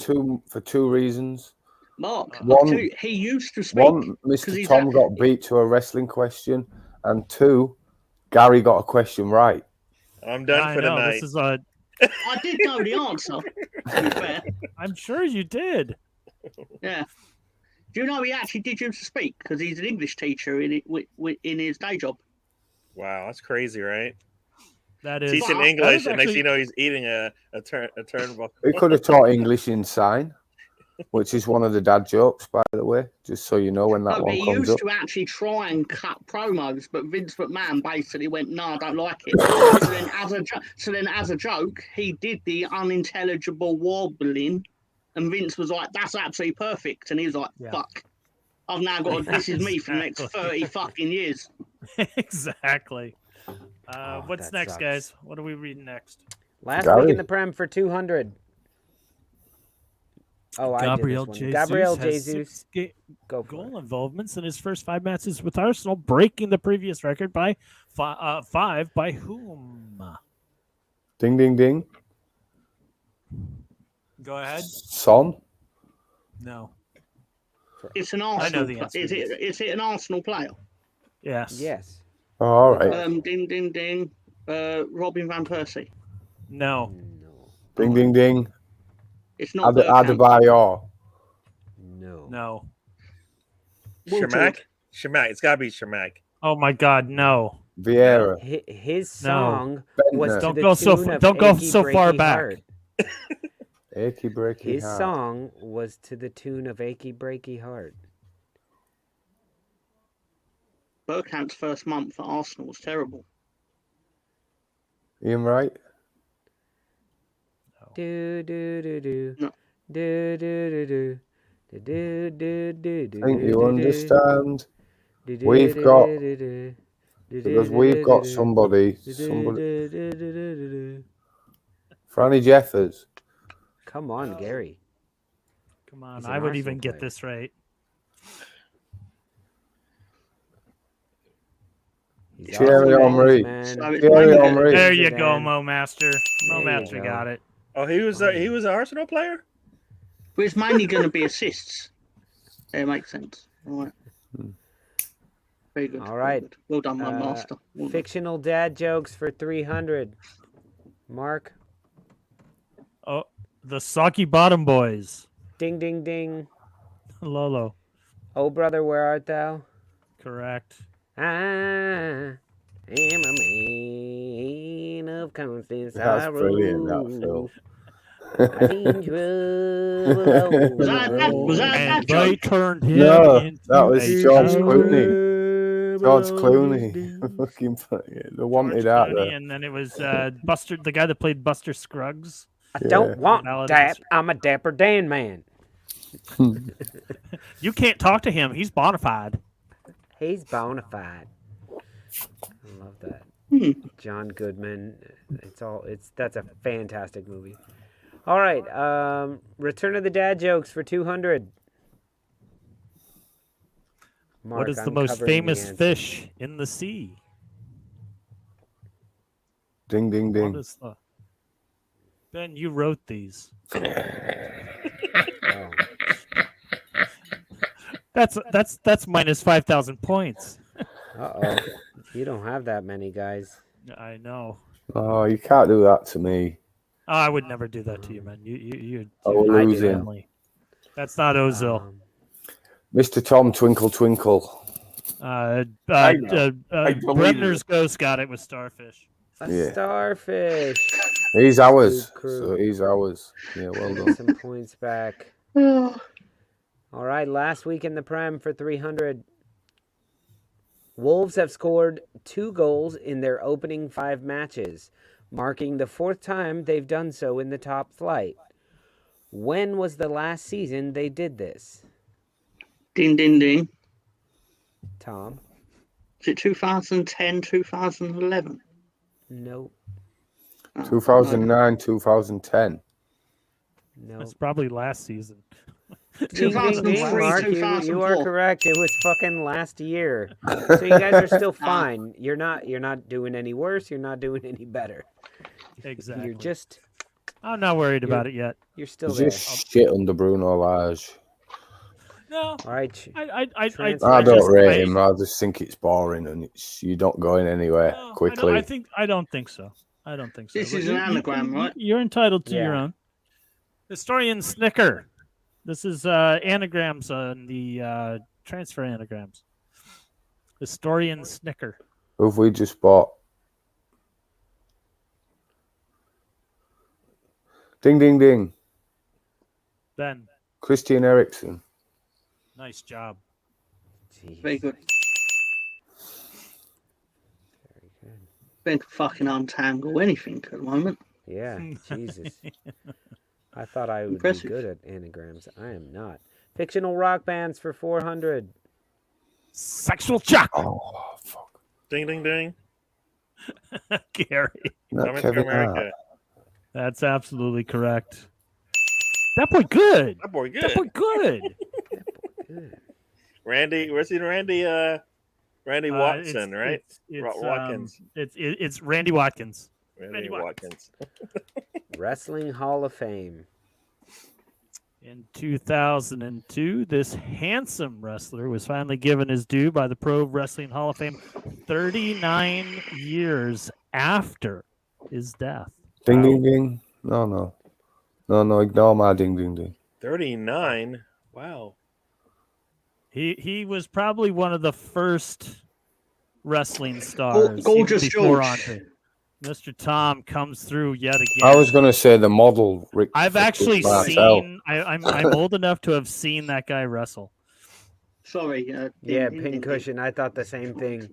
[SPEAKER 4] two reasons?
[SPEAKER 7] Mark,
[SPEAKER 4] One-
[SPEAKER 7] he used to speak.
[SPEAKER 4] One,
[SPEAKER 7] 'cause
[SPEAKER 4] Mr.
[SPEAKER 7] he's
[SPEAKER 4] Tom
[SPEAKER 7] at-
[SPEAKER 4] got beat to a wrestling question, and 2, Gary got a question right.
[SPEAKER 6] I'm done for the night.
[SPEAKER 3] This is
[SPEAKER 7] I did know the answer. To be fair.
[SPEAKER 3] I'm sure you did.
[SPEAKER 7] Yeah. Do you know he actually did use to speak because he's an English teacher in his day job?
[SPEAKER 6] Wow, that's crazy, right?
[SPEAKER 3] That is
[SPEAKER 6] teaching English, and next thing you know, he's eating a turnbuckle.
[SPEAKER 4] He could have taught English in sign, which is one of the dad jokes, by the way. Just so you know when that one
[SPEAKER 7] he
[SPEAKER 4] comes
[SPEAKER 7] used
[SPEAKER 4] up.
[SPEAKER 7] to actually try and cut promos, but Vince McMahon basically went, "No, I don't like it." so then, as a joke, he did the unintelligible wobbling, and Vince was like, "That's absolutely perfect," and he was like, "Fuck, I've now got this is me for the next 30 fucking years."
[SPEAKER 3] Exactly. What's next,
[SPEAKER 1] sucks.
[SPEAKER 3] guys? What are we reading next?
[SPEAKER 1] Last
[SPEAKER 4] Gary.
[SPEAKER 1] week in the Prem for 200. Oh,
[SPEAKER 3] Gabriel
[SPEAKER 1] I did this one. Gabriel Jesus.
[SPEAKER 3] Goal involvements in his first 5 matches with Arsenal, breaking the previous record by 5 by whom?
[SPEAKER 4] Ding, ding, ding.
[SPEAKER 3] Go ahead.
[SPEAKER 4] Son?
[SPEAKER 3] No.
[SPEAKER 7] It's an Arsenal.
[SPEAKER 3] I know the answer.
[SPEAKER 7] Is it an Arsenal player?
[SPEAKER 3] Yes.
[SPEAKER 1] Yes.
[SPEAKER 4] Oh, all right.
[SPEAKER 7] Ding, ding, ding. Robin van Persie.
[SPEAKER 3] No.
[SPEAKER 4] Ding, ding, ding.
[SPEAKER 7] It's not
[SPEAKER 4] Adebayor.
[SPEAKER 3] No.
[SPEAKER 6] Shamak? It's got to be Shamak.
[SPEAKER 3] Oh my God, no.
[SPEAKER 4] Vieira.
[SPEAKER 1] His song was to
[SPEAKER 4] Don't
[SPEAKER 1] the
[SPEAKER 3] go
[SPEAKER 1] tune
[SPEAKER 3] so
[SPEAKER 1] of
[SPEAKER 3] don't go
[SPEAKER 1] Achy
[SPEAKER 3] so far
[SPEAKER 1] Breaky
[SPEAKER 3] back.
[SPEAKER 1] Heart.
[SPEAKER 4] Achy breaky
[SPEAKER 1] His
[SPEAKER 4] heart.
[SPEAKER 1] song was to the tune of Achy Breaky Heart.
[SPEAKER 7] Bergkamp's first month at Arsenal was terrible.
[SPEAKER 4] Ian Wright?
[SPEAKER 1] Do do do do.
[SPEAKER 7] No.
[SPEAKER 1] Do do do do. Do do do do.
[SPEAKER 4] I think you understand. We've got somebody. Franny Jeffers.
[SPEAKER 1] Come on, Gary.
[SPEAKER 3] Come on,
[SPEAKER 1] He's an
[SPEAKER 3] I would
[SPEAKER 1] Arsenal
[SPEAKER 3] even get
[SPEAKER 1] player.
[SPEAKER 3] this right.
[SPEAKER 1] He's
[SPEAKER 4] Thierry
[SPEAKER 1] also
[SPEAKER 4] Henry.
[SPEAKER 1] man.
[SPEAKER 4] Thierry Henry.
[SPEAKER 3] There you go,
[SPEAKER 1] Zidane.
[SPEAKER 3] Mo Master. Mo
[SPEAKER 1] There you
[SPEAKER 3] Master
[SPEAKER 1] go.
[SPEAKER 3] got it.
[SPEAKER 6] Oh, he was an Arsenal player?
[SPEAKER 7] But it's mainly going to be assists. It makes sense. All right. Very good.
[SPEAKER 1] All right.
[SPEAKER 7] Very good. Well done, my master. Well done.
[SPEAKER 1] Fictional dad jokes for 300. Mark.
[SPEAKER 3] Oh, the Soggy Bottom Boys.
[SPEAKER 1] Ding, ding, ding.
[SPEAKER 3] Lolo.
[SPEAKER 1] Oh, brother, where art thou?
[SPEAKER 3] Correct.
[SPEAKER 1] I am a man of constant
[SPEAKER 4] That's
[SPEAKER 1] sorrow.
[SPEAKER 4] brilliant, that Phil.
[SPEAKER 1] I've been troubled.
[SPEAKER 7] Was that
[SPEAKER 3] And
[SPEAKER 7] that
[SPEAKER 3] they
[SPEAKER 7] joke?
[SPEAKER 3] turned him
[SPEAKER 4] No,
[SPEAKER 3] into
[SPEAKER 4] that was
[SPEAKER 3] a
[SPEAKER 4] George
[SPEAKER 3] tower.
[SPEAKER 4] Clooney. George Clooney. Looking for the wanted
[SPEAKER 3] George
[SPEAKER 4] out
[SPEAKER 3] Clooney,
[SPEAKER 4] there.
[SPEAKER 3] and then it was Buster, the guy that played Buster Scruggs.
[SPEAKER 1] I don't want
[SPEAKER 3] Valid
[SPEAKER 1] that.
[SPEAKER 3] answer.
[SPEAKER 1] I'm a Dapper Dan man.
[SPEAKER 3] You can't talk to him. He's bona fide.
[SPEAKER 1] He's bona fide. I love that. John Goodman. That's a fantastic movie. All right. Return of the Dad jokes for 200. Mark,
[SPEAKER 3] What is the
[SPEAKER 1] I'm
[SPEAKER 3] most
[SPEAKER 1] covering
[SPEAKER 3] famous
[SPEAKER 1] answer.
[SPEAKER 3] fish in the sea?
[SPEAKER 4] Ding, ding,
[SPEAKER 3] What
[SPEAKER 4] ding.
[SPEAKER 3] is the... Ben, you wrote these.
[SPEAKER 1] Oh.
[SPEAKER 3] That's minus 5,000 points.
[SPEAKER 1] Uh-oh. You don't have that many, guys.
[SPEAKER 3] I know.
[SPEAKER 4] Oh, you can't do that to me.
[SPEAKER 3] Oh, I would never do that to you, man. You
[SPEAKER 4] Oh,
[SPEAKER 3] you're
[SPEAKER 4] losing.
[SPEAKER 3] family. That's not Ozil.
[SPEAKER 4] Mr. Tom, Twinkle, Twinkle.
[SPEAKER 2] I deleted
[SPEAKER 3] Brebner's
[SPEAKER 2] it.
[SPEAKER 3] ghost got it with Starfish.
[SPEAKER 1] A
[SPEAKER 4] Yeah.
[SPEAKER 1] starfish.
[SPEAKER 4] He's ours.
[SPEAKER 1] Good crew.
[SPEAKER 4] So he's ours. Yeah, well
[SPEAKER 1] Get
[SPEAKER 4] done.
[SPEAKER 1] some points back. All right, last week in the Prem for 300. Wolves have scored 2 goals in their opening 5 matches, marking the 4th time they've done so in the top flight. When was the last season they did this?
[SPEAKER 7] Ding, ding, ding.
[SPEAKER 1] Tom?
[SPEAKER 7] Is it 2010, 2011?
[SPEAKER 1] Nope.
[SPEAKER 4] 2009, 2010.
[SPEAKER 1] No.
[SPEAKER 3] That's probably last season.
[SPEAKER 1] Ding, ding, ding,
[SPEAKER 7] 2003,
[SPEAKER 1] Mark, you are
[SPEAKER 7] 2004.
[SPEAKER 1] correct. It was fucking last year. So you guys are still fine. You're not doing any worse. You're not doing any better.
[SPEAKER 3] Exactly.
[SPEAKER 1] You're just
[SPEAKER 3] I'm not worried about it yet.
[SPEAKER 1] you're still there.
[SPEAKER 4] Just shit under Bruno Lage.
[SPEAKER 3] No.
[SPEAKER 1] All right.
[SPEAKER 4] I don't rate him. I just think it's boring and you're not going anywhere quickly.
[SPEAKER 3] I don't think so.
[SPEAKER 7] This is an anagram, right?
[SPEAKER 3] You're entitled to your own. Historian Snicker. This is anagrams on the transfer anagrams. Historian Snicker.
[SPEAKER 4] Who have we just bought? Ding, ding, ding.
[SPEAKER 3] Ben.
[SPEAKER 4] Christian Eriksen.
[SPEAKER 3] Nice job.
[SPEAKER 1] Jeez.
[SPEAKER 7] Very good. Very good. Ben can fucking untangle anything at the moment.
[SPEAKER 1] Yeah, Jesus. I thought I would
[SPEAKER 7] Impressive.
[SPEAKER 1] be good at anagrams. I am not. Fictional rock bands for 400.
[SPEAKER 3] Sexual Chuck.
[SPEAKER 4] Oh, fuck.
[SPEAKER 6] Ding, ding, ding.
[SPEAKER 3] Gary.
[SPEAKER 6] Coming to America.
[SPEAKER 3] That's absolutely correct. That boy good.
[SPEAKER 6] That boy good.
[SPEAKER 3] That boy good.
[SPEAKER 6] Randy, where's he? Randy Watson, right?
[SPEAKER 3] Watkins. It's Randy Watkins.
[SPEAKER 6] Randy Watkins.
[SPEAKER 1] Wrestling Hall of Fame.
[SPEAKER 3] In 2002, this handsome wrestler was finally given his due by the Pro Wrestling Hall of Fame 39 years after his death.
[SPEAKER 4] Ding, ding, ding. No, ignore my ding, ding, ding.
[SPEAKER 6] 39? Wow.
[SPEAKER 3] He was probably one of the first wrestling stars.
[SPEAKER 7] Gorgeous
[SPEAKER 3] before
[SPEAKER 7] George.
[SPEAKER 3] Andre. Mr. Tom comes through yet again.
[SPEAKER 4] I was going to say the model.
[SPEAKER 3] I've actually seen. I'm old enough to have seen that guy wrestle.
[SPEAKER 7] Sorry.
[SPEAKER 1] Yeah, pincushion. I thought the same thing.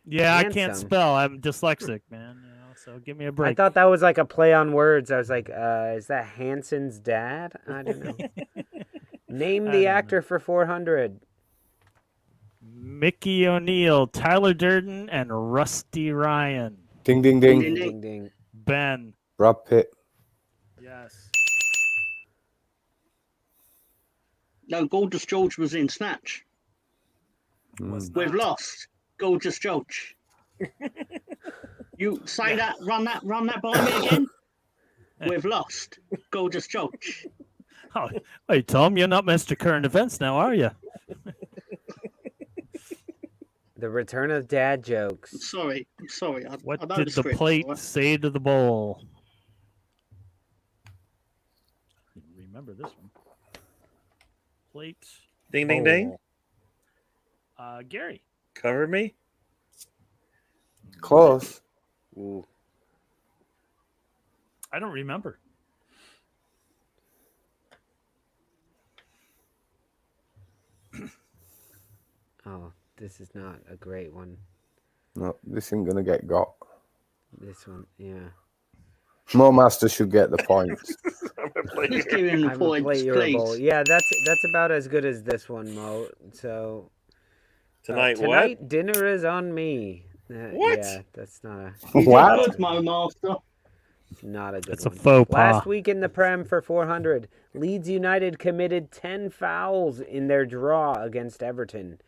[SPEAKER 3] Yeah,
[SPEAKER 1] Handsome.
[SPEAKER 3] I can't spell. I'm dyslexic, man. You know, so give me a break.
[SPEAKER 1] I thought that was like a play on words. I was like, is that Hanson's dad? I don't know. Name the actor for 400.
[SPEAKER 3] Mickey O'Neill, Tyler Durden, and Rusty Ryan.
[SPEAKER 4] Ding, ding, ding.
[SPEAKER 1] Ding, ding, ding.
[SPEAKER 3] Ben.
[SPEAKER 4] Brad Pitt.
[SPEAKER 3] Yes.
[SPEAKER 7] No, Gorgeous George was in Snatch. We've lost. Gorgeous George. You say that, run that by me again. We've lost. Gorgeous George.
[SPEAKER 3] Oh, hey, Tom, you're not Mr. Current Events now, are you?
[SPEAKER 1] The return of dad jokes.
[SPEAKER 7] I'm sorry.
[SPEAKER 3] What
[SPEAKER 7] I know
[SPEAKER 3] did the
[SPEAKER 7] script,
[SPEAKER 3] plate
[SPEAKER 7] right?
[SPEAKER 3] say to the bowl? Remember this one. Plate.
[SPEAKER 6] Ding, ding, ding.
[SPEAKER 3] Gary.
[SPEAKER 6] Cover me.
[SPEAKER 4] Close.
[SPEAKER 6] Ooh.
[SPEAKER 3] I don't remember.
[SPEAKER 1] Oh, this is not a great one.
[SPEAKER 4] No, this ain't going to get got.
[SPEAKER 1] This one, yeah.
[SPEAKER 4] Mo Master should get the points.
[SPEAKER 7] Just give him the
[SPEAKER 1] I'm
[SPEAKER 7] points,
[SPEAKER 1] playable.
[SPEAKER 7] please.
[SPEAKER 1] Yeah, that's about as good as this one, Mo. So
[SPEAKER 6] Tonight
[SPEAKER 1] what? Dinner is on me.
[SPEAKER 6] What?
[SPEAKER 1] Yeah, that's not a.
[SPEAKER 4] What?
[SPEAKER 7] Good, Mo Master.
[SPEAKER 1] Not a good
[SPEAKER 3] That's
[SPEAKER 1] one.
[SPEAKER 3] a faux pas.
[SPEAKER 1] Last week in the Prem for 400, Leeds United committed 10 fouls in their draw against Everton,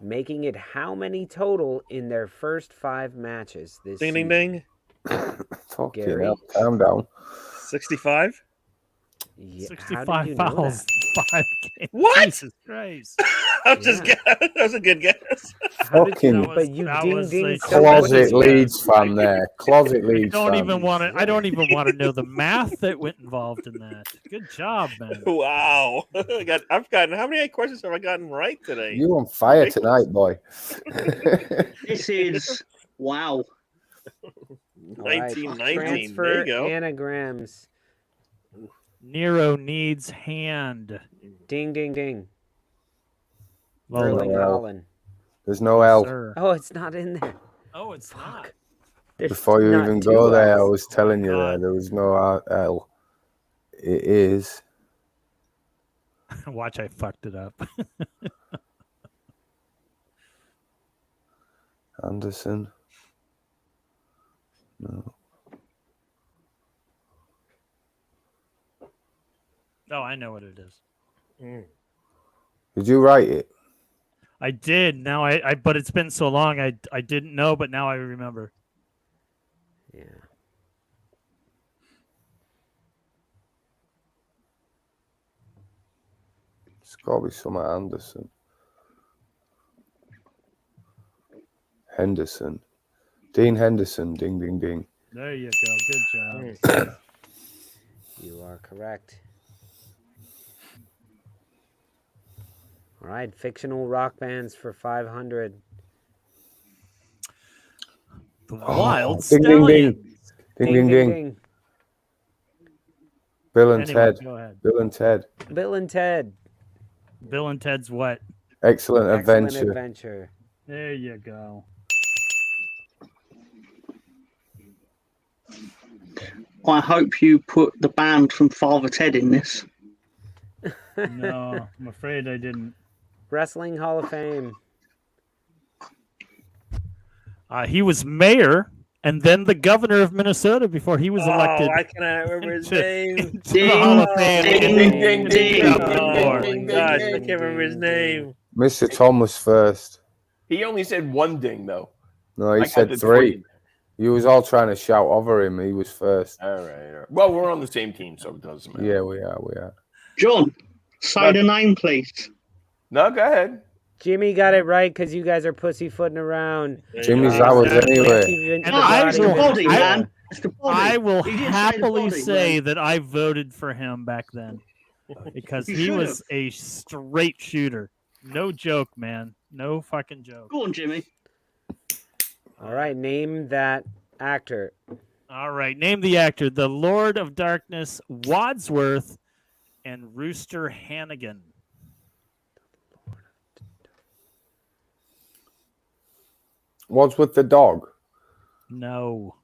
[SPEAKER 1] making it how many total in their first 5 matches this
[SPEAKER 6] Ding,
[SPEAKER 1] season?
[SPEAKER 6] ding, ding.
[SPEAKER 4] Fucking
[SPEAKER 1] Gary?
[SPEAKER 4] hell, calm down.
[SPEAKER 6] 65?
[SPEAKER 1] Yeah,
[SPEAKER 3] 65
[SPEAKER 1] how did you know
[SPEAKER 3] fouls,
[SPEAKER 1] that?
[SPEAKER 3] 5 games.
[SPEAKER 6] What?
[SPEAKER 3] Jesus Christ.
[SPEAKER 6] I'm just guessing. That was a good guess.
[SPEAKER 1] How did you
[SPEAKER 4] Fucking
[SPEAKER 1] know? But you
[SPEAKER 3] that
[SPEAKER 1] ding
[SPEAKER 3] was
[SPEAKER 1] ding
[SPEAKER 3] a
[SPEAKER 1] so
[SPEAKER 4] Closet
[SPEAKER 1] quickly.
[SPEAKER 4] Leeds fan there. Closet Leeds
[SPEAKER 3] I don't
[SPEAKER 4] fan.
[SPEAKER 3] even want to know the math that went involved in that. Good job, man.
[SPEAKER 6] Wow. I've gotten, how many questions have I gotten right today?
[SPEAKER 4] You on fire tonight, boy.
[SPEAKER 7] This is wow.
[SPEAKER 1] All right,
[SPEAKER 6] 1919.
[SPEAKER 1] Transfer
[SPEAKER 6] There you go.
[SPEAKER 1] anagrams.
[SPEAKER 3] Nero needs hand.
[SPEAKER 1] Ding ding ding.
[SPEAKER 3] Lolo.
[SPEAKER 1] Erling
[SPEAKER 4] Well,
[SPEAKER 1] Haaland.
[SPEAKER 4] There's no L.
[SPEAKER 3] Sir.
[SPEAKER 1] Oh, it's not in there.
[SPEAKER 3] Oh, it's not.
[SPEAKER 1] There's
[SPEAKER 4] Before you
[SPEAKER 1] not
[SPEAKER 4] even
[SPEAKER 1] 2
[SPEAKER 4] go there, I
[SPEAKER 1] L's.
[SPEAKER 4] was telling you
[SPEAKER 3] God.
[SPEAKER 4] there was no L. It is.
[SPEAKER 3] Watch, I fucked it up.
[SPEAKER 4] Anderson. No.
[SPEAKER 3] Oh, I know what it is.
[SPEAKER 4] Did you write it?
[SPEAKER 3] I did. Now I but it's been so long I didn't know, but now I remember.
[SPEAKER 1] Yeah.
[SPEAKER 4] Got to be some Anderson. Henderson. Dean Henderson. Ding, ding, ding.
[SPEAKER 3] There you go. Good job.
[SPEAKER 1] You are correct. All right, fictional rock bands for 500.
[SPEAKER 3] The Wild
[SPEAKER 4] Ding, ding, ding.
[SPEAKER 3] Stallions.
[SPEAKER 4] Ding, ding, ding. Bill and Ted.
[SPEAKER 3] Go ahead.
[SPEAKER 4] Bill and Ted.
[SPEAKER 1] Bill and Ted.
[SPEAKER 3] Bill and Ted's what?
[SPEAKER 4] Excellent Adventure.
[SPEAKER 1] Adventure.
[SPEAKER 3] There you go.
[SPEAKER 7] I hope you put the band from Father Ted in this.
[SPEAKER 3] No, I'm afraid I didn't.
[SPEAKER 1] Wrestling Hall of Fame.
[SPEAKER 3] He was mayor and then the governor of Minnesota before he was elected.
[SPEAKER 6] I cannot remember his name.
[SPEAKER 3] The Hall of Fame.
[SPEAKER 6] Ding, ding. Oh, gosh, I can't remember his name.
[SPEAKER 4] Mr. Tom was first.
[SPEAKER 2] He only said one ding, though.
[SPEAKER 4] No, he said three. You was all trying to shout over him. He was first.
[SPEAKER 2] All right. Well, we're on the same team, so it doesn't matter.
[SPEAKER 4] Yeah, we are.
[SPEAKER 7] John, say the name, please.
[SPEAKER 2] No, go ahead.
[SPEAKER 1] Jimmy got it right because you guys are pussyfooting around.
[SPEAKER 4] Jimmy's ours anyway.
[SPEAKER 3] And I will happily say that I voted for him back then because he was a straight shooter. No joke, man. No fucking joke.
[SPEAKER 7] Go on, Jimmy.
[SPEAKER 1] All right, name that actor.
[SPEAKER 3] All right, name the actor. The Lord of Darkness, Wadsworth, and Rooster Hannigan.
[SPEAKER 4] What's with the dog?
[SPEAKER 3] No.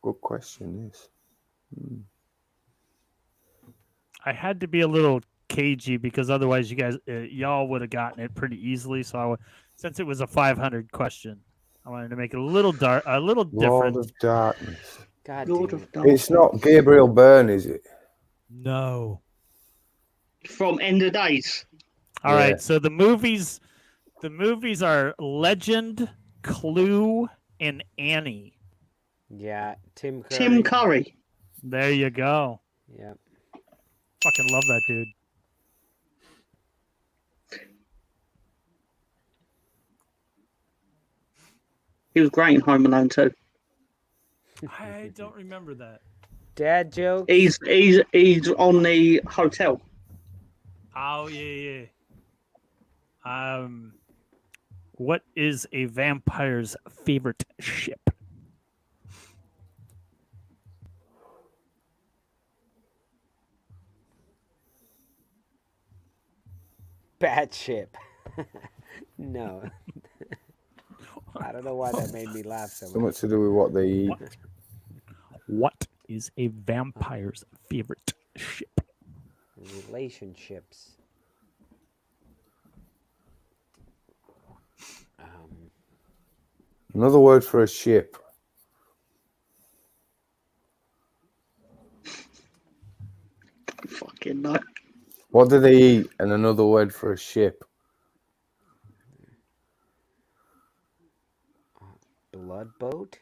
[SPEAKER 4] Good question, yes.
[SPEAKER 3] I had to be a little cagey because otherwise you guys, y'all would have gotten it pretty easily. So since it was a 500 question, I wanted to make it a little different.
[SPEAKER 4] Lord of Darkness.
[SPEAKER 1] God
[SPEAKER 7] Lord of Darkness.
[SPEAKER 4] It's not Gabriel Byrne, is it?
[SPEAKER 3] No.
[SPEAKER 7] From End of Days.
[SPEAKER 3] All right, so the movies are Legend, Clue, and Annie.
[SPEAKER 1] Yeah, Tim Curry.
[SPEAKER 7] Tim Curry.
[SPEAKER 3] There you go.
[SPEAKER 1] Yep.
[SPEAKER 3] Fucking love that dude.
[SPEAKER 7] He was great in Home Alone too.
[SPEAKER 3] I don't remember that.
[SPEAKER 1] Dad joke.
[SPEAKER 7] He's on the hotel.
[SPEAKER 3] Oh yeah. What is a vampire's favorite ship?
[SPEAKER 1] Batship. No. I don't know why that made me laugh so much.
[SPEAKER 4] So much to do with what they eat.
[SPEAKER 3] What is a vampire's favorite ship?
[SPEAKER 1] Relationships.
[SPEAKER 4] Another word for a ship.
[SPEAKER 7] Fucking no.
[SPEAKER 4] What do they eat? And another word for a ship.
[SPEAKER 1] Blood boat?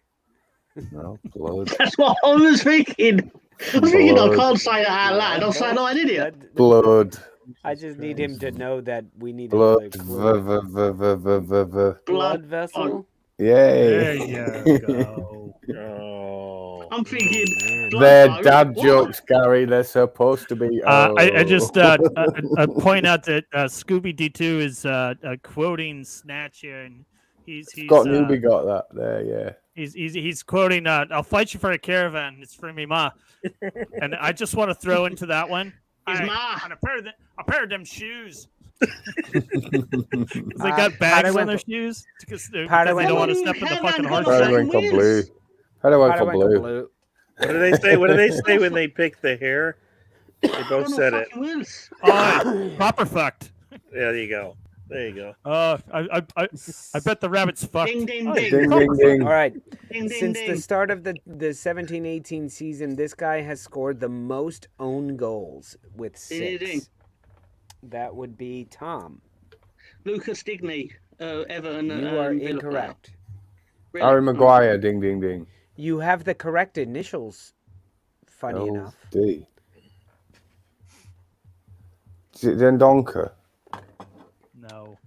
[SPEAKER 4] No, blood.
[SPEAKER 7] That's what I was thinking. I was thinking I can't say that out loud. I'll say like an idiot.
[SPEAKER 4] Blood.
[SPEAKER 1] I just need him to know that we need
[SPEAKER 4] Blood.
[SPEAKER 1] Blood vessel?
[SPEAKER 3] There
[SPEAKER 4] Yay.
[SPEAKER 3] you go.
[SPEAKER 6] Oh.
[SPEAKER 7] I'm thinking.
[SPEAKER 4] They're dad jokes, Gary. They're supposed to be.
[SPEAKER 3] I just point out that Scooby D2 is quoting Snatch here, and he's
[SPEAKER 4] Scott Newby got that there, yeah.
[SPEAKER 3] He's quoting "I'll fight you for a caravan. It's for me, ma." And I just want to throw into that one.
[SPEAKER 7] Ma.
[SPEAKER 3] And a pair of them shoes. They got bags on their shoes because they don't want to step in the fucking horse.
[SPEAKER 4] Periwinkle blue. Periwinkle blue.
[SPEAKER 6] What do they say? What do they say when they pick the hair? They both said it.
[SPEAKER 3] Oh, proper fucked.
[SPEAKER 6] There you go. There you go.
[SPEAKER 3] I bet the rabbit's fucked.
[SPEAKER 7] Ding, ding,
[SPEAKER 3] Oh,
[SPEAKER 7] ding.
[SPEAKER 4] Ding, ding, ding.
[SPEAKER 1] All right.
[SPEAKER 7] Ding, ding,
[SPEAKER 1] Since
[SPEAKER 7] ding.
[SPEAKER 1] the start of the 17-18 season, this guy has scored the most own goals with 6.
[SPEAKER 7] Ding, ding, ding.
[SPEAKER 1] That would be Tom.
[SPEAKER 7] Lucas Digney, Everton.
[SPEAKER 1] You are
[SPEAKER 7] Villa
[SPEAKER 1] incorrect.
[SPEAKER 7] Really?
[SPEAKER 4] Harry Maguire, ding, ding, ding.
[SPEAKER 1] You have the correct initials, funny enough.
[SPEAKER 4] LD. Is it Dendonka?
[SPEAKER 3] No.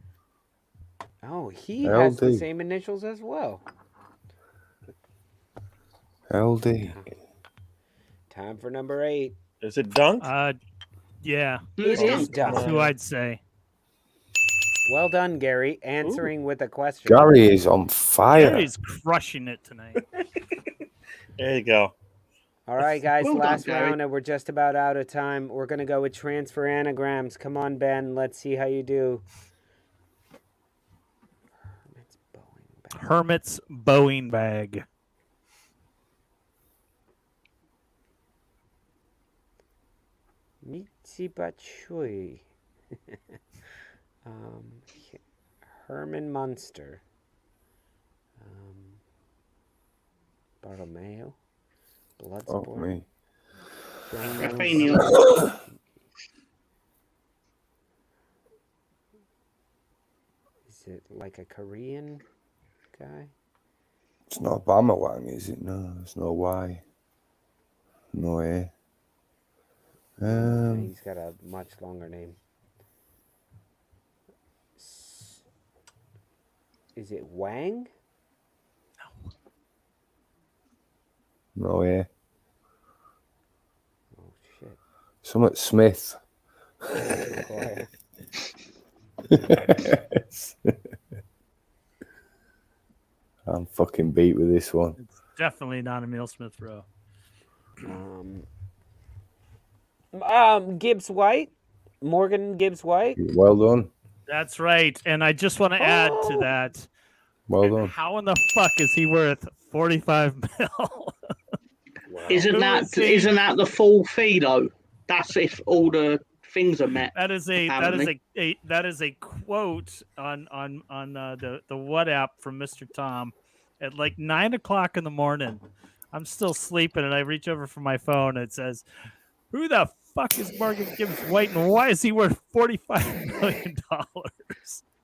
[SPEAKER 1] Oh, he has the
[SPEAKER 4] LD.
[SPEAKER 1] same initials as well.
[SPEAKER 4] LD.
[SPEAKER 1] Time for number 8.
[SPEAKER 6] Is it Dunk?
[SPEAKER 3] Yeah.
[SPEAKER 1] It is Dunk.
[SPEAKER 3] That's who I'd say.
[SPEAKER 1] Well done, Gary, answering with a question.
[SPEAKER 4] Gary is on fire.
[SPEAKER 3] Gary's crushing it tonight.
[SPEAKER 6] There you go.
[SPEAKER 1] All right, guys,
[SPEAKER 7] Well done,
[SPEAKER 1] last
[SPEAKER 7] Gary.
[SPEAKER 1] round, and we're just about out of time. We're going to go with transfer anagrams. Come on, Ben. Let's see how you do.
[SPEAKER 3] Hermit's Boeing bag.
[SPEAKER 1] Mitsibachui. Herman Munster. Bartomeu. Bloodsport.
[SPEAKER 4] Oh, me.
[SPEAKER 7] Rafinha.
[SPEAKER 1] Is it like a Korean guy?
[SPEAKER 4] It's not Bamawang, is it? No, there's no Y. No A.
[SPEAKER 1] He's got a much longer name. Is it Wang?
[SPEAKER 4] No A.
[SPEAKER 1] Oh, shit.
[SPEAKER 4] Somewhat Smith. I'm fucking beat with this one.
[SPEAKER 3] It's definitely not Emil Smith Rowe.
[SPEAKER 1] Gibbs White? Morgan Gibbs White?
[SPEAKER 4] Well done.
[SPEAKER 3] That's right. And I just want to add to that.
[SPEAKER 4] Well done.
[SPEAKER 3] How in the fuck is he worth 45 mil?
[SPEAKER 7] Isn't that the full fee though? That's if all the things are met.
[SPEAKER 3] That is a quote on the WhatsApp from Mr. Tom at like 9 o'clock in the morning. I'm still sleeping and I reach over for my phone and it says, "Who the fuck is Morgan Gibbs White and why is he worth $45 million?"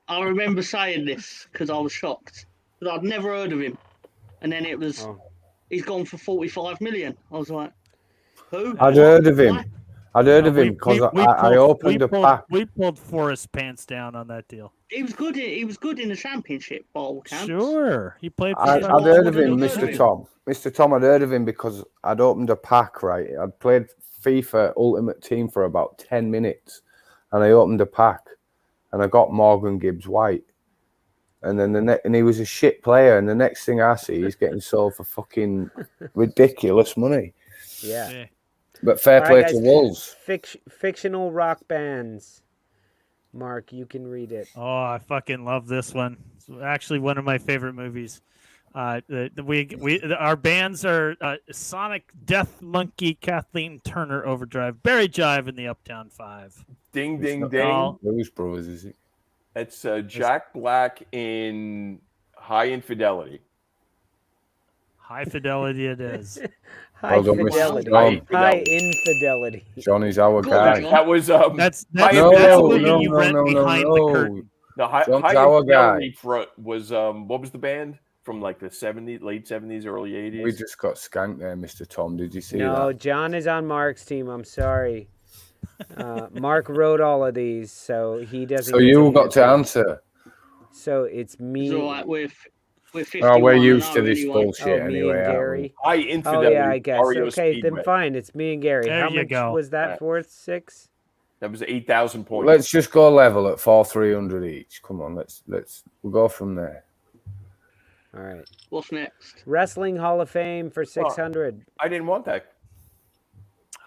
[SPEAKER 7] I remember saying this because I was shocked because I'd never heard of him, and then it was he's gone for 45 million. I was like, who?
[SPEAKER 4] I'd heard of him. I'd heard of him because I opened a pack.
[SPEAKER 3] We pulled Forrest pants down on that deal.
[SPEAKER 7] He was good. He was good in the championship bowl camps.
[SPEAKER 3] Sure, he played.
[SPEAKER 4] I'd heard of him, Mr. Tom. Mr. Tom, I'd heard of him because I'd opened a pack. Right, I'd played FIFA Ultimate Team for about 10 minutes, and I opened a pack, and I got Morgan Gibbs White, and then and he was a shit player, and the next thing I see, he's getting sold for fucking ridiculous money.
[SPEAKER 1] Yeah.
[SPEAKER 4] But fair play to Wolves.
[SPEAKER 1] Fictional rock bands. Mark, you can read it.
[SPEAKER 3] Oh, I fucking love this one. It's actually one of my favorite movies. Our bands are Sonic, Death Monkey, Kathleen Turner, Overdrive, Barry Jive, and the Uptown Five.
[SPEAKER 2] Ding, ding, ding.
[SPEAKER 4] Blues Brothers, is it?
[SPEAKER 2] It's Jack Black in High Infidelity.
[SPEAKER 3] High Fidelity it is.
[SPEAKER 1] High
[SPEAKER 4] Well done, Mr.
[SPEAKER 1] fidelity.
[SPEAKER 4] Tom.
[SPEAKER 1] High infidelity.
[SPEAKER 4] Johnny's our guy.
[SPEAKER 2] That was
[SPEAKER 3] that's
[SPEAKER 4] no,
[SPEAKER 3] the movie
[SPEAKER 4] no,
[SPEAKER 3] you
[SPEAKER 4] no,
[SPEAKER 3] rent
[SPEAKER 4] no,
[SPEAKER 3] behind
[SPEAKER 4] no.
[SPEAKER 3] the curtain.
[SPEAKER 2] the High
[SPEAKER 4] our guy.
[SPEAKER 2] Infidelity front was what was the band from like the 70s, late 70s, early 80s?
[SPEAKER 4] We just got skanked there, Mr. Tom. Did you see
[SPEAKER 1] No,
[SPEAKER 4] that?
[SPEAKER 1] John is on Mark's team. I'm sorry. Mark wrote all of these, so he doesn't.
[SPEAKER 4] So you got to answer.
[SPEAKER 1] So it's me.
[SPEAKER 7] It's all right. We're 51.
[SPEAKER 4] Oh, we're used to this
[SPEAKER 7] anyway.
[SPEAKER 4] bullshit
[SPEAKER 1] me
[SPEAKER 4] anyway.
[SPEAKER 1] and
[SPEAKER 4] aren't
[SPEAKER 1] Gary.
[SPEAKER 2] High
[SPEAKER 1] Oh
[SPEAKER 2] Infidelity.
[SPEAKER 1] yeah, I guess.
[SPEAKER 2] REO
[SPEAKER 1] Okay,
[SPEAKER 2] Speedway.
[SPEAKER 1] then fine. It's me and Gary.
[SPEAKER 3] There
[SPEAKER 1] How
[SPEAKER 3] you
[SPEAKER 1] much
[SPEAKER 3] go.
[SPEAKER 1] was that for? 6?
[SPEAKER 2] That was 8,000 points.
[SPEAKER 4] Let's just go level at 4,300 each. Come on, we'll go from there.
[SPEAKER 1] All right.
[SPEAKER 7] What's next?
[SPEAKER 1] Wrestling Hall of Fame for 600.
[SPEAKER 2] I didn't want that.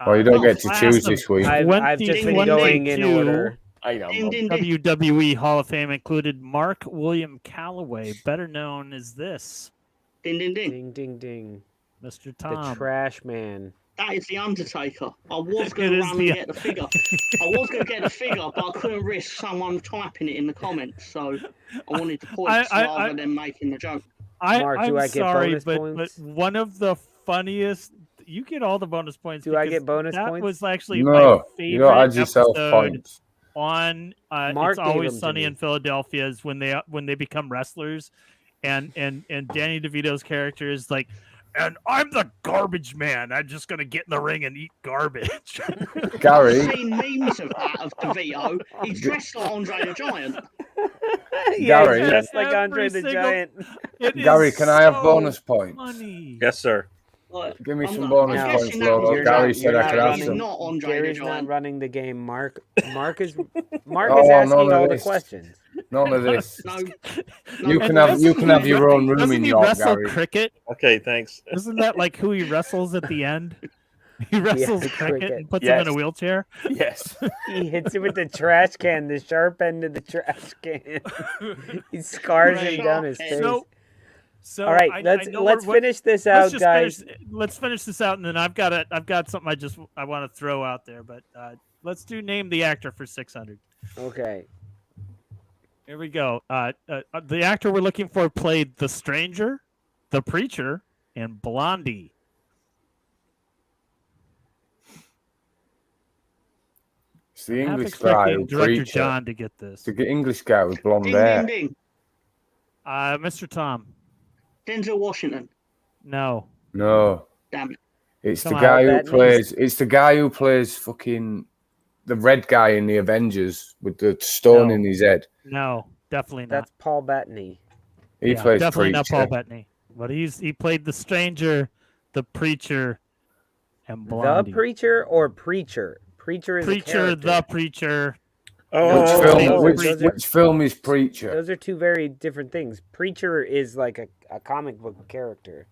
[SPEAKER 4] Well, you don't get to choose this week.
[SPEAKER 1] I've just been going in order.
[SPEAKER 2] I know.
[SPEAKER 3] WWE Hall of Fame included Mark William Calloway, better known as this.
[SPEAKER 7] Ding, ding, ding.
[SPEAKER 1] Ding, ding, ding.
[SPEAKER 3] Mr. Tom.
[SPEAKER 1] The Trash Man.
[SPEAKER 7] That is the Undertaker. I was going to run and get the figure. I was going to get the figure, but I couldn't risk someone typing it in the comments. So I wanted the points rather than making the joke.
[SPEAKER 1] Mark, do I get bonus
[SPEAKER 3] but
[SPEAKER 1] points?
[SPEAKER 3] one of the funniest. You get all the bonus points.
[SPEAKER 1] Do I get bonus
[SPEAKER 3] that
[SPEAKER 1] points?
[SPEAKER 3] That was actually
[SPEAKER 4] No,
[SPEAKER 3] my favorite
[SPEAKER 4] you don't add yourself
[SPEAKER 3] episode
[SPEAKER 4] points.
[SPEAKER 3] on
[SPEAKER 1] Mark
[SPEAKER 3] It's
[SPEAKER 1] gave
[SPEAKER 3] Always
[SPEAKER 1] them to
[SPEAKER 3] Sunny
[SPEAKER 1] me.
[SPEAKER 3] in Philadelphia is when they become wrestlers and Danny DeVito's character is like, and I'm the garbage man. I'm just gonna get in the ring and eat garbage.
[SPEAKER 4] Gary,
[SPEAKER 7] I've seen memes of that of DeVito. He's dressed like Andre the Giant.
[SPEAKER 4] Gary,
[SPEAKER 1] he's dressed like Andre the Giant.
[SPEAKER 4] Gary, can I have bonus points?
[SPEAKER 3] Funny.
[SPEAKER 6] Yes, sir.
[SPEAKER 7] Like,
[SPEAKER 4] Give me
[SPEAKER 7] I'm
[SPEAKER 4] some
[SPEAKER 7] not-
[SPEAKER 4] bonus
[SPEAKER 7] I'm
[SPEAKER 4] points,
[SPEAKER 7] guessing that
[SPEAKER 4] Lolo.
[SPEAKER 7] was-
[SPEAKER 4] Gary said I could have
[SPEAKER 7] he's
[SPEAKER 4] some.
[SPEAKER 7] not Andre
[SPEAKER 1] Gary's
[SPEAKER 7] the
[SPEAKER 1] not
[SPEAKER 7] Giant.
[SPEAKER 1] running the game. Mark is
[SPEAKER 4] Oh,
[SPEAKER 1] asking
[SPEAKER 4] none of
[SPEAKER 1] all the
[SPEAKER 4] this.
[SPEAKER 1] questions.
[SPEAKER 4] None of this.
[SPEAKER 7] No,
[SPEAKER 4] You can have your own room
[SPEAKER 3] Doesn't
[SPEAKER 4] in
[SPEAKER 3] he
[SPEAKER 4] York,
[SPEAKER 3] wrestle
[SPEAKER 4] Gary.
[SPEAKER 3] cricket?
[SPEAKER 6] Okay, thanks.
[SPEAKER 3] Isn't that like who he wrestles at the end? He wrestles cricket and puts him in a wheelchair.
[SPEAKER 2] Yes.
[SPEAKER 1] He hits him with the trash can, the sharp end of the trash can. He scars him down his face.
[SPEAKER 3] So
[SPEAKER 1] all right, let's finish this out, guys.
[SPEAKER 3] Let's finish this out, and then I've got something I want to throw out there, but let's do name the actor for 600.
[SPEAKER 1] Okay.
[SPEAKER 3] Here we go. The actor we're looking for played the Stranger, the Preacher, and Blondie.
[SPEAKER 4] It's the
[SPEAKER 3] I'm
[SPEAKER 4] English guy
[SPEAKER 3] expecting
[SPEAKER 4] who
[SPEAKER 3] Director
[SPEAKER 4] preacher.
[SPEAKER 3] John to get this.
[SPEAKER 4] The English guy with blonde
[SPEAKER 7] ding,
[SPEAKER 4] hair.
[SPEAKER 7] ding, ding.
[SPEAKER 3] Mr. Tom.
[SPEAKER 7] Denzel Washington.
[SPEAKER 3] No.
[SPEAKER 4] No.
[SPEAKER 7] Damn it.
[SPEAKER 4] It's
[SPEAKER 3] Come
[SPEAKER 4] the
[SPEAKER 3] on,
[SPEAKER 4] guy who
[SPEAKER 1] that
[SPEAKER 4] plays. It's the guy who plays fucking the red guy in the Avengers with the stone in his head.
[SPEAKER 3] No, definitely not.
[SPEAKER 1] That's Paul Bettany.
[SPEAKER 4] He plays
[SPEAKER 3] definitely
[SPEAKER 4] preacher.
[SPEAKER 3] not Paul Bettany. But he played the Stranger, the Preacher, and Blondie.
[SPEAKER 1] The Preacher or Preacher? Preacher is a character.
[SPEAKER 3] The Preacher.
[SPEAKER 4] Which film is Preacher?
[SPEAKER 1] Those are two very different things. Preacher is like a comic book character.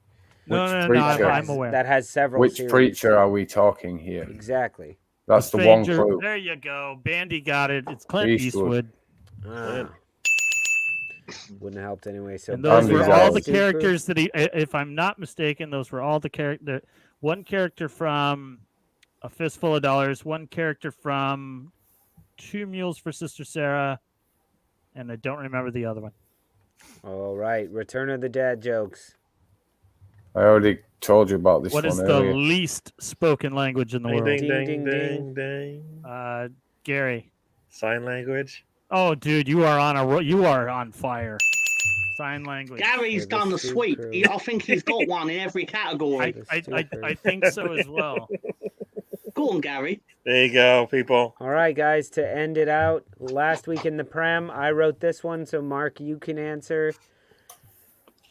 [SPEAKER 3] No, I'm aware.
[SPEAKER 1] That has several
[SPEAKER 4] Which
[SPEAKER 1] series.
[SPEAKER 4] Preacher are we talking here?
[SPEAKER 1] Exactly.
[SPEAKER 4] That's the one
[SPEAKER 3] Stranger.
[SPEAKER 4] clue.
[SPEAKER 3] There you go. Bandy got it. It's Clint
[SPEAKER 4] Eastwood.
[SPEAKER 3] Eastwood.
[SPEAKER 1] Wouldn't have helped anyway. So
[SPEAKER 3] And those were all the
[SPEAKER 1] Super.
[SPEAKER 3] characters that if I'm not mistaken, those were all the character. One character from A Fistful of Dollars, one character from Two Mules for Sister Sarah, and I don't remember the other one.
[SPEAKER 1] All right, Return of the Dad jokes.
[SPEAKER 4] I already told you about this
[SPEAKER 3] What
[SPEAKER 4] one
[SPEAKER 3] is
[SPEAKER 4] earlier.
[SPEAKER 3] the least spoken language in the world?
[SPEAKER 6] Ding, ding,
[SPEAKER 1] Ding,
[SPEAKER 6] ding,
[SPEAKER 1] ding,
[SPEAKER 6] ding.
[SPEAKER 3] Gary.
[SPEAKER 6] Sign language.
[SPEAKER 3] Oh, dude, you are on fire. Sign language.
[SPEAKER 7] Gary's done the sweep. I think he's got one in every category.
[SPEAKER 3] I think so as well.
[SPEAKER 7] Go on, Gary.
[SPEAKER 6] There you go, people.
[SPEAKER 1] All right, guys, to end it out, last week in the Prem, I wrote this one, so Mark, you can answer.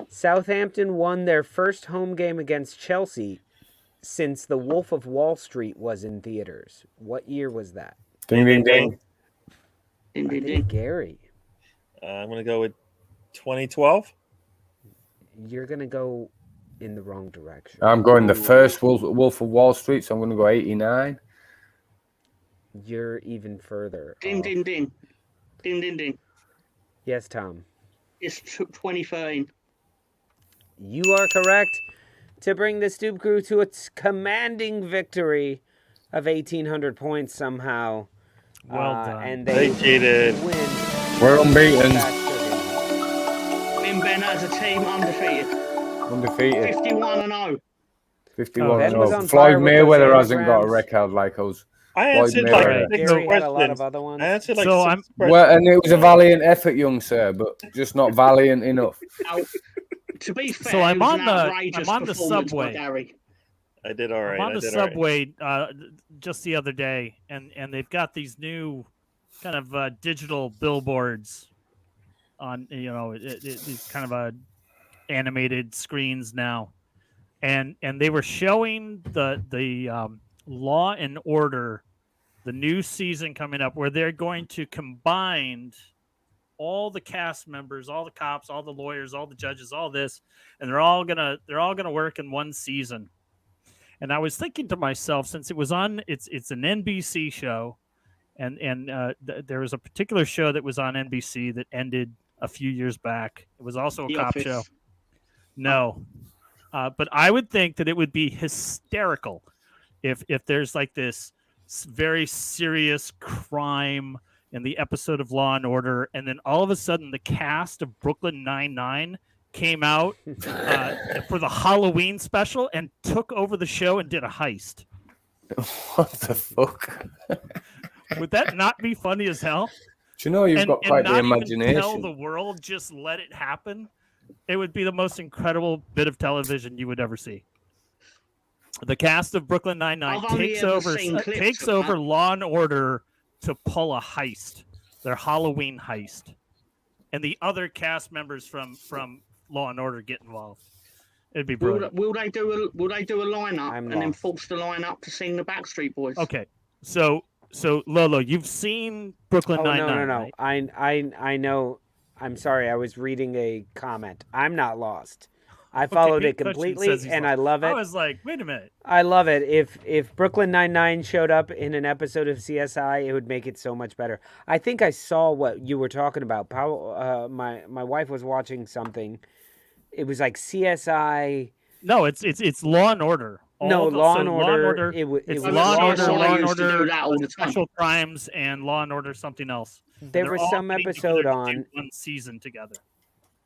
[SPEAKER 1] Southampton won their first home game against Chelsea since The Wolf of Wall Street was in theaters. What year was that?
[SPEAKER 4] Ding, ding, ding.
[SPEAKER 7] Ding,
[SPEAKER 1] I
[SPEAKER 7] ding,
[SPEAKER 1] think
[SPEAKER 7] ding.
[SPEAKER 1] Gary.
[SPEAKER 6] I'm going to go with 2012.
[SPEAKER 1] You're going to go in the wrong direction.
[SPEAKER 4] I'm going the first Wolf of Wall Street, so I'm going to go 89.
[SPEAKER 1] You're even further.
[SPEAKER 7] Ding,
[SPEAKER 1] off.
[SPEAKER 7] ding, ding. Ding, ding, ding.
[SPEAKER 1] Yes, Tom.
[SPEAKER 7] It's 2013.
[SPEAKER 1] You are correct to bring the Stoop Crew to its commanding victory of 1,800 points somehow.
[SPEAKER 3] Well done.
[SPEAKER 1] And they
[SPEAKER 6] cheated.
[SPEAKER 1] win.
[SPEAKER 4] We're unbeaten.
[SPEAKER 7] Me and Ben as a team undefeated.
[SPEAKER 4] Undefeated.
[SPEAKER 7] 51-0.
[SPEAKER 4] 51.
[SPEAKER 1] Ben was on
[SPEAKER 4] Floyd
[SPEAKER 1] fire with
[SPEAKER 4] Mayweather
[SPEAKER 1] those
[SPEAKER 4] hasn't got a
[SPEAKER 1] Rams.
[SPEAKER 4] record like us.
[SPEAKER 6] I
[SPEAKER 4] Floyd
[SPEAKER 6] answered like
[SPEAKER 4] Mayweather.
[SPEAKER 6] six
[SPEAKER 1] Gary had a lot
[SPEAKER 6] questions.
[SPEAKER 1] of other ones.
[SPEAKER 6] I answered like
[SPEAKER 3] So
[SPEAKER 6] six
[SPEAKER 3] I'm-
[SPEAKER 6] questions.
[SPEAKER 4] Well, and it was a valiant effort, young sir, but just not valiant enough.
[SPEAKER 7] Now, to be fair,
[SPEAKER 3] So I'm
[SPEAKER 7] it was
[SPEAKER 3] on
[SPEAKER 7] an
[SPEAKER 3] the-
[SPEAKER 7] outrageous
[SPEAKER 3] I'm on the
[SPEAKER 7] performance by
[SPEAKER 3] subway.
[SPEAKER 7] Gary.
[SPEAKER 6] I did all right.
[SPEAKER 3] I'm on
[SPEAKER 6] I
[SPEAKER 3] the
[SPEAKER 6] did all right.
[SPEAKER 3] subway just the other day, and they've got these new kind of digital billboards on, it's kind of animated screens now, and they were showing the Law and Order, the new season coming up, where they're going to combine all the cast members, all the cops, all the lawyers, all the judges, all this, and they're all gonna work in one season. And I was thinking to myself, since it was on, it's an NBC show, and there was a particular show that was on NBC that ended a few years back. It was also a
[SPEAKER 7] The
[SPEAKER 3] cop
[SPEAKER 7] Office.
[SPEAKER 3] show. No, but I would think that it would be hysterical if there's like this very serious crime in the episode of Law and Order, and then all of a sudden the cast of Brooklyn Nine-Nine came out for the Halloween special and took over the show and did a heist.
[SPEAKER 4] What the fuck?
[SPEAKER 3] Would that not be funny as hell?
[SPEAKER 4] Do you know you've got quite the
[SPEAKER 3] not even tell
[SPEAKER 4] imagination?
[SPEAKER 3] the world, just let it happen. it would be the most incredible bit of television you would ever see. The cast of Brooklyn Nine-Nine takes over Law and Order to pull a heist, their Halloween heist, and the other cast members from Law and Order get involved. It'd be brilliant.
[SPEAKER 7] Will they do a lineup and then force the lineup to sing the Backstreet Boys?
[SPEAKER 3] Okay, so Lolo, you've seen Brooklyn Nine-Nine.
[SPEAKER 1] No.
[SPEAKER 3] Right?
[SPEAKER 1] I know. I'm sorry. I was reading a comment. I'm not lost. I followed it completely, and I love it.
[SPEAKER 3] I was like, wait a minute.
[SPEAKER 1] I love it. If Brooklyn Nine-Nine showed up in an episode of CSI, it would make it so much better. I think I saw what you were talking about. My wife was watching something. It was like CSI.
[SPEAKER 3] No, it's Law and Order.
[SPEAKER 1] Law and Order.
[SPEAKER 3] It's Law and Order, Special Crimes, and Law and Order something else.
[SPEAKER 1] There was some episode on
[SPEAKER 3] one season together.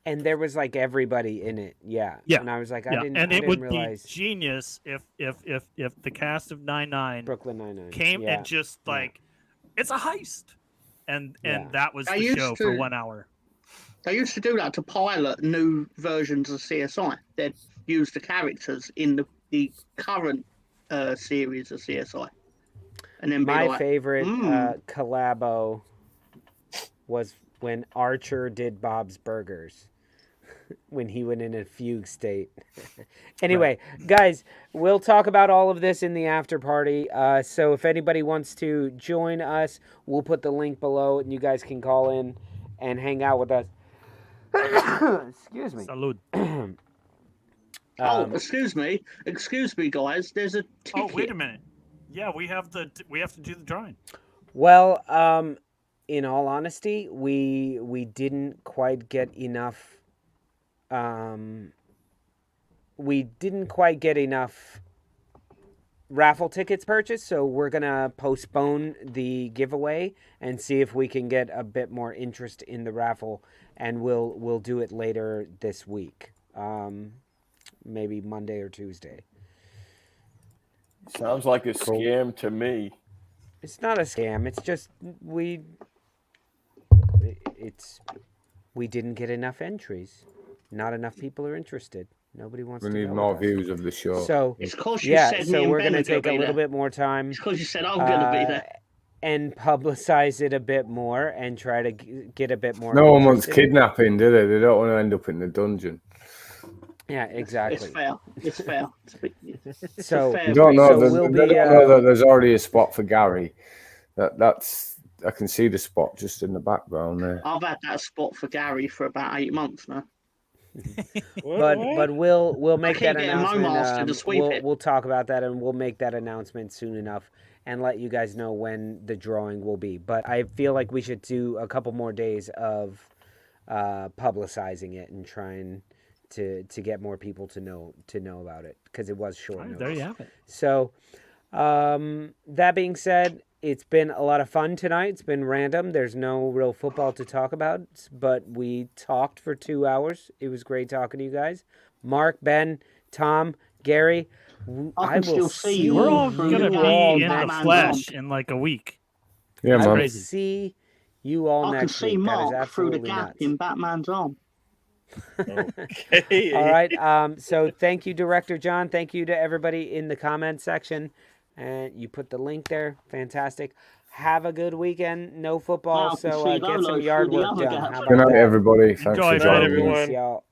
[SPEAKER 1] And there was like everybody in it, yeah. And I was like, I didn't
[SPEAKER 3] would
[SPEAKER 1] realize.
[SPEAKER 3] Be genius if the cast of
[SPEAKER 1] Brooklyn Nine-Nine
[SPEAKER 3] came and just like, it's a heist, and that was the show for 1 hour.
[SPEAKER 7] They used to do that to pilot new versions of CSI. They'd use the characters in the current series of CSI, and then
[SPEAKER 1] my favorite collabo was when Archer did Bob's Burgers. When he went in a fugue state. Anyway, guys, we'll talk about all of this in the after party. So if anybody wants to join us, we'll put the link below and you guys can call in and hang out with us. Excuse me.
[SPEAKER 3] Salud.
[SPEAKER 7] Excuse me, guys. There's a ticket.
[SPEAKER 3] Oh, wait a minute. Yeah, we have to do the drawing.
[SPEAKER 1] Well, in all honesty, we didn't quite get enough. We didn't quite get enough raffle tickets purchased, so we're gonna postpone the giveaway and see if we can get a bit more interest in the raffle, and we'll do it later this week, maybe Monday or Tuesday.
[SPEAKER 2] Sounds like a scam to me.
[SPEAKER 1] It's not a scam. It's just we didn't get enough entries. Not enough people are interested. Nobody wants to.
[SPEAKER 4] We need more views of the show.
[SPEAKER 1] So
[SPEAKER 7] it's because you said
[SPEAKER 1] so we're going to take a little bit more time.
[SPEAKER 7] It's because you said I'm going to be there.
[SPEAKER 1] And publicize it a bit more and try to get a bit more.
[SPEAKER 4] No one wants kidnapping, do they? They don't want to end up in the dungeon.
[SPEAKER 1] Yeah, exactly.
[SPEAKER 7] It's fair.
[SPEAKER 1] So
[SPEAKER 4] you don't know, know that there's already a spot for Gary. That's I can see the spot just in the background there.
[SPEAKER 7] I've had that spot for Gary for about 8 months now.
[SPEAKER 1] but we'll make that announcement. We'll talk about that and we'll make that announcement soon enough and let you guys know when the drawing will be. But I feel like we should do a couple more days of publicizing it and trying to get more people to know about it because it was short notice.
[SPEAKER 3] There you have it.
[SPEAKER 1] So that being said, it's been a lot of fun tonight. It's been random. There's no real football to talk about, but we talked for 2 hours. It was great talking to you guys. Mark, Ben, Tom, Gary, I will see you.
[SPEAKER 3] We're all going to be in the flesh in like a week.
[SPEAKER 4] Yeah, man.
[SPEAKER 1] I will see you all next week.
[SPEAKER 7] I can see Mark
[SPEAKER 1] that is
[SPEAKER 7] through the
[SPEAKER 1] absolutely
[SPEAKER 7] gap
[SPEAKER 1] nuts.
[SPEAKER 7] in Batman's arm.
[SPEAKER 2] Okay.
[SPEAKER 1] All right. So thank you, Director John. Thank you to everybody in the comment section. And you put the link there. Fantastic. Have a good weekend. No football, so get some yard work done.
[SPEAKER 4] Good night, everybody. Thanks
[SPEAKER 3] for
[SPEAKER 4] joining
[SPEAKER 6] everyone.
[SPEAKER 1] Y'all.